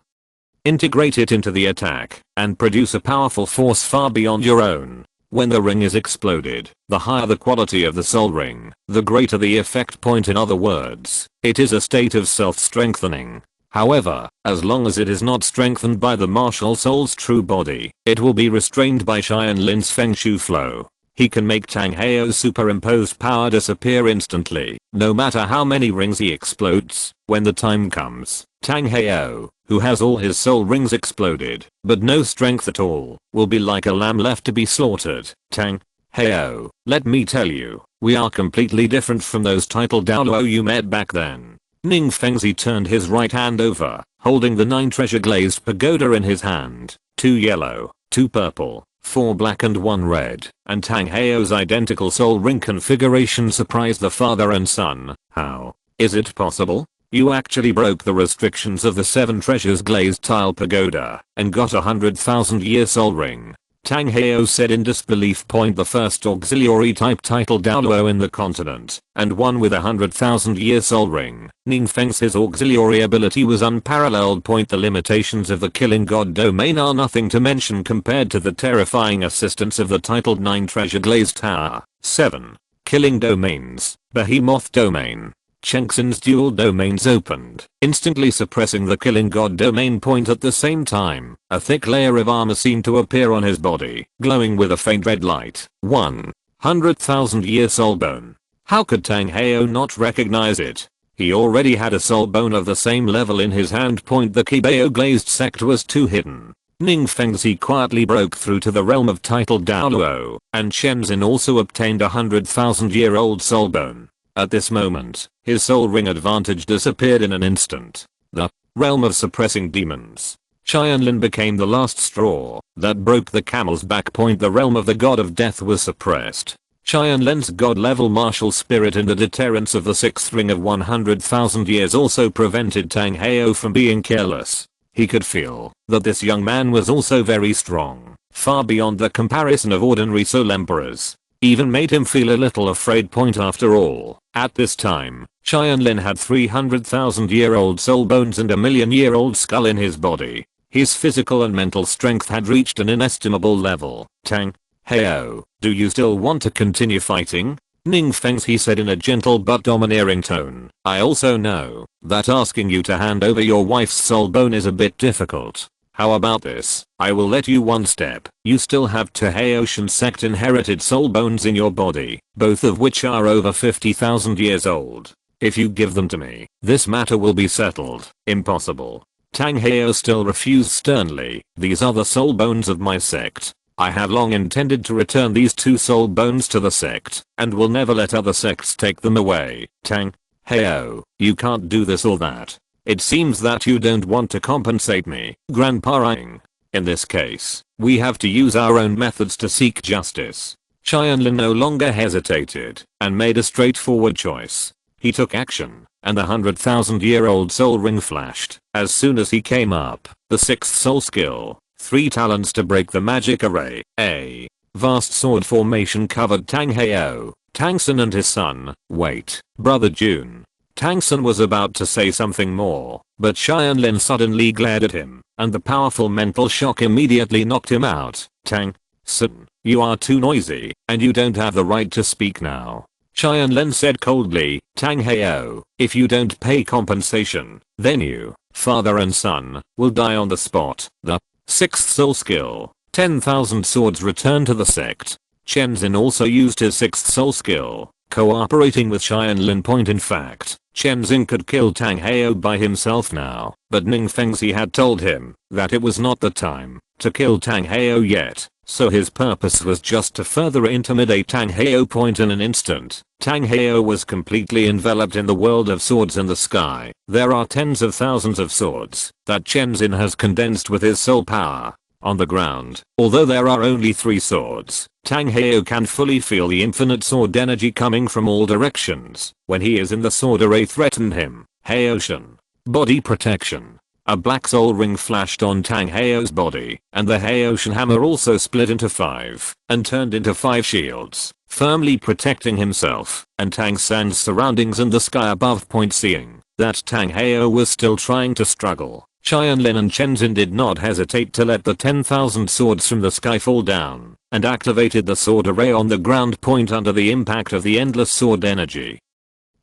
S1: integrate it into the attack, and produce a powerful force far beyond your own. When the ring is exploded, the higher the quality of the soul ring, the greater the effect point. In other words, it is a state of self-strengthening. However, as long as it is not strengthened by the martial soul's true body, it will be restrained by Tianlin's Feng Shu flow. He can make Tang Heo's superimposed power disappear instantly, no matter how many rings he explodes. When the time comes, Tang Heo, who has all his soul rings exploded, but no strength at all, will be like a lamb left to be slaughtered. Tang Heo, let me tell you, we are completely different from those titled Douluo you met back then. Ning Fengzi turned his right hand over, holding the 9 treasure glazed pagoda in his hand. 2 yellow, 2 purple, 4 black and 1 red, and Tang Heo's identical soul ring configuration surprised the father and son. How is it possible? You actually broke the restrictions of the 7 treasures glazed tile pagoda and got a 100,000-year soul ring. Tang Heo said in disbelief. The first auxiliary type titled Douluo in the continent, and one with a 100,000-year soul ring. Ning Feng's auxiliary ability was unparalleled. The limitations of the killing god domain are nothing to mention compared to the terrifying assistance of the titled 9 treasure glazed tower. 7. Killing domains. Behemoth domain. Chengxin's dual domains opened, instantly suppressing the killing god domain. At the same time, a thick layer of armor seemed to appear on his body, glowing with a faint red light. 100,000-year soul bone. How could Tang Heo not recognize it? He already had a soul bone of the same level in his hand. The Qibao glazed sect was too hidden. Ning Fengzi quietly broke through to the realm of titled Douluo, and Tianlin also obtained a 100,000-year-old soul bone. At this moment, his soul ring advantage disappeared in an instant. The realm of suppressing demons. Tianlin became the last straw that broke the camel's back. The realm of the god of death was suppressed. Tianlin's god-level martial spirit and the deterrence of the 6th ring of 100,000 years also prevented Tang Heo from being careless. He could feel that this young man was also very strong, far beyond the comparison of ordinary soul emperors. Even made him feel a little afraid. After all, at this time, Tianlin had 300,000-year-old soul bones and a 1,000,000-year-old skull in his body. His physical and mental strength had reached an inestimable level. Tang Heo, do you still want to continue fighting? Ning Feng's, he said in a gentle but domineering tone. I also know that asking you to hand over your wife's soul bone is a bit difficult. How about this? I will let you one step. You still have Tahaotian sect inherited soul bones in your body, both of which are over 50,000 years old. If you give them to me, this matter will be settled. Impossible. Tang Heo still refused sternly. These are the soul bones of my sect. I have long intended to return these 2 soul bones to the sect, and will never let other sects take them away. Tang Heo, you can't do this or that. It seems that you don't want to compensate me, Grandpa Ing. In this case, we have to use our own methods to seek justice. Tianlin no longer hesitated, and made a straightforward choice. He took action, and the 100,000-year-old soul ring flashed. As soon as he came up, the 6th soul skill, 3 talents to break the magic array, a vast sword formation covered Tang Heo, Tangsun and his son. Wait, Brother Jun. Tangsun was about to say something more, but Tianlin suddenly glared at him, and the powerful mental shock immediately knocked him out. Tangsun, you are too noisy, and you don't have the right to speak now. Tianlin said coldly. Tang Heo, if you don't pay compensation, then you, father and son, will die on the spot. The 6th soul skill, 10,000 swords return to the sect. Chen Xin also used his 6th soul skill, cooperating with Tianlin. In fact, Chen Xin could kill Tang Heo by himself now, but Ning Fengzi had told him that it was not the time to kill Tang Heo yet, so his purpose was just to further intimidate Tang Heo. In an instant, Tang Heo was completely enveloped in the world of swords in the sky. There are tens of thousands of swords that Chen Xin has condensed with his soul power. On the ground, although there are only 3 swords, Tang Heo can fully feel the infinite sword energy coming from all directions. When he is in the sword array threatened him. Haoshan. Body protection. A black soul ring flashed on Tang Heo's body, and the Haoshan hammer also split into 5, and turned into 5 shields, firmly protecting himself, and Tang San's surroundings and the sky above. Seeing that Tang Heo was still trying to struggle, Tianlin and Chen Xin did not hesitate to let the 10,000 swords from the sky fall down, and activated the sword array on the ground. Under the impact of the endless sword energy,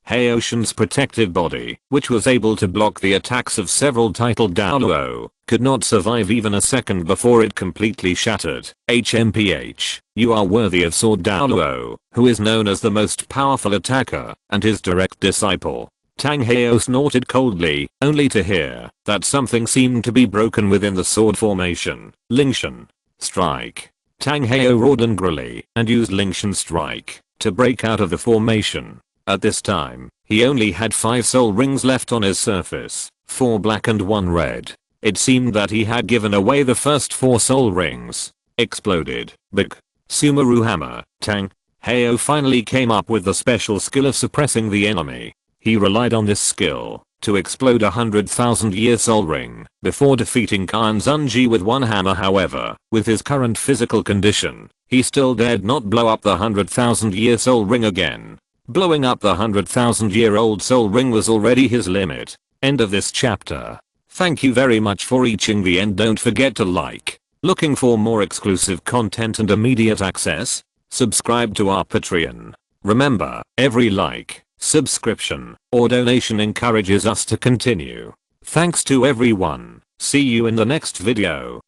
S1: Haoshan's protective body, which was able to block the attacks of several titled Douluo, could not survive even a second before it completely shattered. HMPH, you are worthy of Sword Douluo, who is known as the most powerful attacker, and his direct disciple. Tang Heo snorted coldly, only to hear that something seemed to be broken within the sword formation. Lingshan. Strike. Tang Heo roared angrily, and used Lingshan Strike to break out of the formation. At this time, he only had 5 soul rings left on his surface, 4 black and 1 red. It seemed that he had given away the first 4 soul rings. Exploded. Big. Sumeru Hammer. Tang Heo finally came up with the special skill of suppressing the enemy. He relied on this skill to explode 100,000-year soul ring before defeating Khan Zunji with 1 hammer. However, with his current physical condition, he still dared not blow up the 100,000-year soul ring again. Blowing up the 100,000-year-old soul ring was already his limit. End of this chapter. Thank you very much for reaching the end. Don't forget to like. Looking for more exclusive content and immediate access? Subscribe to our Patreon. Remember, every like, subscription, or donation encourages us to continue. Thanks to everyone. See you in the next video.